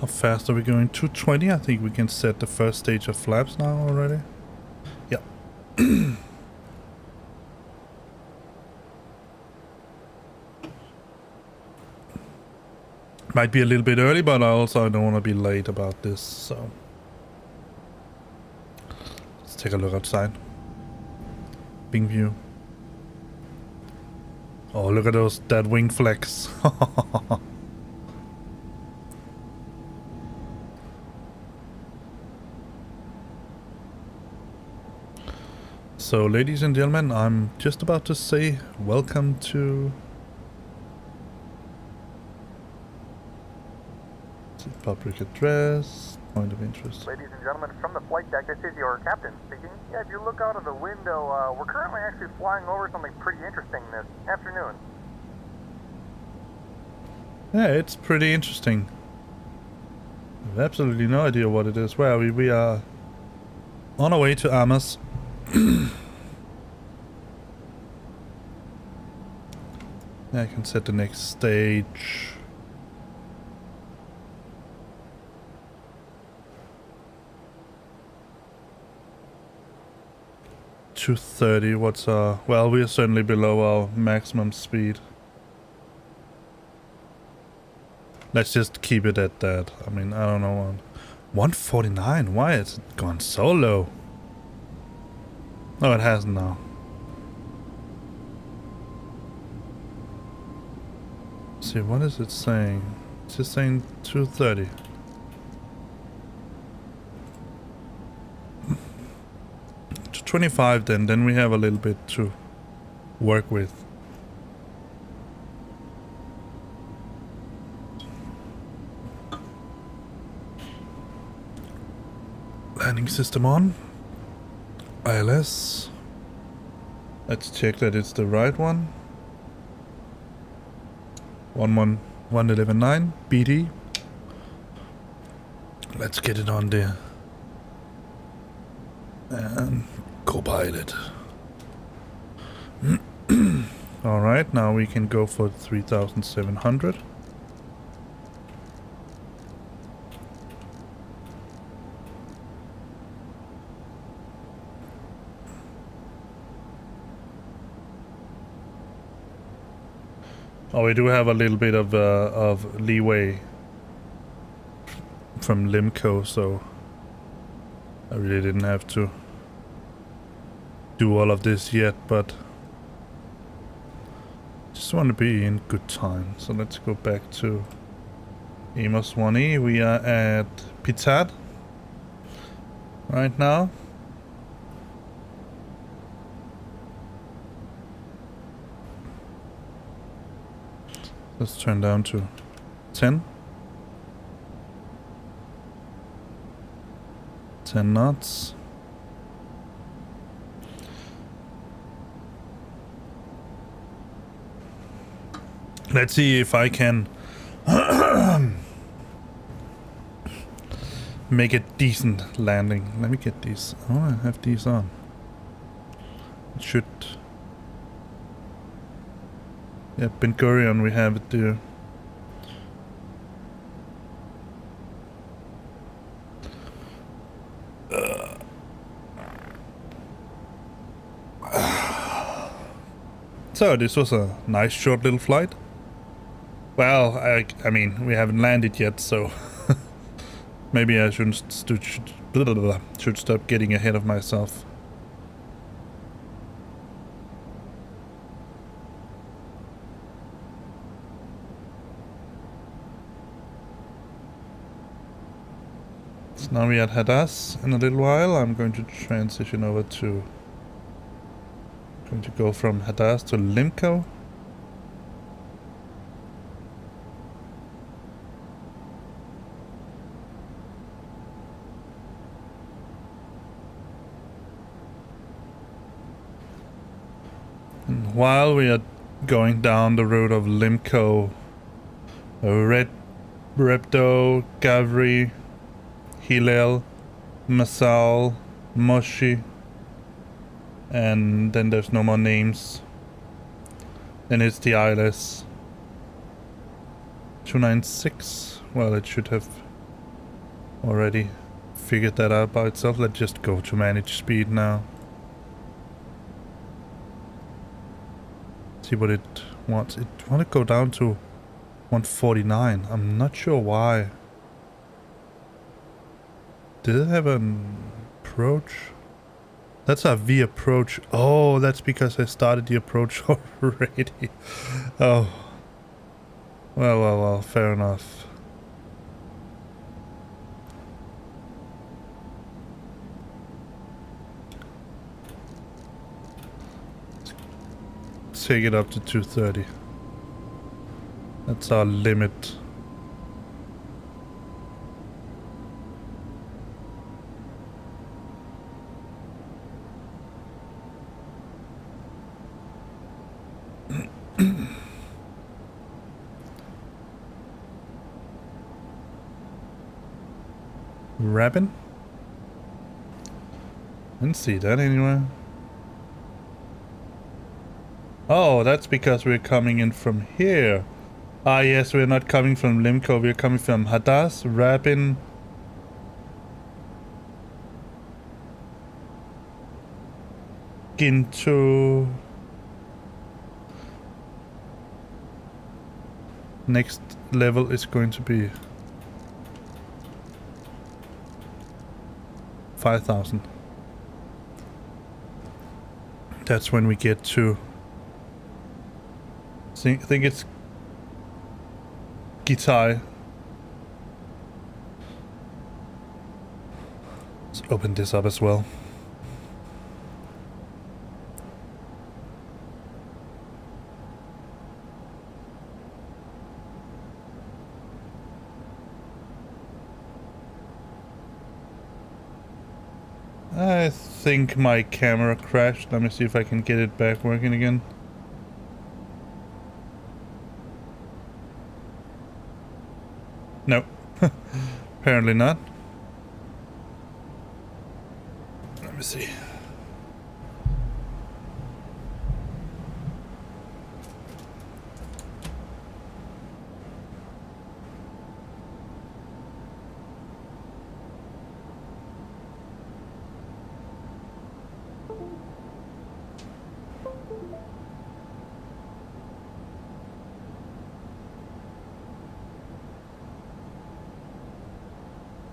How fast are we going? 220? I think we can set the first stage of flaps now already. Yep. Might be a little bit early, but I don't want to be late about this, so... Let's take a look outside. Bing view. Oh, look at that wing flex. So, ladies and gentlemen, I'm just about to say welcome to public address, point of interest. Ladies and gentlemen, from the flight deck, this is your captain speaking. Yeah, if you look out of the window, we're currently actually flying over something pretty interesting this afternoon. Yeah, it's pretty interesting. I have absolutely no idea what it is. Where are we? We are on our way to Amos. I can set the next stage. $230. What's our... Well, we are certainly below our maximum speed. Let's just keep it at that. I mean, I don't know. 149. Why has it gone so low? No, it hasn't now. See, what is it saying? It's just saying 230. To 25 then we have a little bit to work with. Landing system on. ILS. Let's check that it's the right one. 11119 BD. Let's get it on there. And co-pilot. Alright, now we can go for 3,700. Oh, we do have a little bit of leeway from Limco, so I really didn't have to do all of this yet, but just want to be in good time. So let's go back to Amos 1E. We are at Pitat right now. Let's turn down to 10. 10 knots. Let's see if I can make a decent landing. Let me get these. Oh, I have these on. It should... Yeah, Ben Gurion, we have it there. So this was a nice short little flight. Well, I mean, we haven't landed yet, so maybe I should stop getting ahead of myself. So now we're at Hadass. In a little while, I'm going to transition over to. Going to go from Hadass to Limco. And while we are going down the road of Limco, Repto, Gavri, Hillel, Masal, Moshi, and then there's no more names. Then it's the ILS 296. Well, it should have already figured that out by itself. Let's just go to manage speed now. See what it wants. It want to go down to 149. I'm not sure why. Did it have an approach? That's a V approach. Oh, that's because I started the approach already. Oh. Well, fair enough. Take it up to 230. That's our limit. Rabin? Didn't see that anywhere. Oh, that's because we're coming in from here. Ah, yes, we're not coming from Limco. We're coming from Hadass, Rabin, Ginto. Next level is going to be 5,000. That's when we get to. I think it's Gitai. Let's open this up as well. I think my camera crashed. Let me see if I can get it back working again. No, apparently not. Let me see.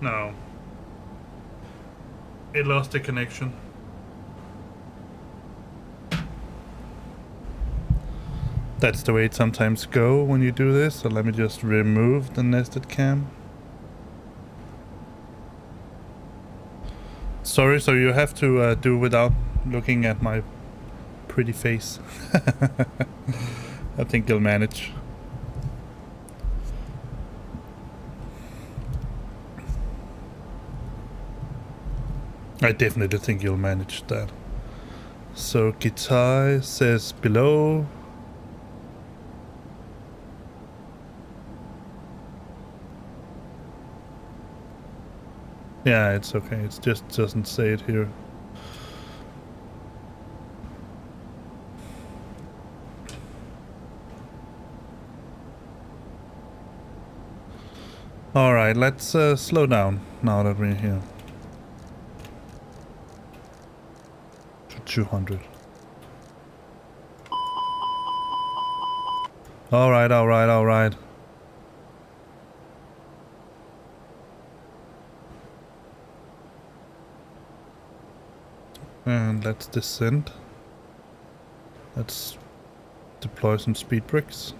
No. It lost the connection. That's the way it sometimes go when you do this. So let me just remove the nested cam. Sorry, so you have to do without looking at my pretty face. I think you'll manage. I definitely think you'll manage that. So Gitai says below. Yeah, it's okay. It just doesn't say it here. All right, let's slow down now that we're here. 200. Alright, alright, alright. And let's descend. Let's deploy some speed bricks.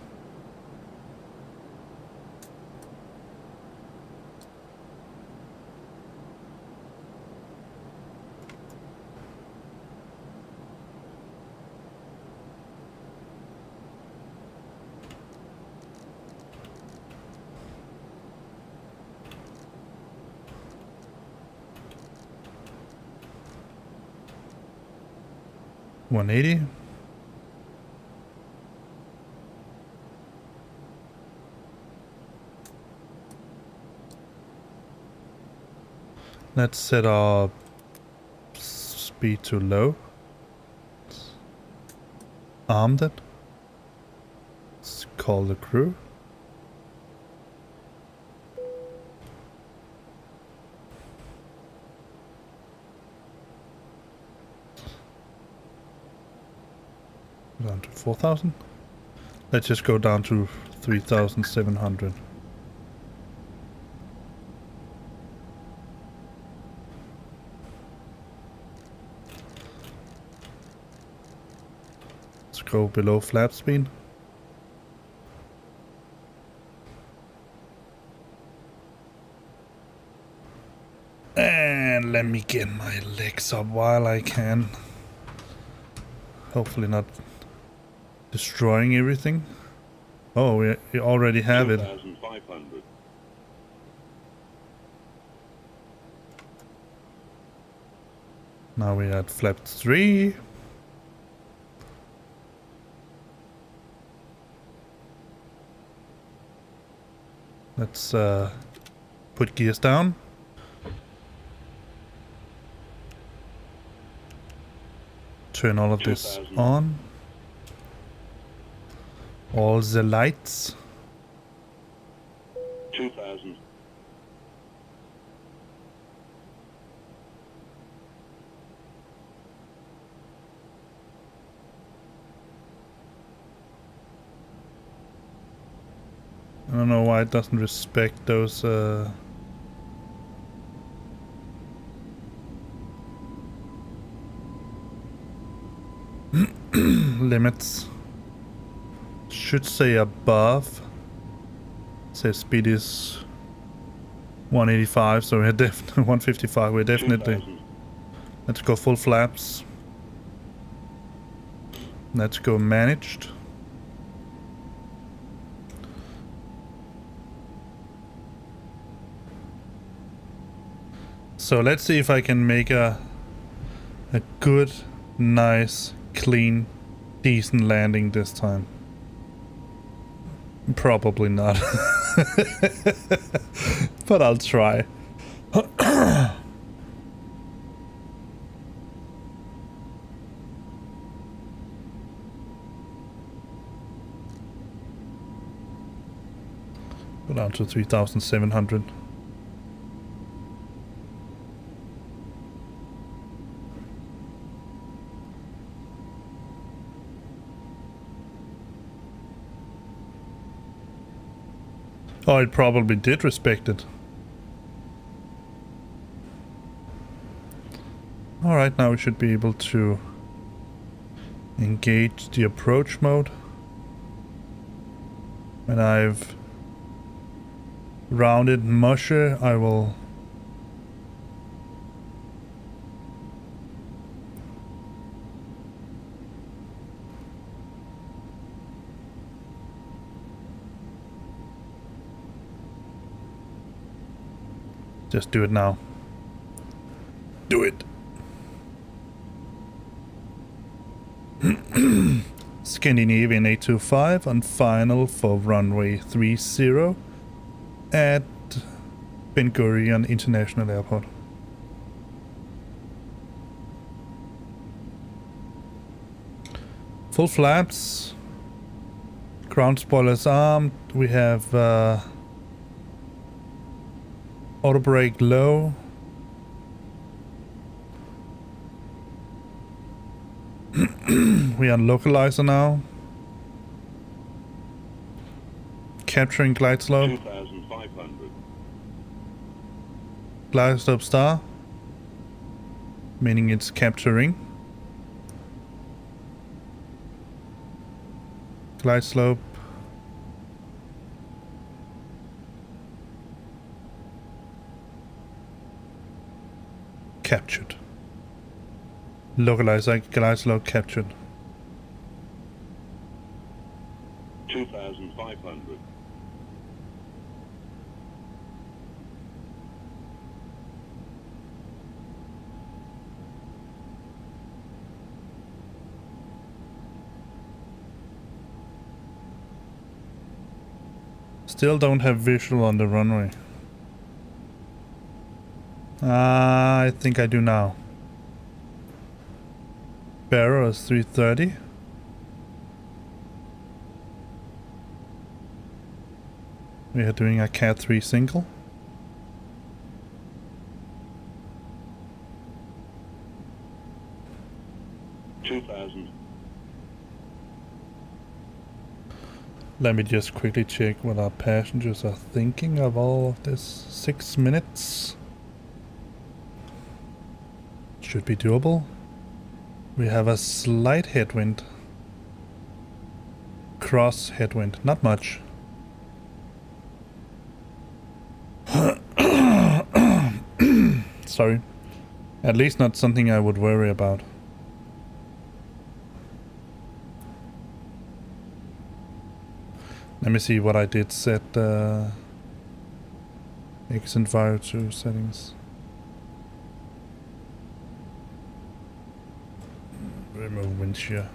$180. Let's set our speed to low. Armed it. Let's call the crew. Down to 4,000. Let's just go down to 3,700. Let's go below flap speed. And let me get my legs up while I can. Hopefully not destroying everything. Oh, we already have it. 2,500. Now we're at flap 3. Let's put gears down. Turn all of this 2,000. on. All the lights. 2,000. I don't know why it doesn't respect those limits. Should say above. Says speed is 185, so we're definitely 155. We're definitely. 2,000. Let's go full flaps. Let's go managed. So let's see if I can make a good, nice, clean, decent landing this time. Probably not. But I'll try. Go down to 3,700. Oh, it probably did respect it. Alright, now we should be able to engage the approach mode. When I've rounded musher, I will just do it now. Do it. Scandinavian 825 on final for runway 30 at Ben Gurion International Airport. Full flaps. Ground spoilers armed. We have auto brake low. We are on localizer now. capturing glide slope. 2,500. Glide slope star. Meaning it's capturing. Glide slope. Captured. Localizer glide slope captured. 2,500. Still don't have visual on the runway. I think I do now. Barrow is 330. We are doing a Cat 3 single. Let me just quickly check what our passengers are thinking of all of this. 6 minutes. Should be doable. We have a slight headwind. Cross headwind, not much. Sorry. At least not something I would worry about. Let me see what I did set X and Viro to settings. Remove wind shear.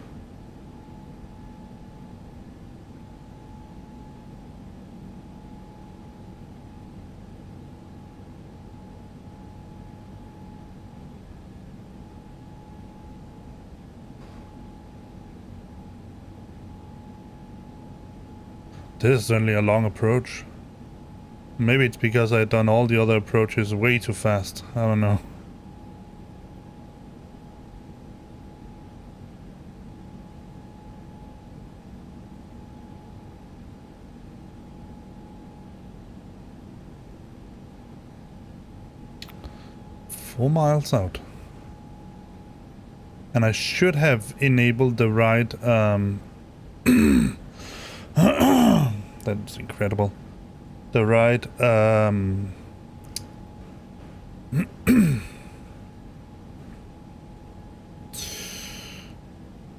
This is certainly a long approach. Maybe it's because I've done all the other approaches way too fast. I don't know. Four miles out. And I should have enabled the right that's incredible. The right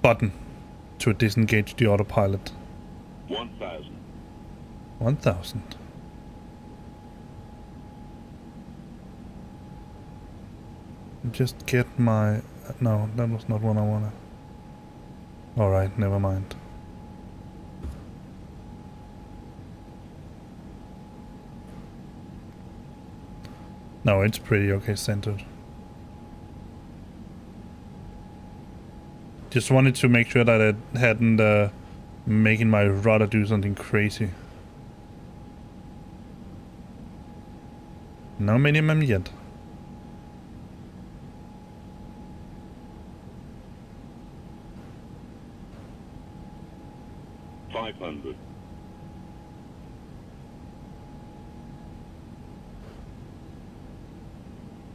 button to disengage the autopilot. 1,000. 1,000. Just get my... No, that was not what I wanted. Alright, never mind. No, it's pretty okay centered. Just wanted to make sure that it hadn't making my rudder do something crazy. No minimum yet.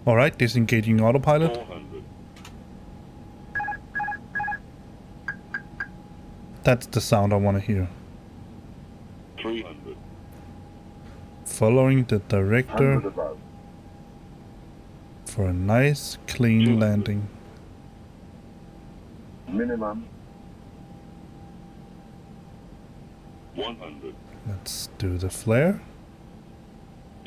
Alright, disengaging autopilot. 400. That's the sound I want to hear. 300. Following the director for a nice, clean 200. landing. Minimum. 100. Let's do the flare.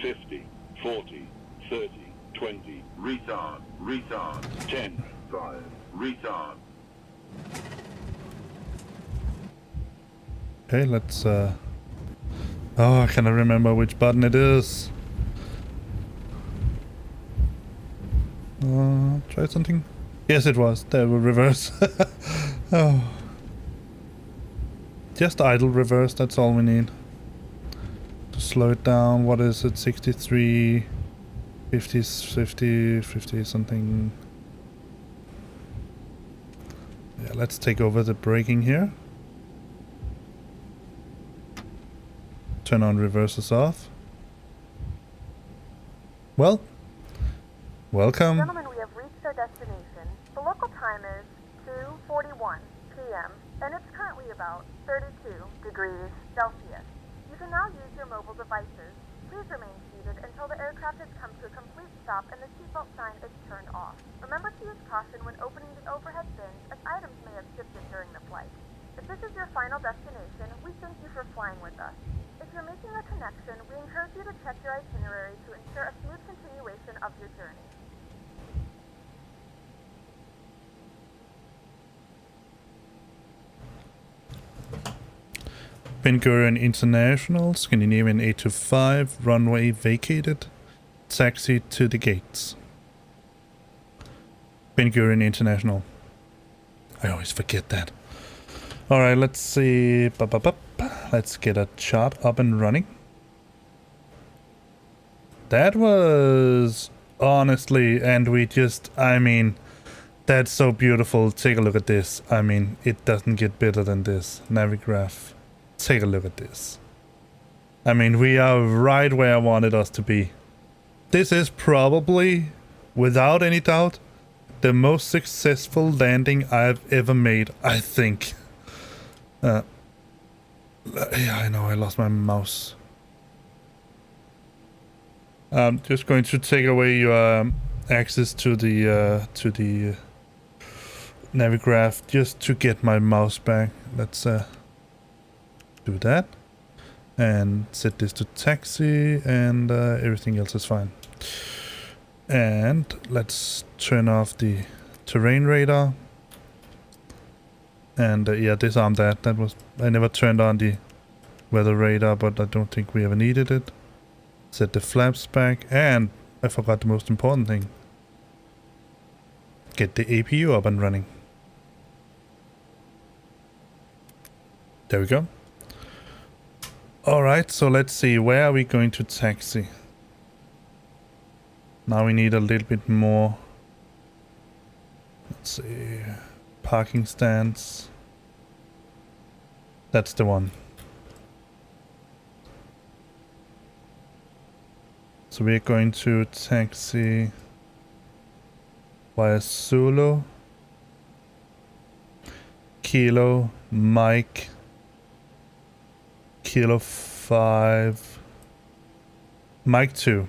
50. 40. 30. 20. Retard. Retard. 10. 5. Retard. Okay, let's oh, I cannot remember which button it is. Try something. Yes, it was. There were reverse. Oh. Just idle reverse, that's all we need. To slow it down, what is it? 63, 50, 50 something. Yeah, let's take over the braking here. turn on reverses off. Well, welcome. Gentlemen, we have reached our destination. The local time is 2:41 p.m. and it's currently about 32 degrees Celsius. You can now use your mobile devices. Please remain seated until the aircraft has come to a complete stop and the seatbelt sign is turned off. Remember to use caution when opening the overhead bins as items may have shifted during the flight. If this is your final destination, we thank you for flying with us. If you're making a connection, we encourage you to check your itinerary to ensure a smooth continuation of your journey. Ben Gurion International, Scandinavian 825, runway vacated. Taxi to the gates. Ben Gurion International. I always forget that. Alright, let's see. Let's get a chart up and running. That was honestly, and we just, I mean, that's so beautiful. Take a look at this. I mean, it doesn't get better than this. Navigraph. Take a look at this. I mean, we are right where I wanted us to be. This is probably, without any doubt, the most successful landing I've ever made, I think. Yeah, I know, I lost my mouse. I'm just going to take away your access to the Navigraph just to get my mouse back. Let's do that and set this to taxi, and everything else is fine. And let's turn off the terrain radar and yeah, disarm that. That was, I never turned on the weather radar, but I don't think we ever needed it. Set the flaps back, and I forgot the most important thing. Get the APU up and running. There we go. Alright, so let's see, where are we going to taxi? Now we need a little bit more. Let's see, parking stands. That's the one. So we're going to taxi via Zulu, Kilo, Mike, Kilo 5, Mike 2,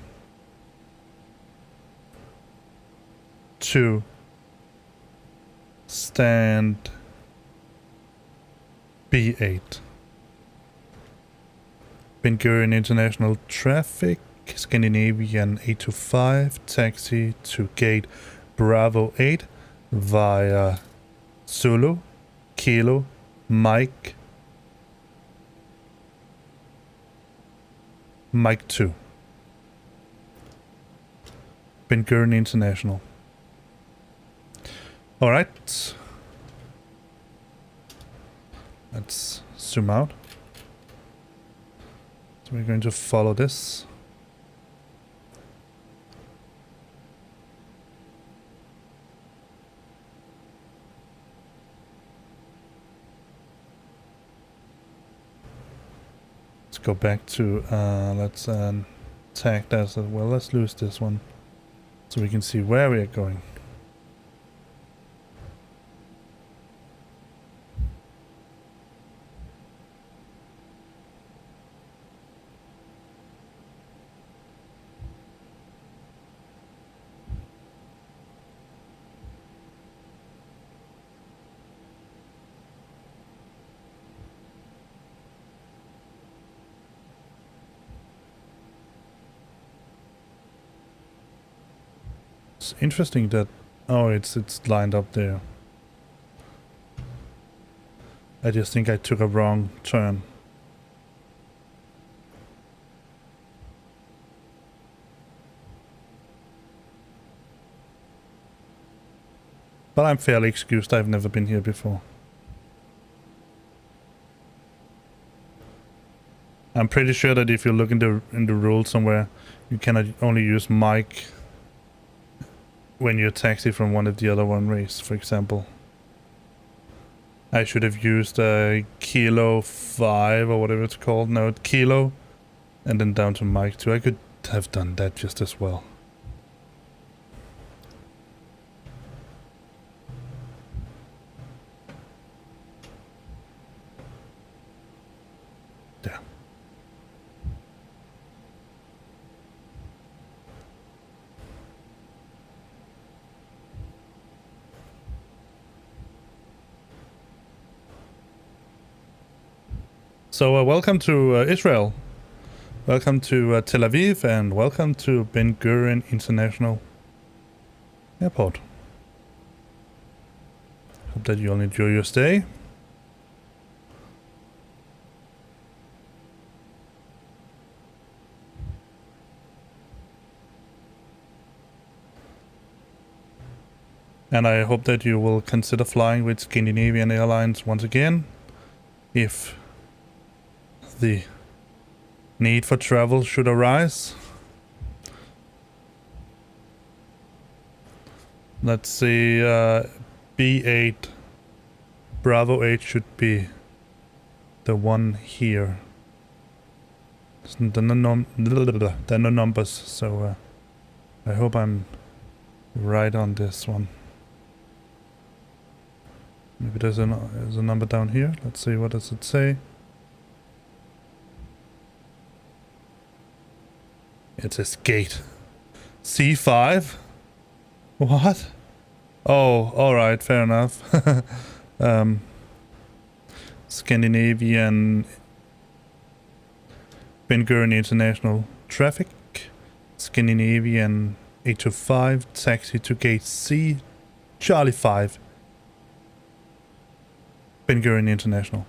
2, stand B8. Ben Gurion International Traffic, Scandinavian 825, taxi to gate Bravo 8 via Zulu, Kilo, Mike, Mike 2. Ben Gurion International. Alright. Let's zoom out. So we're going to follow this. Let's go back to, let's tag that as well. Let's lose this one so we can see where we are going. It's interesting that, oh, it's lined up there. I just think I took a wrong turn. But I'm fairly excused, I've never been here before. I'm pretty sure that if you look in the rules somewhere, you cannot only use Mike when you taxi from one of the other runways, for example. I should have used Kilo 5 or whatever it's called. No, Kilo And then down to Mike too. I could have done that just as well. Yeah. So welcome to Israel. Welcome to Tel Aviv, and welcome to Ben Gurion International Airport. Hope that you all enjoy your stay. And I hope that you will consider flying with Scandinavian Airlines once again, if the need for travel should arise. Let's see, B8 Bravo 8 should be the one here. There are no numbers, so I hope I'm right on this one. Maybe there's a number down here. Let's see, what does it say? It says gate C5. What? Oh, alright, fair enough. Scandinavian Ben Gurion International Traffic. Scandinavian 825 taxi to gate C Charlie 5. Ben Gurion International.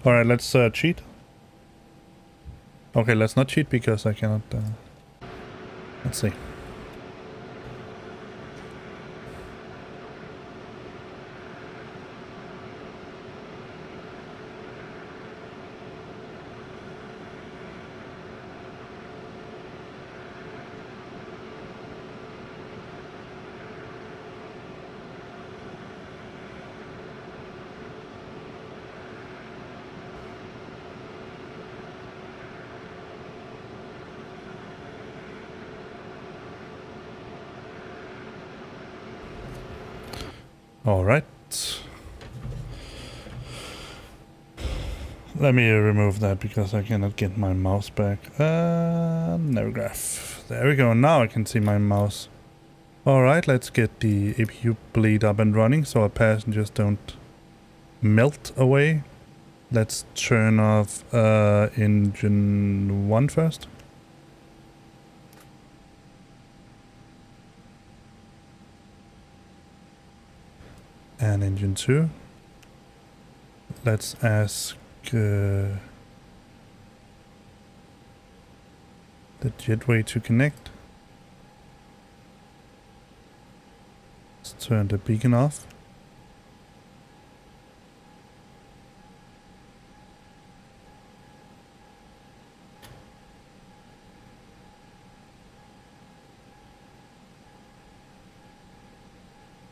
Alright, let's cheat. Okay, let's not cheat because I cannot... let's see. Alright. Let me remove that because I cannot get my mouse back. Navigraph. There we go. Now I can see my mouse. Alright, let's get the APU bleed up and running so our passengers don't melt away. Let's turn off engine 1 first. And engine 2. Let's ask the jetway to connect. Let's turn the beacon off.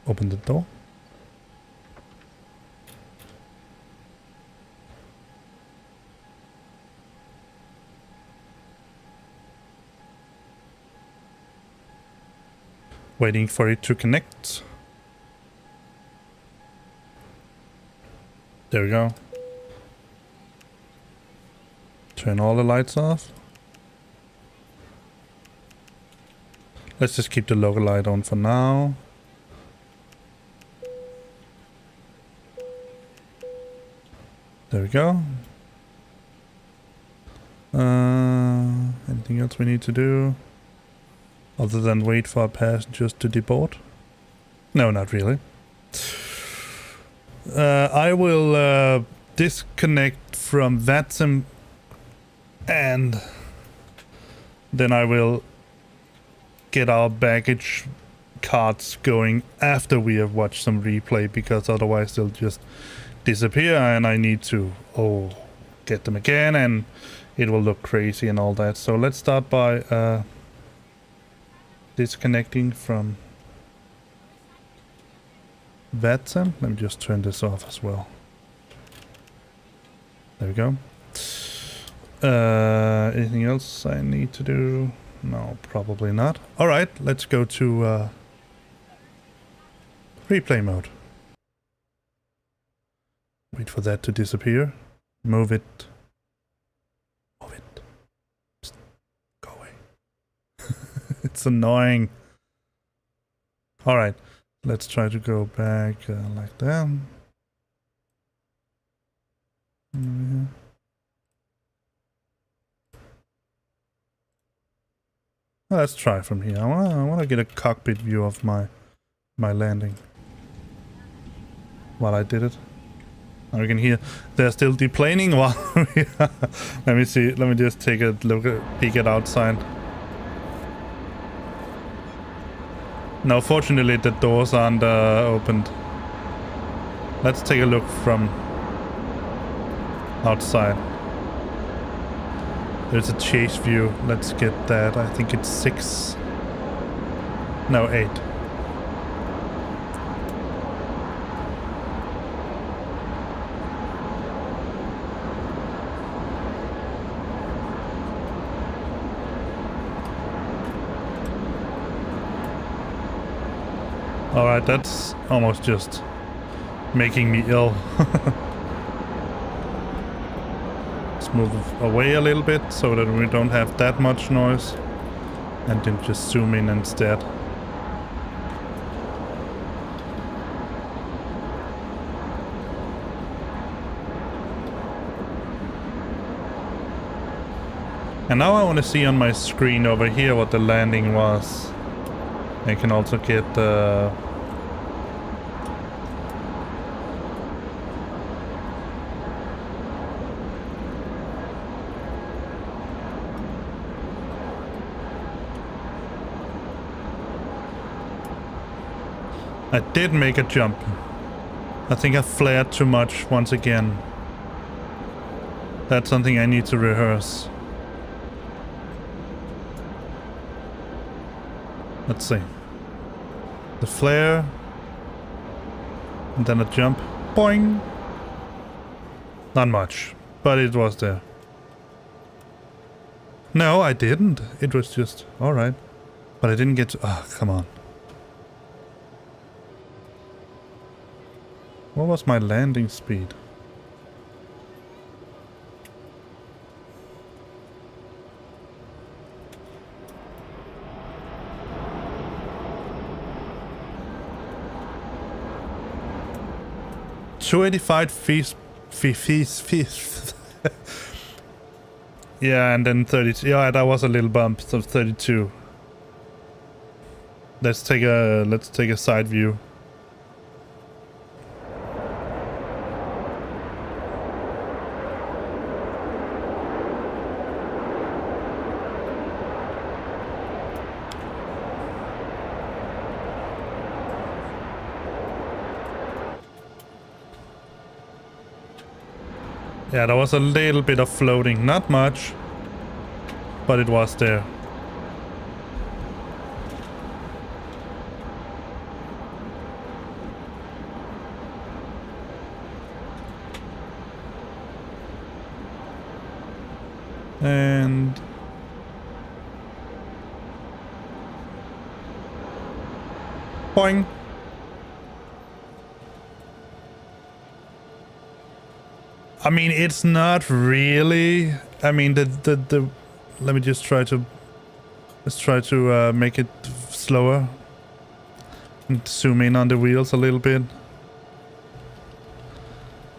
Open the door. Waiting for it to connect. There we go. Turn all the lights off. Let's just keep the local light on for now. There we go. Anything else we need to do? Other than wait for our passengers to deboard? No, not really. I will disconnect from Vatsim and then I will get our baggage cards going after we have watched some replay, because otherwise they'll just disappear and I need to get them again and it will look crazy and all that. So let's start by disconnecting from Vatsim. Let me just turn this off as well. There we go. Anything else I need to do? No, probably not. Alright, let's go to replay mode. Wait for that to disappear. Move it. Move it. Psst. Go away. It's annoying. Alright, let's try to go back like that. Yeah. Let's try from here. I wanna get a cockpit view of my landing while I did it. Now you can hear they're still deplaning while let me see. Let me just take a peek at outside. Now, fortunately, the doors aren't opened. Let's take a look from outside. There's a chase view. Let's get that. I think it's 6. No, 8. Alright, that's almost just making me ill. Let's move away a little bit so that we don't have that much noise. And then just zoom in instead. And now I want to see on my screen over here what the landing was. I can also get I did make a jump. I think I flared too much once again. That's something I need to rehearse. Let's see. The flare. And then a jump. Boing! Not much, but it was there. No, I didn't. It was just... alright. But I didn't get to... ah, come on. What was my landing speed? .285 feet. Yeah, and then 32. Yeah, that was a little bump. So 32. Let's take a side view. Yeah, there was a little bit of floating. Not much, but it was there. And... boing! I mean, it's not really. I mean, the let me just try to make it slower and zoom in on the wheels a little bit,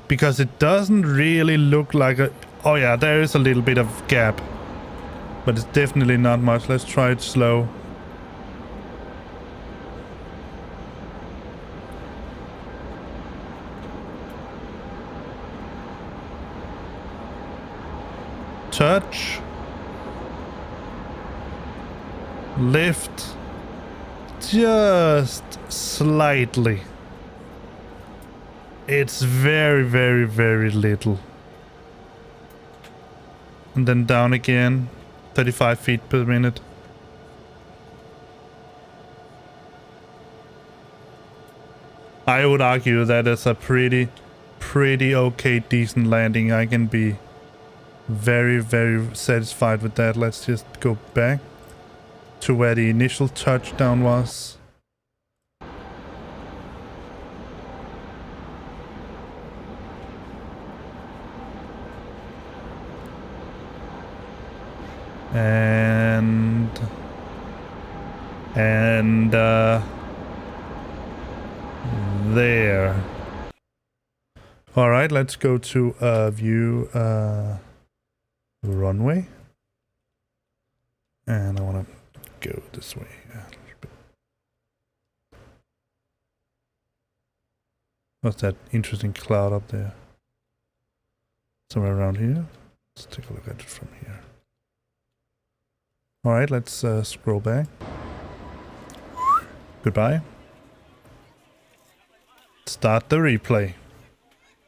because it doesn't really look like a... oh yeah, there is a little bit of gap, but it's definitely not much. Let's try it slow. Touch, lift, just slightly. It's very, very, very little. And then down again, 35 feet per minute. I would argue that is a pretty okay, decent landing. I can be very satisfied with that. Let's just go back to where the initial touchdown was. And there. All right, let's go to view runway, and I want to go this way a little bit. What's that interesting cloud up there? Somewhere around here. Let's take a look at it from here. All right, let's scroll back. Goodbye. Start the replay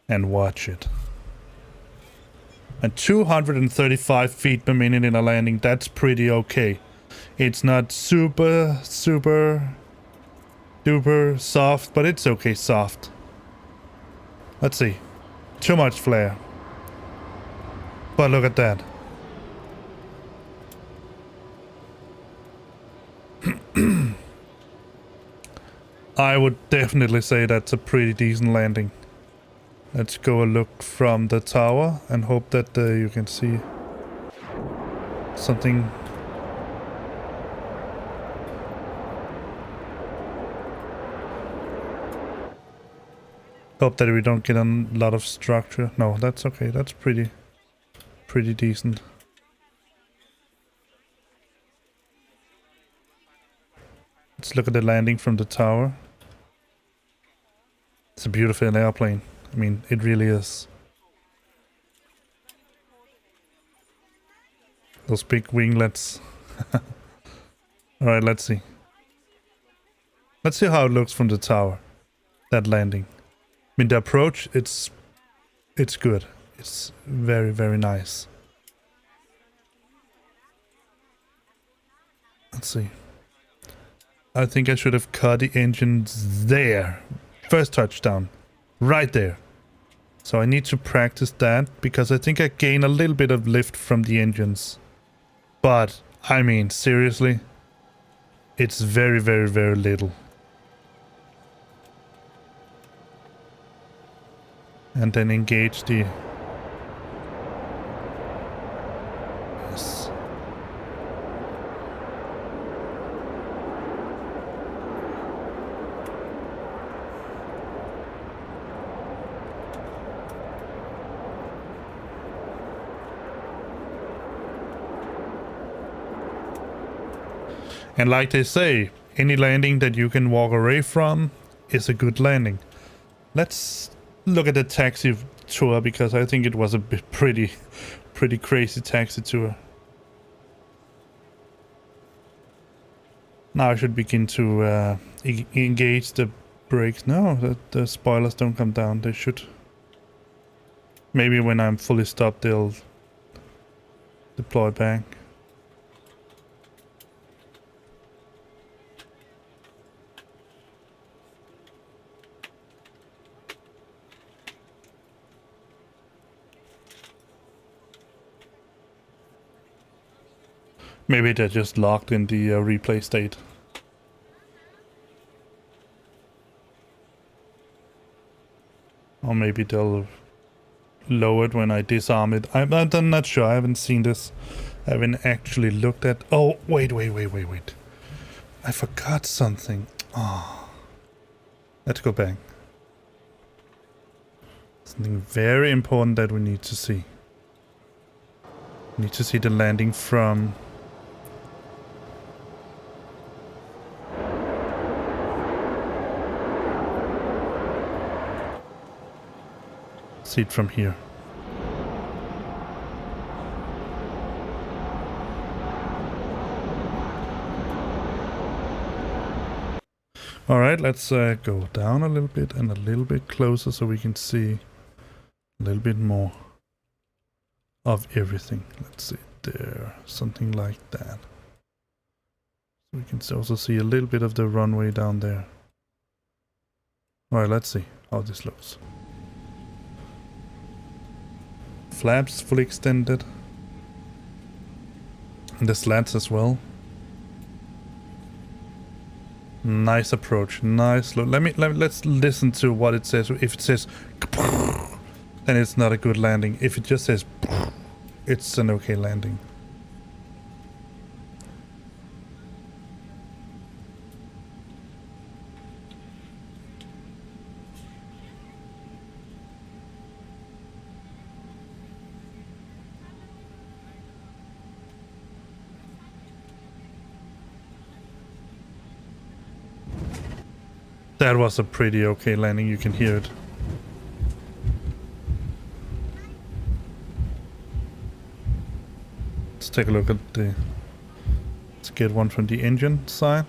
and watch it. At 235 feet per minute in a landing, that's pretty okay. It's not super duper soft, but it's okay soft. Let's see. Too much flare. But look at that. I would definitely say that's a pretty decent landing. Let's go a look from the tower and hope that you can see something. Hope that we don't get a lot of structure. No, that's okay. That's pretty decent. Let's look at the landing from the tower. It's a beautiful airplane. I mean, it really is. Those big winglets. Alright, let's see. Let's see how it looks from the tower. That landing. I mean, the approach, it's good. It's very nice. Let's see. I think I should have cut the engines there. First touchdown. Right there. So I need to practice that because I think I gain a little bit of lift from the engines. But, I mean, seriously, it's very little. And then engage the... Yes. And like they say, any landing that you can walk away from is a good landing. Let's look at the taxi tour because I think it was a bit pretty crazy taxi tour. Now I should begin to engage the brakes. No, the spoilers don't come down. They should. Maybe when I'm fully stopped, they'll deploy back. Maybe they're just locked in the replay state. Or maybe they'll lower it when I disarm it. I'm not sure. I haven't seen this. I haven't actually looked at... Oh, wait. I forgot something. Oh. Let's go back. Something very important that we need to see. We need to see the landing from... See it from here. All right, let's go down a little bit and a little bit closer so we can see a little bit more of everything. Let's see there, something like that. We can also see a little bit of the runway down there. Alright, let's see how this looks. Flaps fully extended. And the slats as well. Nice approach, nice look. Let's listen to what it says. If it says then it's not a good landing. If it just says it's an okay landing. That was a pretty okay landing, you can hear it. Let's take a look at the... Let's get one from the engine side.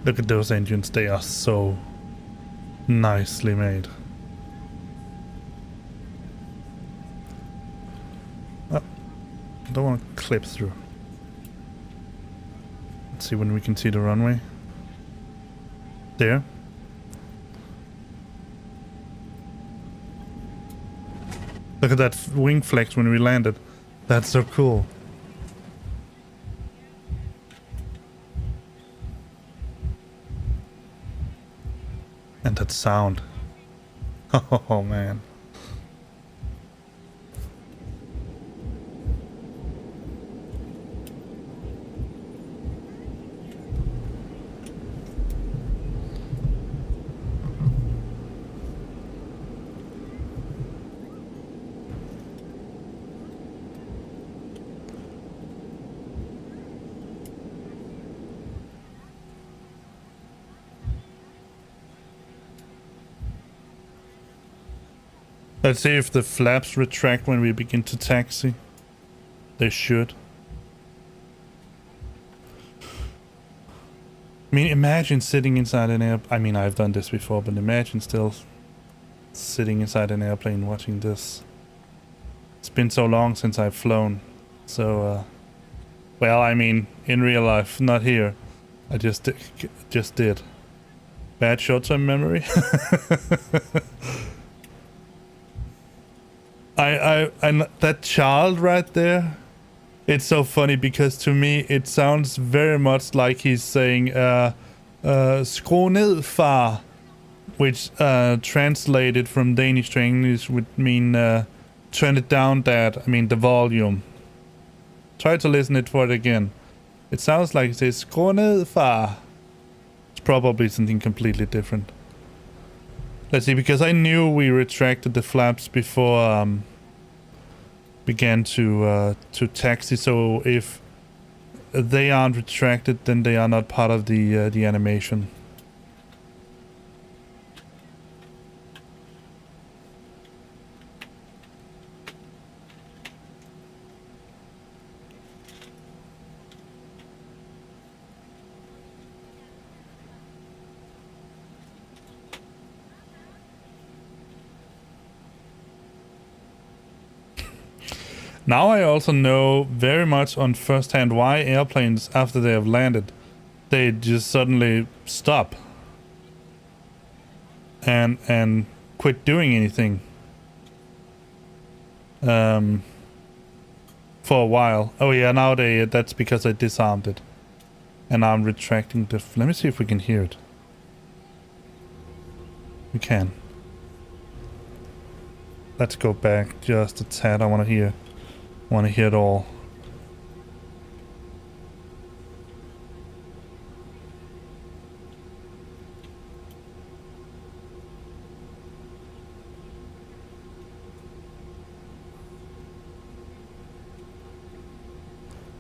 Look at those engines, they are so nicely made. Oh, I don't want to clip through. Let's see when we can see the runway. There. Look at that wing flex when we landed. That's so cool. And that sound. Oh man. Let's see if the flaps retract when we begin to taxi. They should. I mean, imagine sitting inside an air... I mean, I've done this before, but imagine still sitting inside an airplane watching this. It's been so long since I've flown. So, well, I mean, in real life, not here. I just did. Bad short-term memory. I that child right there, it's so funny because to me it sounds very much like he's saying skru ned far, which translated from Danish to English would mean turn it down, dad. I mean the volume. Try to listen it for it again. It sounds like it says skru ned far. It's probably something completely different. Let's see, because I knew we retracted the flaps before began to taxi. So if they aren't retracted, then they are not part of the animation. Now I also know very much on first hand why airplanes, after they have landed, they just suddenly stop and quit doing anything for a while. Oh yeah, now that's because I disarmed it and I'm retracting the... Let me see if we can hear it. We can. Let's go back just a tad. I want to hear it all.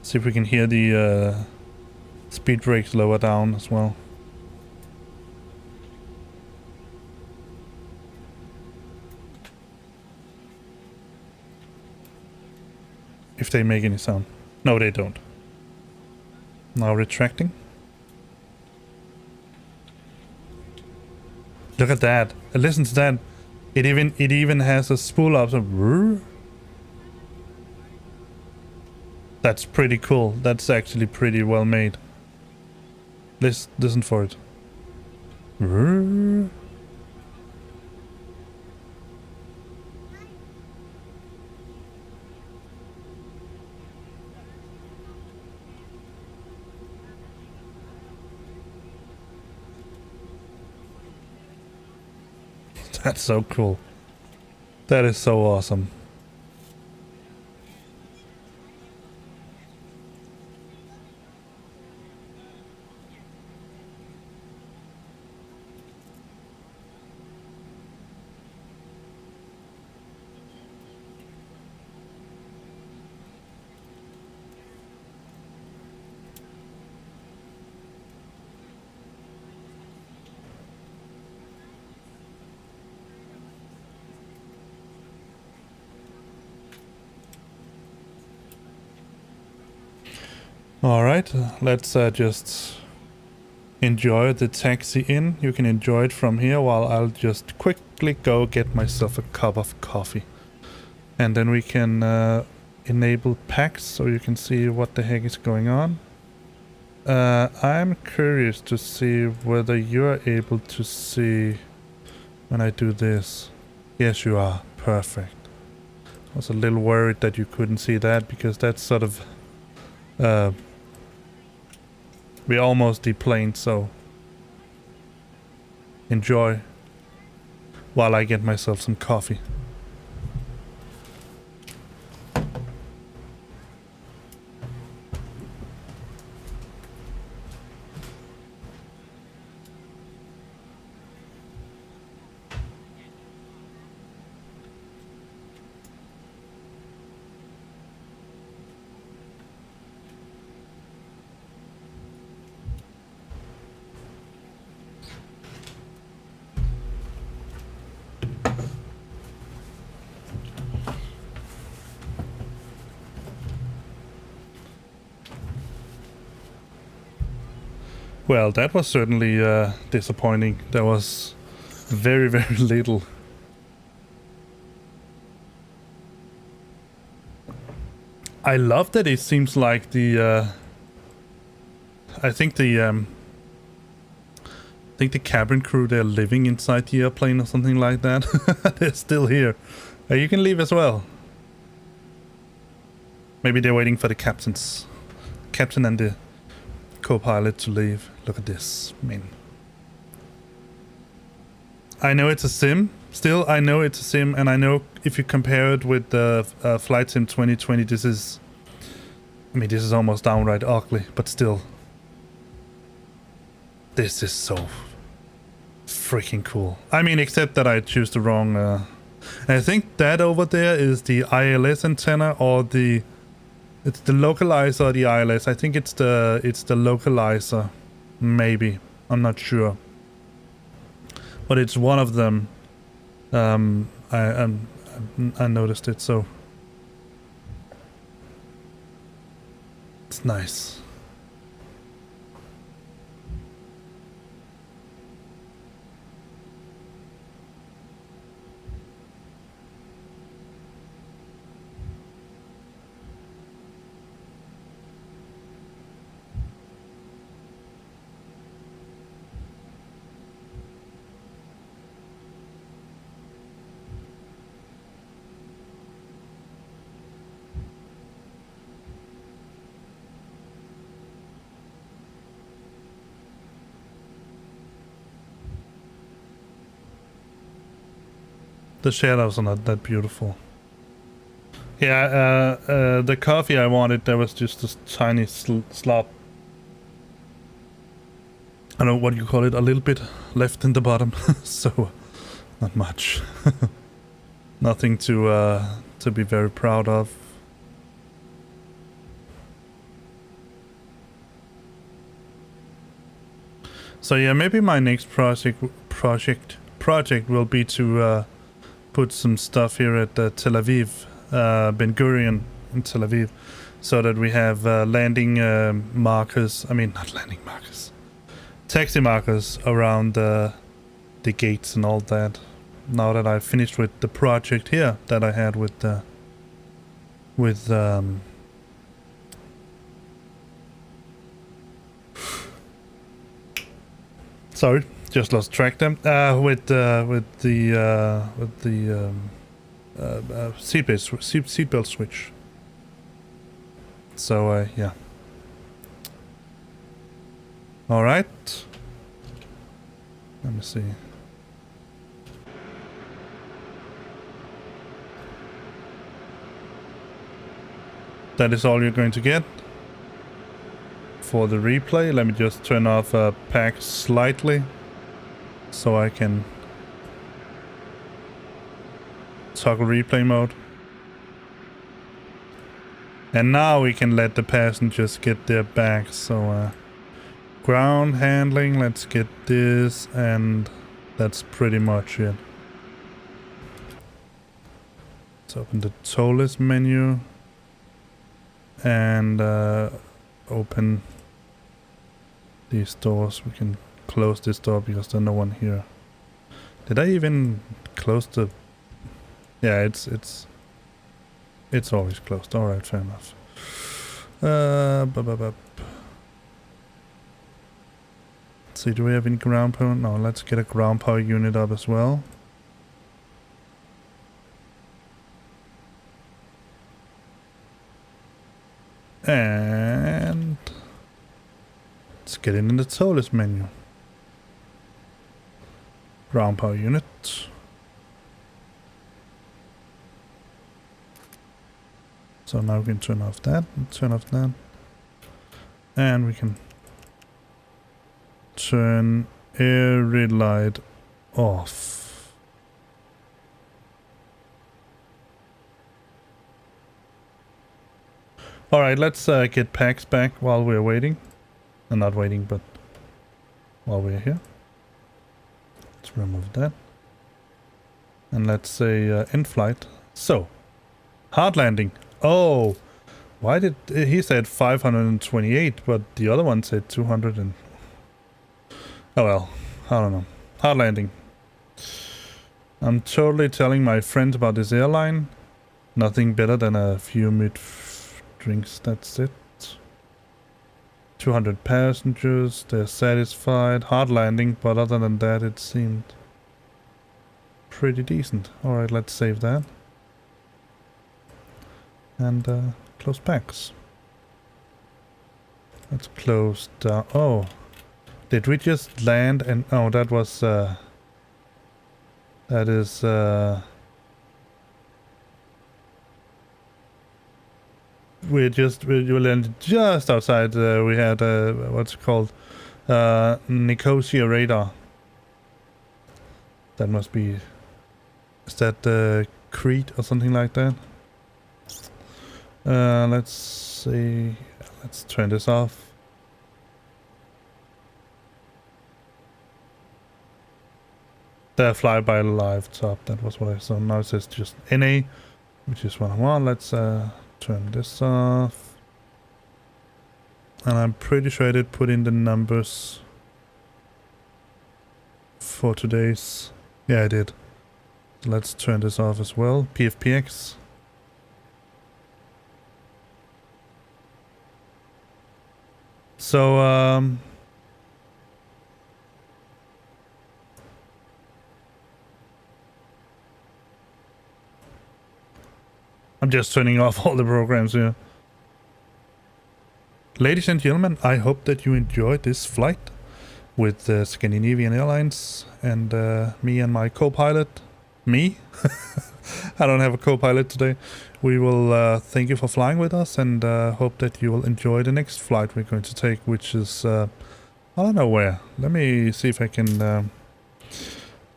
See if we can hear the speed brakes lower down as well. if they make any sound. No, they don't. Now retracting. Look at that. Listen to that. It even has a spool up. So that's pretty cool. That's actually pretty well made. Listen for it. That's so cool. That is so awesome. Alright, let's just enjoy the taxi in. You can enjoy it from here while I'll just quickly go get myself a cup of coffee. And then we can enable packs so you can see what the heck is going on. I'm curious to see whether you're able to see when I do this. Yes, you are. Perfect. I was a little worried that you couldn't see that because that's sort of... we're almost deplaned, so enjoy while I get myself some coffee. Well, that was certainly disappointing. There was very, very little. I love that it seems like the I think the cabin crew, they're living inside the airplane or something like that. They're still here. You can leave as well. Maybe they're waiting for the captain and the co-pilot to leave. Look at this, man. I know it's a sim. Still, I know it's a sim, and I know if you compare it with the Flight Sim 2020, this is... I mean, this is almost downright ugly, but still. This is so freaking cool. I mean, except that I choose the wrong... I think that over there is the ILS antenna or the... It's the localizer or the ILS. I think it's the localizer. Maybe. I'm not sure. But it's one of them. I noticed it, so it's nice. The shadows are not that beautiful. Yeah, the coffee I wanted, there was just this tiny slop. I don't know what you call it, a little bit left in the bottom. So, not much. Nothing to be very proud of. So yeah, maybe my next project will be to put some stuff here at Tel Aviv, Ben Gurion in Tel Aviv, so that we have landing markers. I mean, not landing markers, taxi markers around the gates and all that. Now that I've finished with the project here that I had with sorry, just lost track them. With the seatbelt switch. So yeah. All right. Let me see. That is all you're going to get for the replay. Let me just turn off pack slightly so I can toggle replay mode. And now we can let the passengers get their bags. So ground handling, let's get this, and that's pretty much it. Let's open the ToLiss menu and open these doors. We can close this door because there's no one here. Did I even close the... Yeah, it's always closed. Alright, fair enough. Let's see, do we have any ground power? No, let's get a ground power unit up as well. And let's get in the ToLiss menu. Ground power unit. So now we can turn off that, and turn off that. And we can turn every light off. Alright, let's get packs back while we're waiting. Not waiting, but while we're here. Let's remove that. And let's say in flight. So, hard landing. Oh, why did he said 528, but the other one said 200 and... Oh well, I don't know. Hard landing. I'm totally telling my friends about this airline. Nothing better than a few mid-drinks, that's it. 200 passengers, they're satisfied. Hard landing, but other than that it seemed pretty decent. Alright, let's save that. And close packs. Let's close down. Oh, did we just land and... Oh, that was... that is... we landed just outside. We had what's it called? Nicosia radar. That must be... Is that Crete or something like that? Let's see. Let's turn this off. The flyby live top. That was what I saw. Now it says just NA, which is what I want. Let's turn this off. And I'm pretty sure I did put in the numbers for today's. Yeah, I did. Let's turn this off as well. PFPX. So, I'm just turning off all the programs here. Ladies and gentlemen, I hope that you enjoyed this flight with Scandinavian Airlines and me and my co-pilot. Me? I don't have a co-pilot today. We will thank you for flying with us and hope that you will enjoy the next flight we're going to take, which is I don't know where. Let me see if I can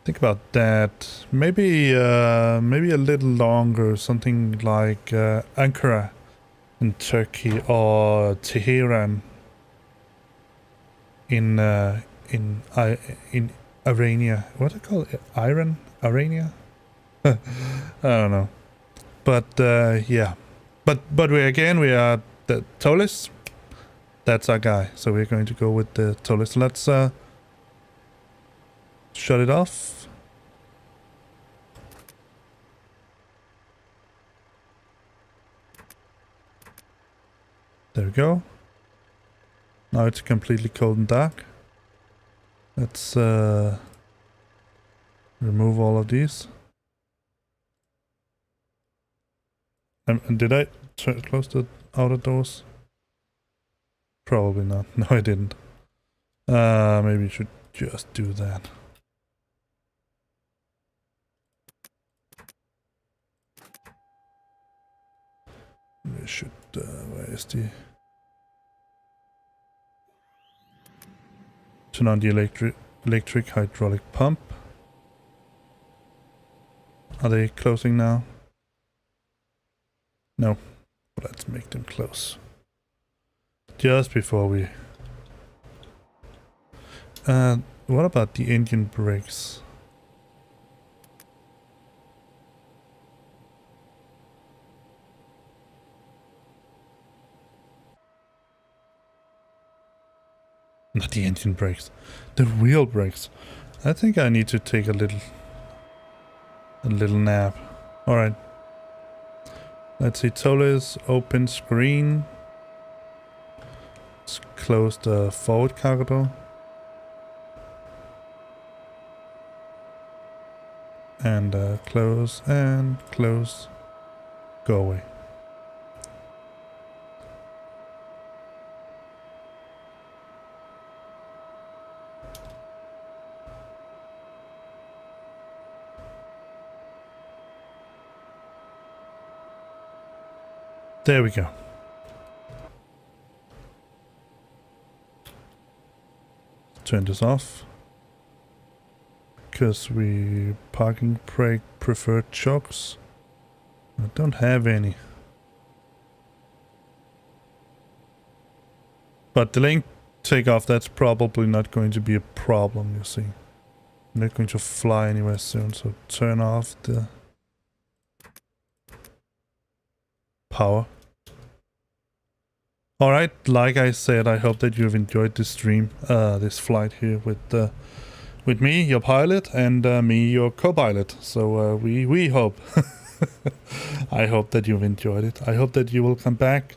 think about that. Maybe maybe a little longer, something like Ankara in Turkey or Tehran in Irania. What do you call it? Irania? I don't know. But yeah, But we are the ToLiss. That's our guy. So we're going to go with the ToLiss. Let's shut it off. There we go. Now it's completely cold and dark. Let's remove all of these. And did I close the outer doors? Probably not. No, I didn't. Maybe you should just do that. We should, where is the... Turn on the electric hydraulic pump. Are they closing now? No. Let's make them close. Just before we... what about the engine brakes? Not the engine brakes. The wheel brakes. I think I need to take a little nap. Alright. Let's see. ToLiss, open screen. Let's close the forward cargo door. And close and close. Go away. There we go. Turn this off. Because we parking brake preferred chokes. I don't have any. But delaying takeoff, that's probably not going to be a problem, you see. I'm not going to fly anywhere soon, so turn off the power. Alright, like I said, I hope that you've enjoyed this stream, this flight here with me, your pilot, and me, your co-pilot. So we hope, I hope that you've enjoyed it. I hope that you will come back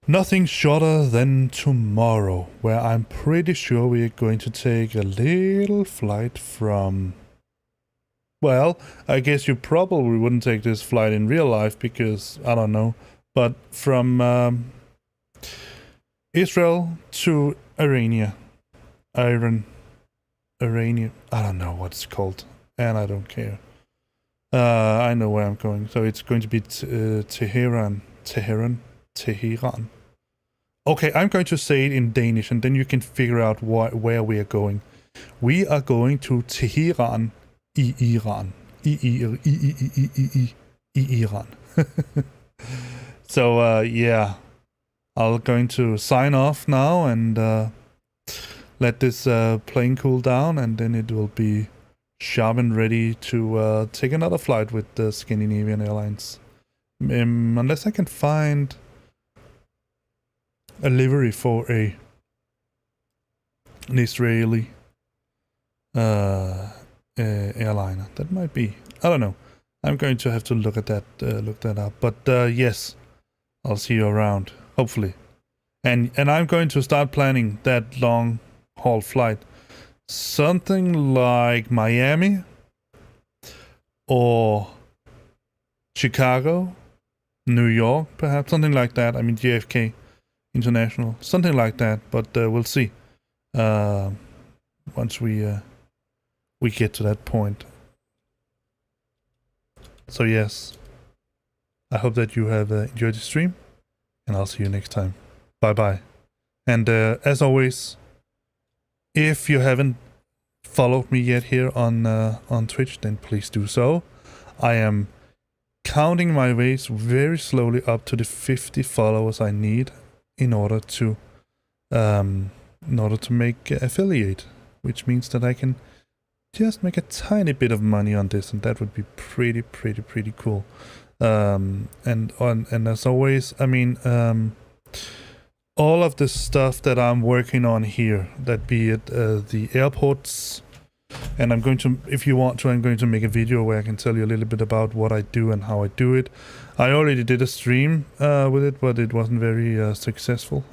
nothing shorter than tomorrow, where I'm pretty sure we're going to take a little flight from... Well, I guess you probably wouldn't take this flight in real life because, I don't know, but from Israel to Irania. Irania. I don't know what it's called, and I don't care. I know where I'm going. So it's going to be Tehran. Okay, I'm going to say it in Danish, and then you can figure out where we are going. We are going to Tehran, Iran. Iran. So, yeah, I'm going to sign off now and let this plane cool down, and then it will be sharp and ready to take another flight with the Scandinavian Airlines. Unless I can find a livery for an Israeli airliner. That might be. I don't know. I'm going to have to look at that. Look that up. But yes. I'll see you around, hopefully. And I'm going to start planning that long haul flight. Something like Miami or Chicago, New York, perhaps. Something like that. I mean, JFK International. Something like that, but we'll see. Once we get to that point. So yes. I hope that you have enjoyed the stream, and I'll see you next time. Bye-bye. And as always, if you haven't followed me yet here on Twitch, then please do so. I am counting my ways very slowly up to the 50 followers I need in order to make affiliate, which means that I can just make a tiny bit of money on this, and that would be pretty cool. And as always, I mean, all of the stuff that I'm working on here, that be it the airports, and I'm going to, if you want to, I'm going to make a video where I can tell you a little bit about what I do and how I do it. I already did a stream with it, but it wasn't very successful.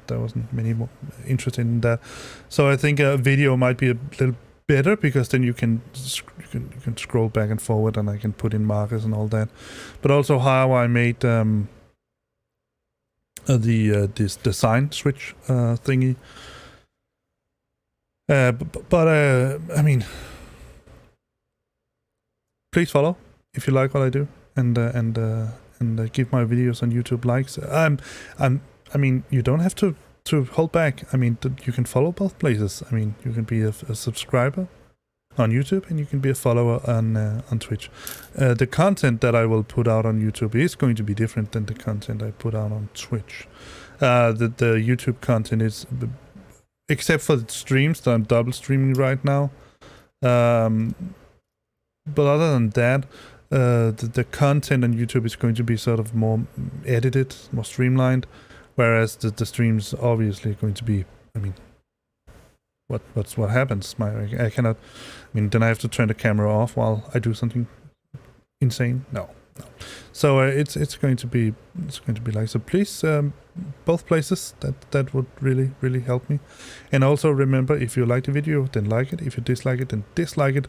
There wasn't many more interested in that. So I think a video might be a little better, because then you can scroll back and forward, and I can put in markers and all that. But also how I made this design switch thingy. But I mean, please follow if you like what I do, and give my videos on YouTube likes. I mean, you don't have to hold back. I mean, you can follow both places. I mean, you can be a subscriber on YouTube, and you can be a follower on Twitch. The content that I will put out on YouTube is going to be different than the content I put out on Twitch. The YouTube content is, except for the streams that I'm double streaming right now. But other than that, the content on YouTube is going to be sort of more edited, more streamlined, whereas the streams obviously are going to be, I mean, what happens? I cannot, I mean, then I have to turn the camera off while I do something insane? No. So it's going to be like, so please, both places, that would really help me. And also remember, if you like the video, then like it. If you dislike it, then dislike it.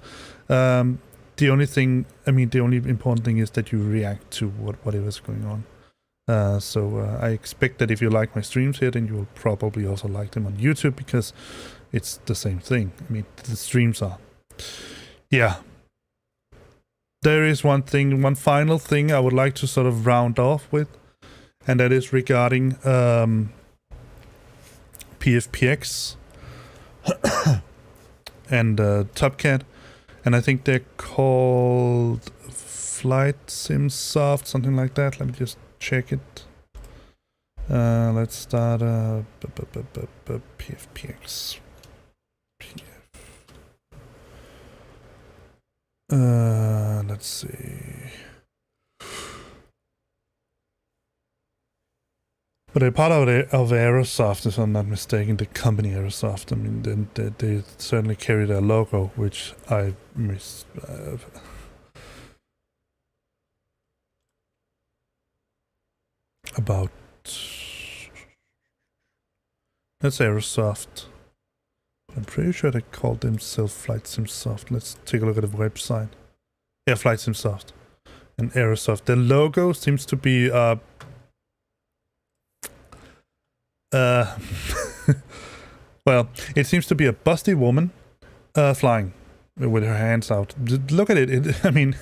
The only thing, I mean, the only important thing is that you react to whatever's going on. So I expect that if you like my streams here, then you will probably also like them on YouTube, because it's the same thing. I mean, the streams are. Yeah. There is one final thing I would like to sort of round off with, and that is regarding PFPX and TopCat, and I think they're called Flight Sim Soft, something like that. Let me just check it. Let's start PFPX. Let's see. But they're part of Aerosoft, if I'm not mistaken, the company Aerosoft. I mean, they certainly carry their logo, which I miss. About, that's Aerosoft. I'm pretty sure they called themselves Flight Sim Soft. Let's take a look at the website. Yeah, Flight Sim Soft and Aerosoft. The logo seems to be well, it seems to be a busty woman flying with her hands out. Look at it. I mean,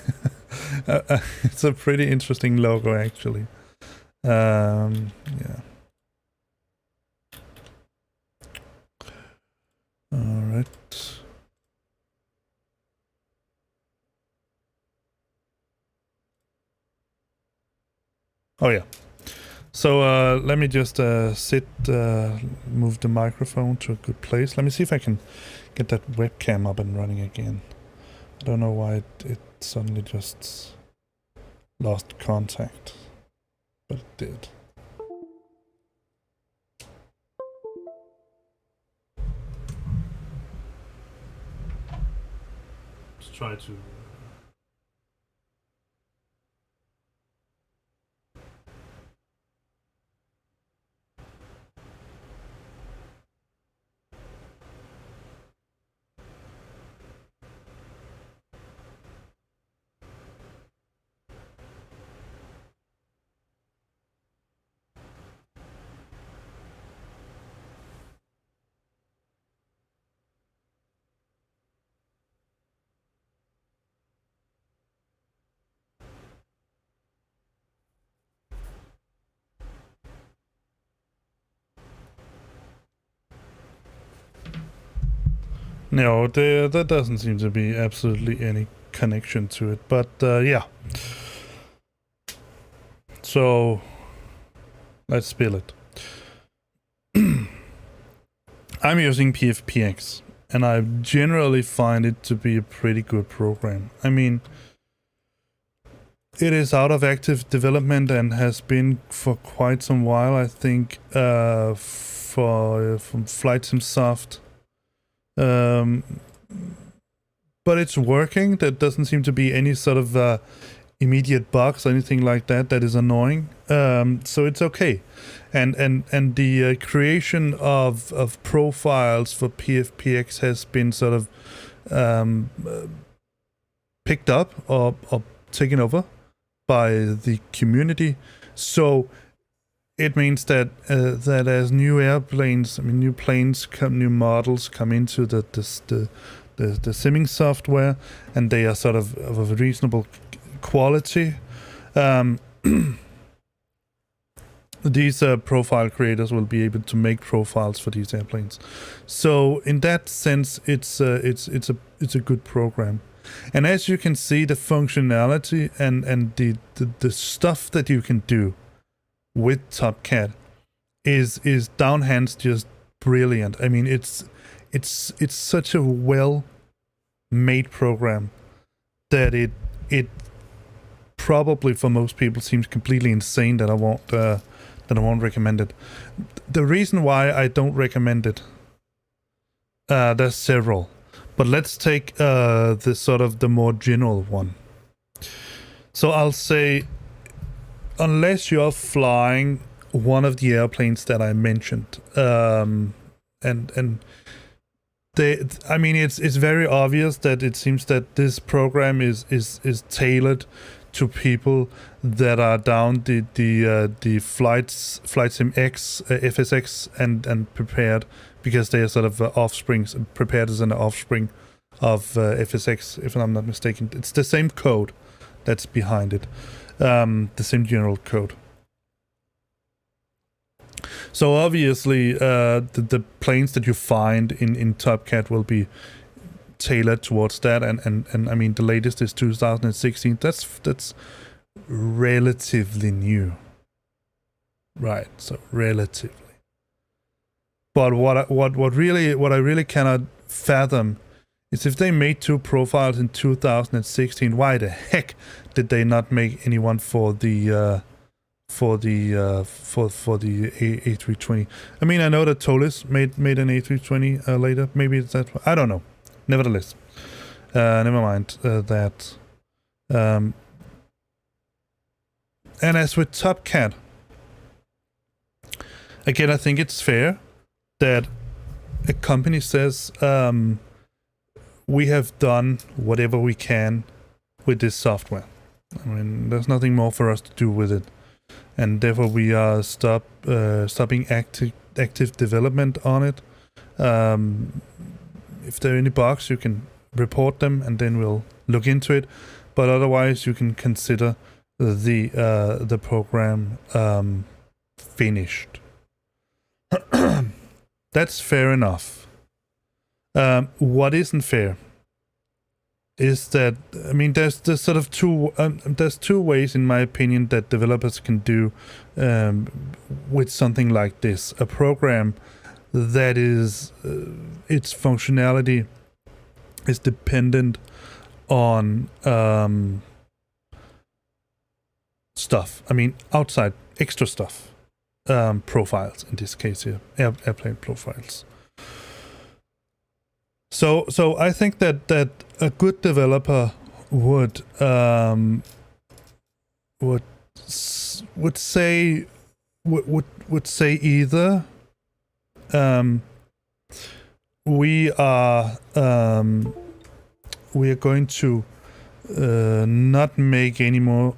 it's a pretty interesting logo, actually. Yeah. All right. Oh yeah. So let me just move the microphone to a good place. Let me see if I can get that webcam up and running again. I don't know why it suddenly just lost contact, but it did. Let's try to... No, there doesn't seem to be absolutely any connection to it, but yeah. So let's spill it. I'm using PFPX, and I generally find it to be a pretty good program. I mean, it is out of active development and has been for quite some while, I think, from Flightsim Soft. But it's working. There doesn't seem to be any sort of immediate bugs or anything like that that is annoying. So it's okay. And the creation of profiles for PFPX has been sort of picked up or taken over by the community. So it means that that as new airplanes, new planes come, new models come into the simming software, and they are sort of a reasonable quality. These profile creators will be able to make profiles for these airplanes. So in that sense, it's a good program. And as you can see, the functionality and the stuff that you can do with TopCat is downhands just brilliant. I mean, it's such a well-made program that it probably for most people seems completely insane that I won't recommend it. The reason why I don't recommend it, there's several. But let's take the more general one. So I'll say, unless you're flying one of the airplanes that I mentioned, and it's very obvious that it seems that this program is tailored to people that are down the Flightsim X, FSX, and prepared, because they are sort of offsprings, prepared as an offspring of FSX, if I'm not mistaken. It's the same code that's behind it, the same general code. So obviously, the planes that you find in TopCat will be tailored towards that, and I mean, the latest is 2016. That's relatively new, right? So relatively. But what I really cannot fathom is if they made two profiles in 2016, why the heck did they not make anyone for the A320? I mean, I know that ToLiss made an A320 later. Maybe it's that. I don't know. Nevertheless, never mind that. And as with TopCat, again, I think it's fair that a company says, we have done whatever we can with this software. I mean, there's nothing more for us to do with it. And therefore we are stopping active development on it. If there are any bugs, you can report them and then we'll look into it. But otherwise, you can consider the program finished. That's fair enough. What isn't fair is that, I mean, there's sort of there's two ways, in my opinion, that developers can do with something like this. A program that is its functionality is dependent on stuff. I mean, outside extra stuff. Profiles in this case here, airplane profiles. So I think that a good developer would say either we are going to not make any more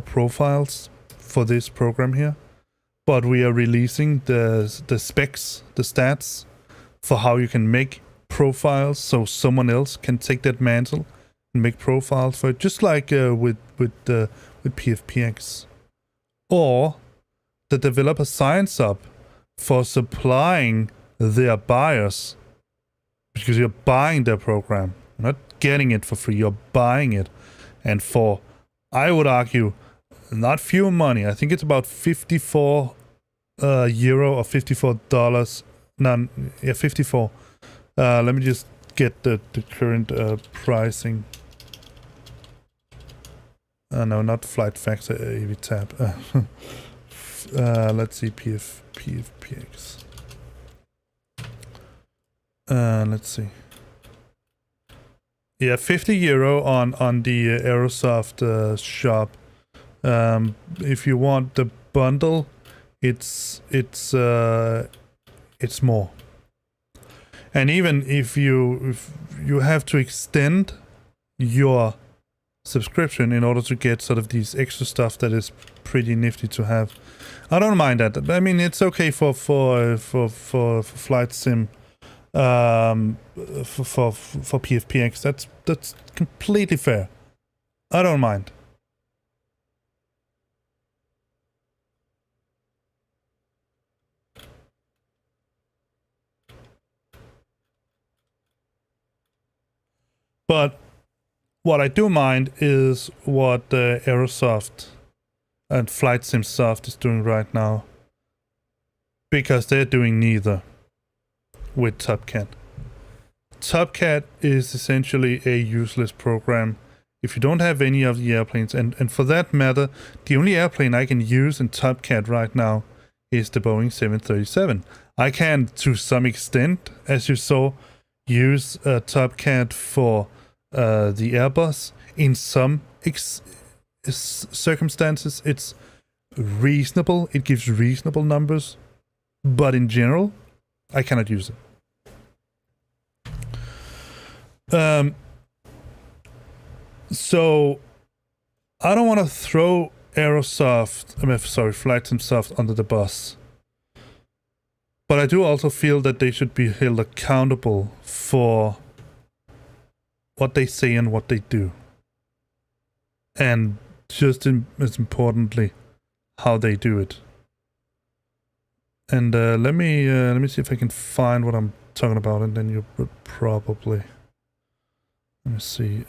profiles for this program here, but we are releasing the specs, the stats for how you can make profiles, so someone else can take that mantle and make profiles for it, just like with PFPX. Or the developer signs up for supplying their buyers, because you're buying their program, you're not getting it for free, you're buying it, and for, I would argue, not few money. I think it's about 54 euro or $54. No, yeah, 54. Let me just get the current pricing. No, not flight factor, AVTAP. Let's see, PFPX. Let's see. Yeah, €50 on the Aerosoft shop. If you want the bundle, it's more. And even if you have to extend your subscription in order to get sort of these extra stuff that is pretty nifty to have. I don't mind that. I mean, it's okay for flight sim, for PFPX. That's completely fair. I don't mind. But what I do mind is what Aerosoft and Flight Sim Soft is doing right now. Because they're doing neither with TopCat. TopCat is essentially a useless program if you don't have any of the airplanes. And for that matter, the only airplane I can use in TopCat right now is the Boeing 737. I can, to some extent, as you saw, use TopCat for the Airbus. In some circumstances, it's reasonable. It gives reasonable numbers. But in general, I cannot use it. So I don't want to throw Flight Sim Soft under the bus. But I do also feel that they should be held accountable for what they say and what they do. And just as importantly, how they do it. And let me see if I can find what I'm talking about, and then you would probably... Let me see.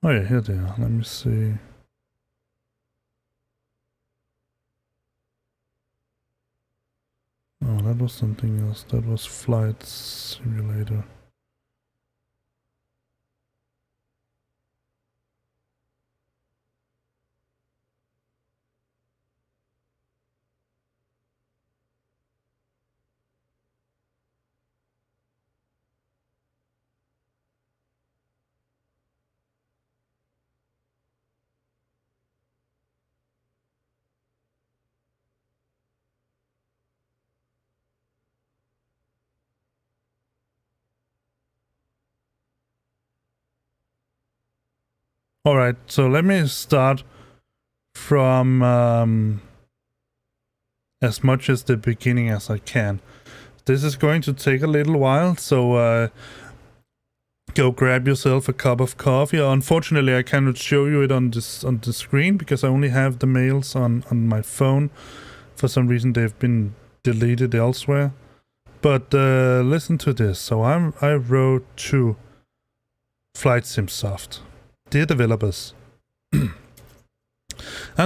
Oh yeah, here they are. Let me see. Oh, that was something else. That was Flight Simulator. Alright, so let me start from as much as the beginning as I can. This is going to take a little while, so go grab yourself a cup of coffee. Unfortunately, I cannot show you it on the screen because I only have the mails on my phone. For some reason, they've been deleted elsewhere. But listen to this. So I wrote to Flight Sim Soft. Dear developers, I'm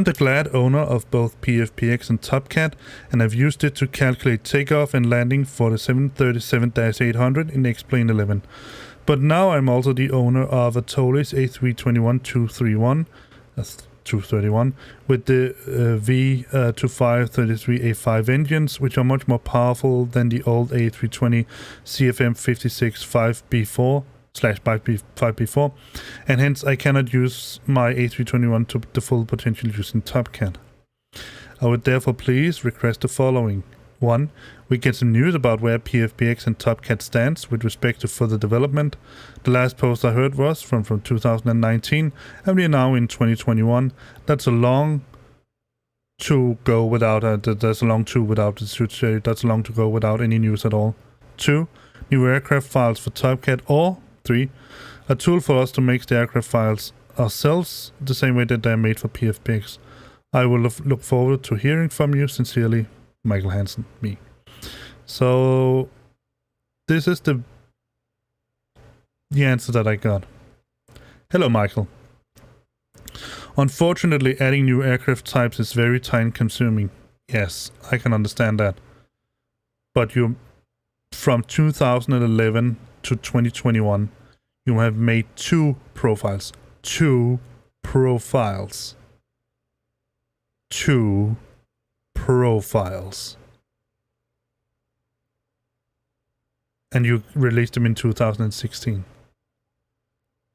the glad owner of both PFPX and TopCat, and I've used it to calculate takeoff and landing for the 737-800 in X-Plane 11. But now I'm also the owner of a ToLiss A321 231 with the V2533A5 engines, which are much more powerful than the old A320 CFM 56 5B4/5B4, and hence I cannot use my A321 to the full potential using TopCat. I would therefore please request the following. 1. We get some news about where PFPX and TopCat stands with respect to further development. The last post I heard was from 2019, and we are now in 2021. That's a long to go without that's a long to go without any news at all. 2. New aircraft files for TopCat, or 3. A tool for us to make the aircraft files ourselves the same way that they're made for PFPX. I will look forward to hearing from you. Sincerely, Michael Hansen, me. So this is the answer that I got. Hello, Michael. Unfortunately, adding new aircraft types is very time consuming. Yes, I can understand that. But you, from 2011 to 2021, you have made 2 profiles. 2 profiles. 2 profiles. And you released them in 2016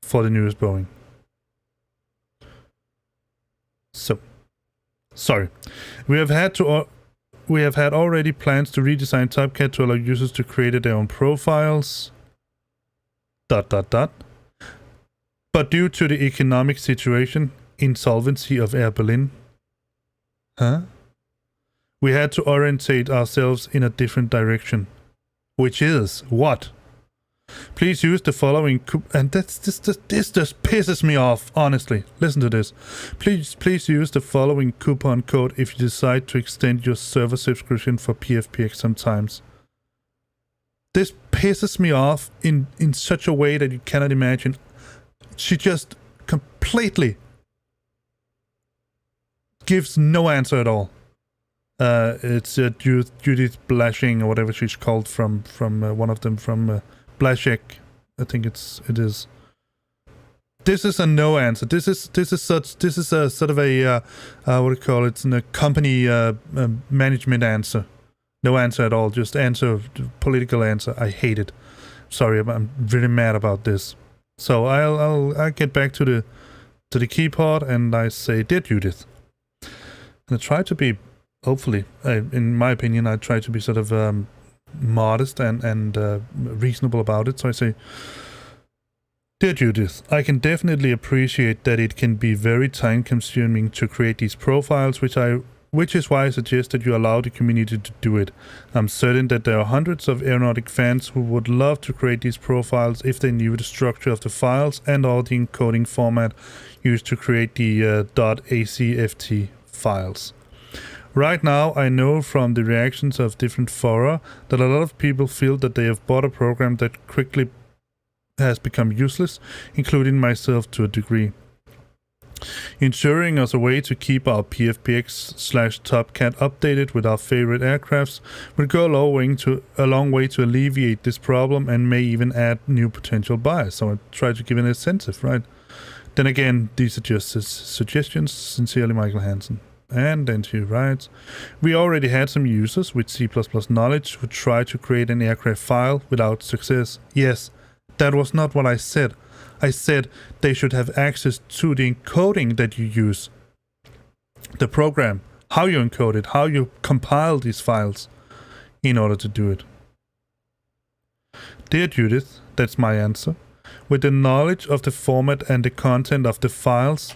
for the newest Boeing. So, sorry. We have had already plans to redesign TopCat to allow users to create their own profiles. ... But due to the economic situation, insolvency of Air Berlin, we had to orientate ourselves in a different direction. Which is what? Please use the following and this just pisses me off, honestly. Listen to this. Please use the following coupon code if you decide to extend your server subscription for PFPX sometimes. This pisses me off in such a way that you cannot imagine. She just completely gives no answer at all. It's Judith Blashing or whatever she's called from one of them from Blashek. I think it is. This is a no answer. This is a sort of a what do you call it? It's a company management answer. No answer at all. Just political answer. I hate it. Sorry, I'm really mad about this. So I'll get back to the keyboard and I say, dear Judith, and I try to be. Hopefully, in my opinion, I try to be sort of modest and reasonable about it. So I say, dear Judith, I can definitely appreciate that it can be very time-consuming to create these profiles, which is why I suggest that you allow the community to do it. I'm certain that there are hundreds of aeronautic fans who would love to create these profiles if they knew the structure of the files and all the encoding format used to create the .acft files. Right now, I know from the reactions of different fora that a lot of people feel that they have bought a program that quickly has become useless, including myself to a degree. Ensuring us a way to keep our PFPX/TopCat updated with our favorite aircrafts will go a long way to alleviate this problem and may even add new potential buyers. So I try to give an incentive, right? Then again, these are just suggestions. Sincerely, Michael Hansen. And then she writes, we already had some users with C++ knowledge who tried to create an aircraft file without success. Yes, that was not what I said. I said they should have access to the encoding that you use. The program, how you encode it, how you compile these files in order to do it. Dear Judith, that's my answer. With the knowledge of the format and the content of the files, ?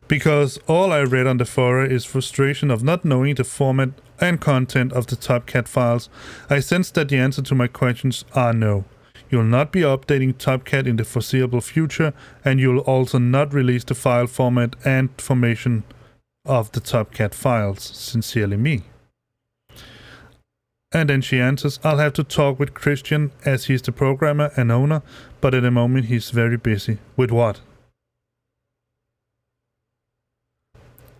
Because all I read on the fora is frustration of not knowing the format and content of the TopCat files. I sense that the answer to my questions are no. You'll not be updating TopCat in the foreseeable future, and you'll also not release the file format and formation of the TopCat files. Sincerely, me. And then she answers, I'll have to talk with Christian as he's the programmer and owner, but at the moment he's very busy. With what?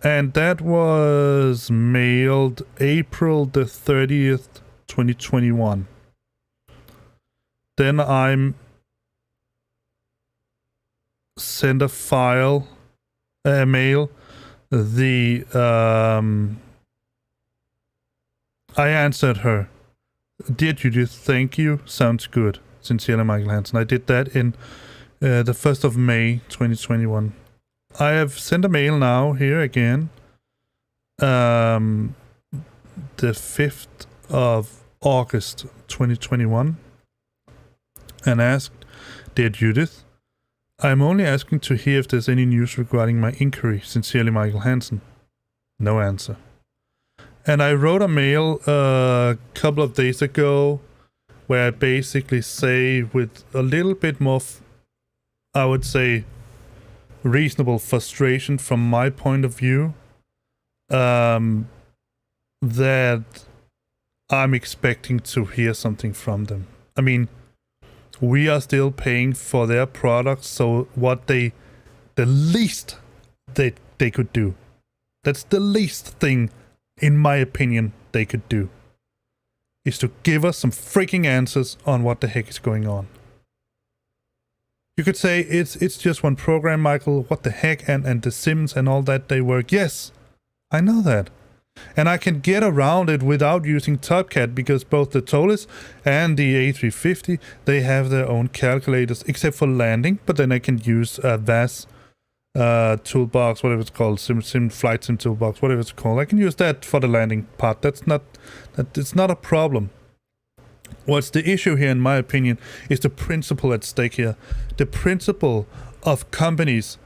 And that was mailed April the 30th, 2021. Then I'm sent a mail. I answered her. Dear Judith, thank you. Sounds good. Sincerely, Michael Hansen. I did that in the 1st of May, 2021. I have sent a mail now here again. The 5th of August 2021 and asked, Dear Judith, I'm only asking to hear if there's any news regarding my inquiry. Sincerely, Michael Hansen. No answer. And I wrote a mail a couple of days ago where I basically say with a little bit more, I would say, reasonable frustration from my point of view, that I'm expecting to hear something from them. I mean, we are still paying for their products, so the least that they could do, that's the least thing, in my opinion, they could do, is to give us some freaking answers on what the heck is going on. You could say it's just one program, Michael, what the heck, and the sims and all that, they work. Yes, I know that. And I can get around it without using TopCat, because both the ToLiss and the A350, they have their own calculators, except for landing, but then I can use VAS toolbox, whatever it's called, flight sim toolbox, whatever it's called. I can use that for the landing part. It's not a problem. What's the issue here, in my opinion, is the principle at stake here. The principle of companies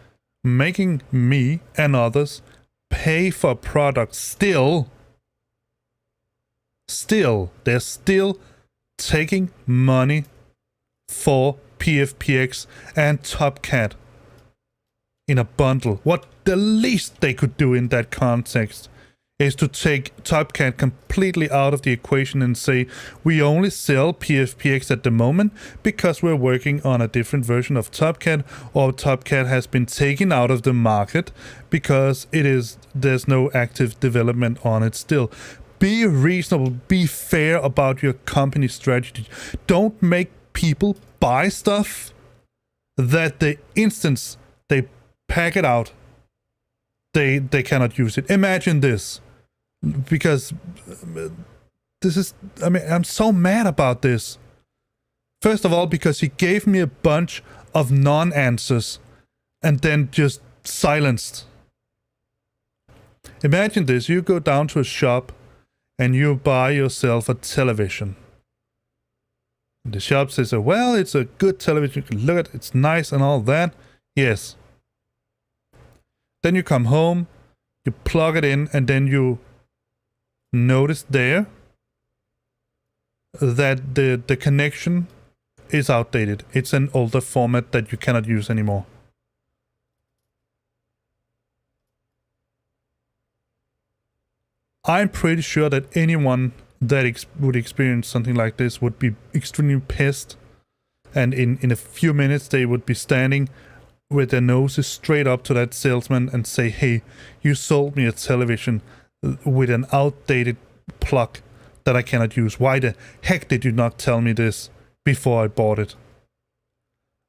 making me and others pay for products still. They're still taking money for PFPX and TopCat in a bundle. What the least they could do in that context is to take TopCat completely out of the equation and say, we only sell PFPX at the moment because we're working on a different version of TopCat, or TopCat has been taken out of the market because there's no active development on it still. Be reasonable, be fair about your company strategy. Don't make people buy stuff that the instant they pack it out, they cannot use it. Imagine this. Because this is, I mean, I'm so mad about this. First of all, because he gave me a bunch of non-answers and then just silenced. Imagine this, you go down to a shop and you buy yourself a television. And the shop says, well, it's a good television, you can look at it, it's nice and all that. Yes. Then you come home, you plug it in, and then you notice there that the connection is outdated. It's an older format that you cannot use anymore. I'm pretty sure that anyone that would experience something like this would be extremely pissed, and in a few minutes they would be standing with their noses straight up to that salesman and say, hey, you sold me a television with an outdated plug that I cannot use. Why the heck did you not tell me this before I bought it?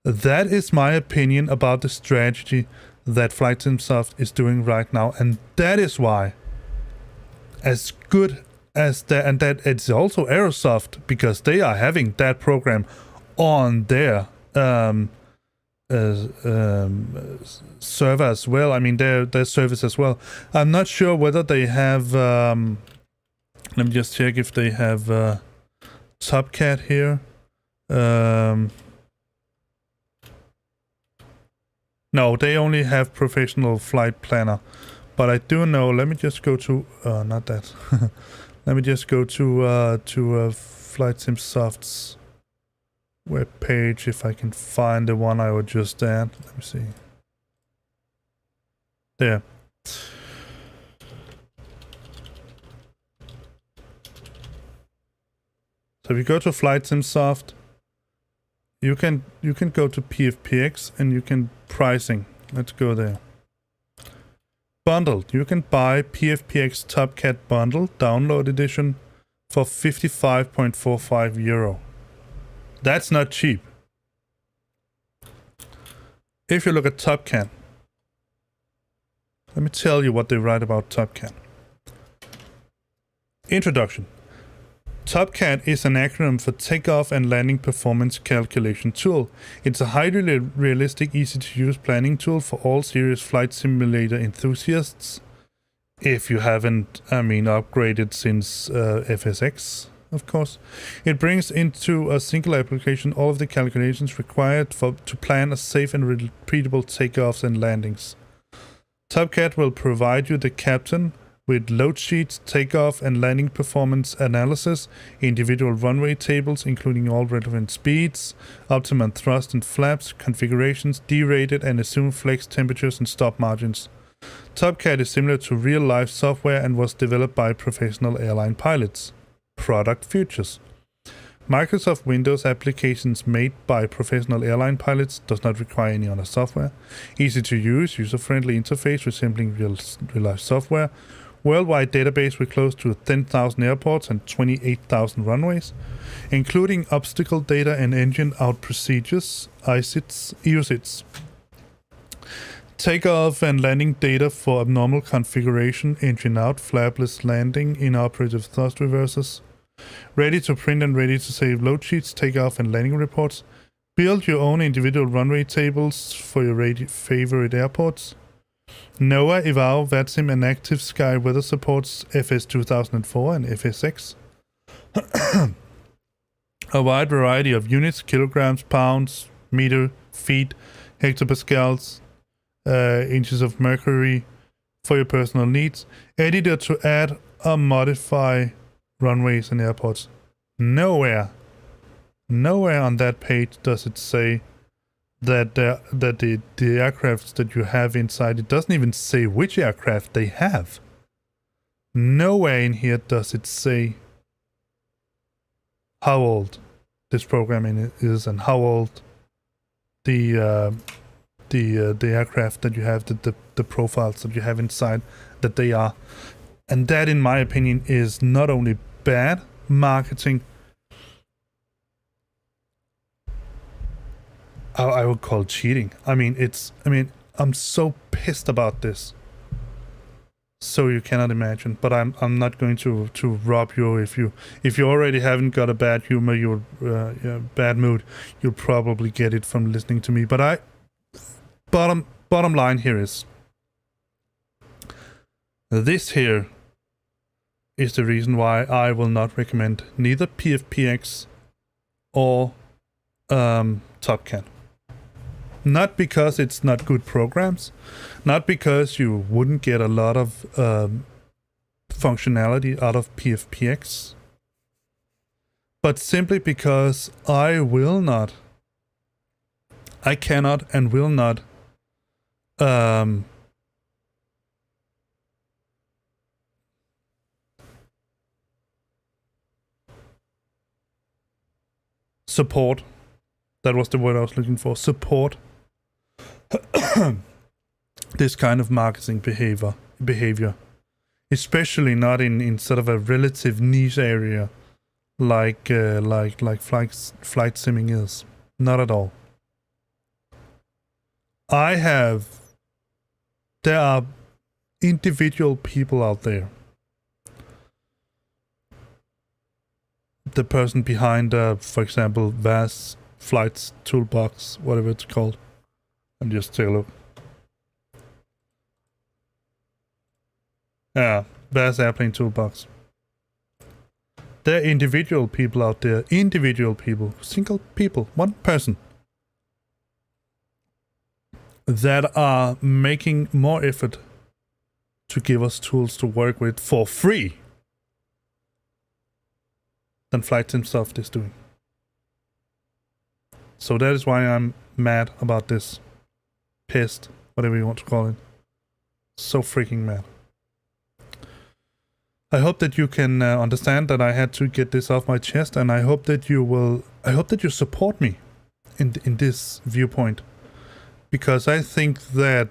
That is my opinion about the strategy that Flight Simsoft is doing right now, and that is why, as good as that, and that it's also Aerosoft, because they are having that program on their server as well. I mean, their service as well. I'm not sure whether they have. Let me just check if they have TopCat here. No, they only have Professional Flight Planner. But I do know. Let me just go to not that. Let me just go to Flight Simsoft's web page, if I can find the one I would just add. Let me see. There. So if you go to Flight Simsoft, you can go to PFPX and you can pricing. Let's go there. Bundled. You can buy PFPX TopCat bundle download edition for 55.45 euro. That's not cheap. If you look at TopCat, let me tell you what they write about TopCat. Introduction. TopCat is an acronym for Takeoff and Landing Performance Calculation Tool. It's a highly realistic, easy-to-use planning tool for all serious flight simulator enthusiasts. If you haven't, upgraded since FSX, of course. It brings into a single application all of the calculations required to plan a safe and repeatable takeoffs and landings. TopCat will provide you, the captain, with load sheets, takeoff and landing performance analysis, individual runway tables including all relevant speeds, optimum thrust and flaps, configurations, derated and assumed flex temperatures and stop margins. TopCat is similar to real-life software and was developed by professional airline pilots. Product features. Microsoft Windows applications made by professional airline pilots does not require any other software. Easy to use, user-friendly interface resembling real-life software. Worldwide database with close to 10,000 airports and 28,000 runways, including obstacle data and engine out procedures, EUSITs. Takeoff and landing data for abnormal configuration, engine out, flapless landing, inoperative thrust reversers. Ready to print and ready to save load sheets, takeoff and landing reports. Build your own individual runway tables for your favorite airports. NOAA, EVAO, Vatsim and Active Sky weather supports FS 2004 and FSX. A wide variety of units, kilograms, pounds, meter, feet, hectopascals, inches of mercury for your personal needs. Editor to add or modify runways and airports. Nowhere on that page does it say that the aircrafts that you have inside, it doesn't even say which aircraft they have. Nowhere in here does it say how old this programming is and how old the aircraft that you have, the profiles that you have inside, that they are. And that, in my opinion, is not only bad marketing, I would call it cheating. I'm so pissed about this. So you cannot imagine. But I'm not going to rob you. If you already haven't got a bad humor, your bad mood, you'll probably get it from listening to me. But bottom line here is, this here is the reason why I will not recommend neither PFPX or TopCat. Not because it's not good programs, not because you wouldn't get a lot of functionality out of PFPX, but simply because I cannot and will not support. That was the word I was looking for. Support this kind of marketing behavior, especially not in sort of a relative niche area like flight simming is. Not at all. There are individual people out there. The person behind, for example, VAS Flights Toolbox, whatever it's called. And just take a look. Yeah, VAS Airplane Toolbox. There are individual people out there, single people, one person, that are making more effort to give us tools to work with for free than Flight Simsoft is doing. So that is why I'm mad about this. Pissed, whatever you want to call it. So freaking mad. I hope that you can understand that I had to get this off my chest, and I hope that you support me in this viewpoint, because I think that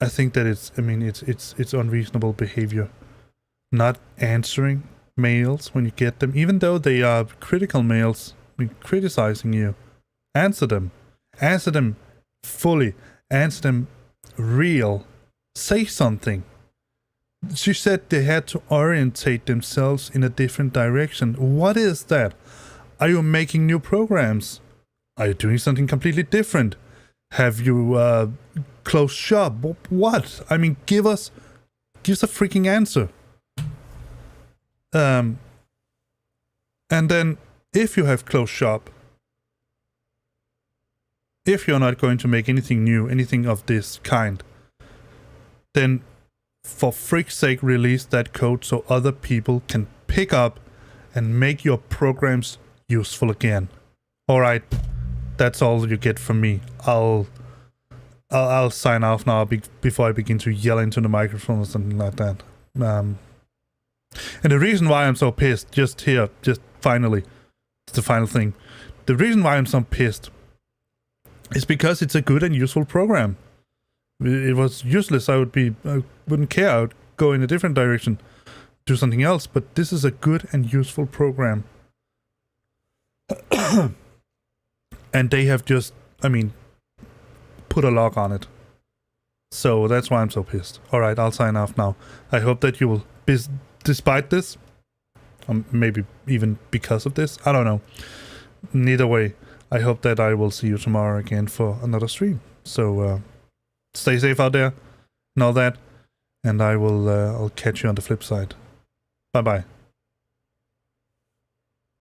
it's unreasonable behavior not answering mails when you get them, even though they are critical mails, criticizing you. Answer them fully, answer them real, say something. She said they had to orientate themselves in a different direction. What is that? Are you making new programs? Are you doing something completely different? Have you closed shop? What? I mean, give us a freaking answer. And then, if you have closed shop, if you're not going to make anything new, anything of this kind, then for freak's sake release that code so other people can pick up and make your programs useful again. Alright, that's all you get from me. I'll sign off now before I begin to yell into the microphone or something like that. And the reason why I'm so pissed, just finally, it's the final thing. The reason why I'm so pissed is because it's a good and useful program. If it was useless, I wouldn't care. I would go in a different direction, do something else. But this is a good and useful program. And they have just, put a lock on it. So that's why I'm so pissed. Alright, I'll sign off now. I hope that you will, despite this, maybe even because of this, I don't know. Neither way, I hope that I will see you tomorrow again for another stream. So, stay safe out there and all that. And I will, I'll catch you on the flip side. Bye-bye.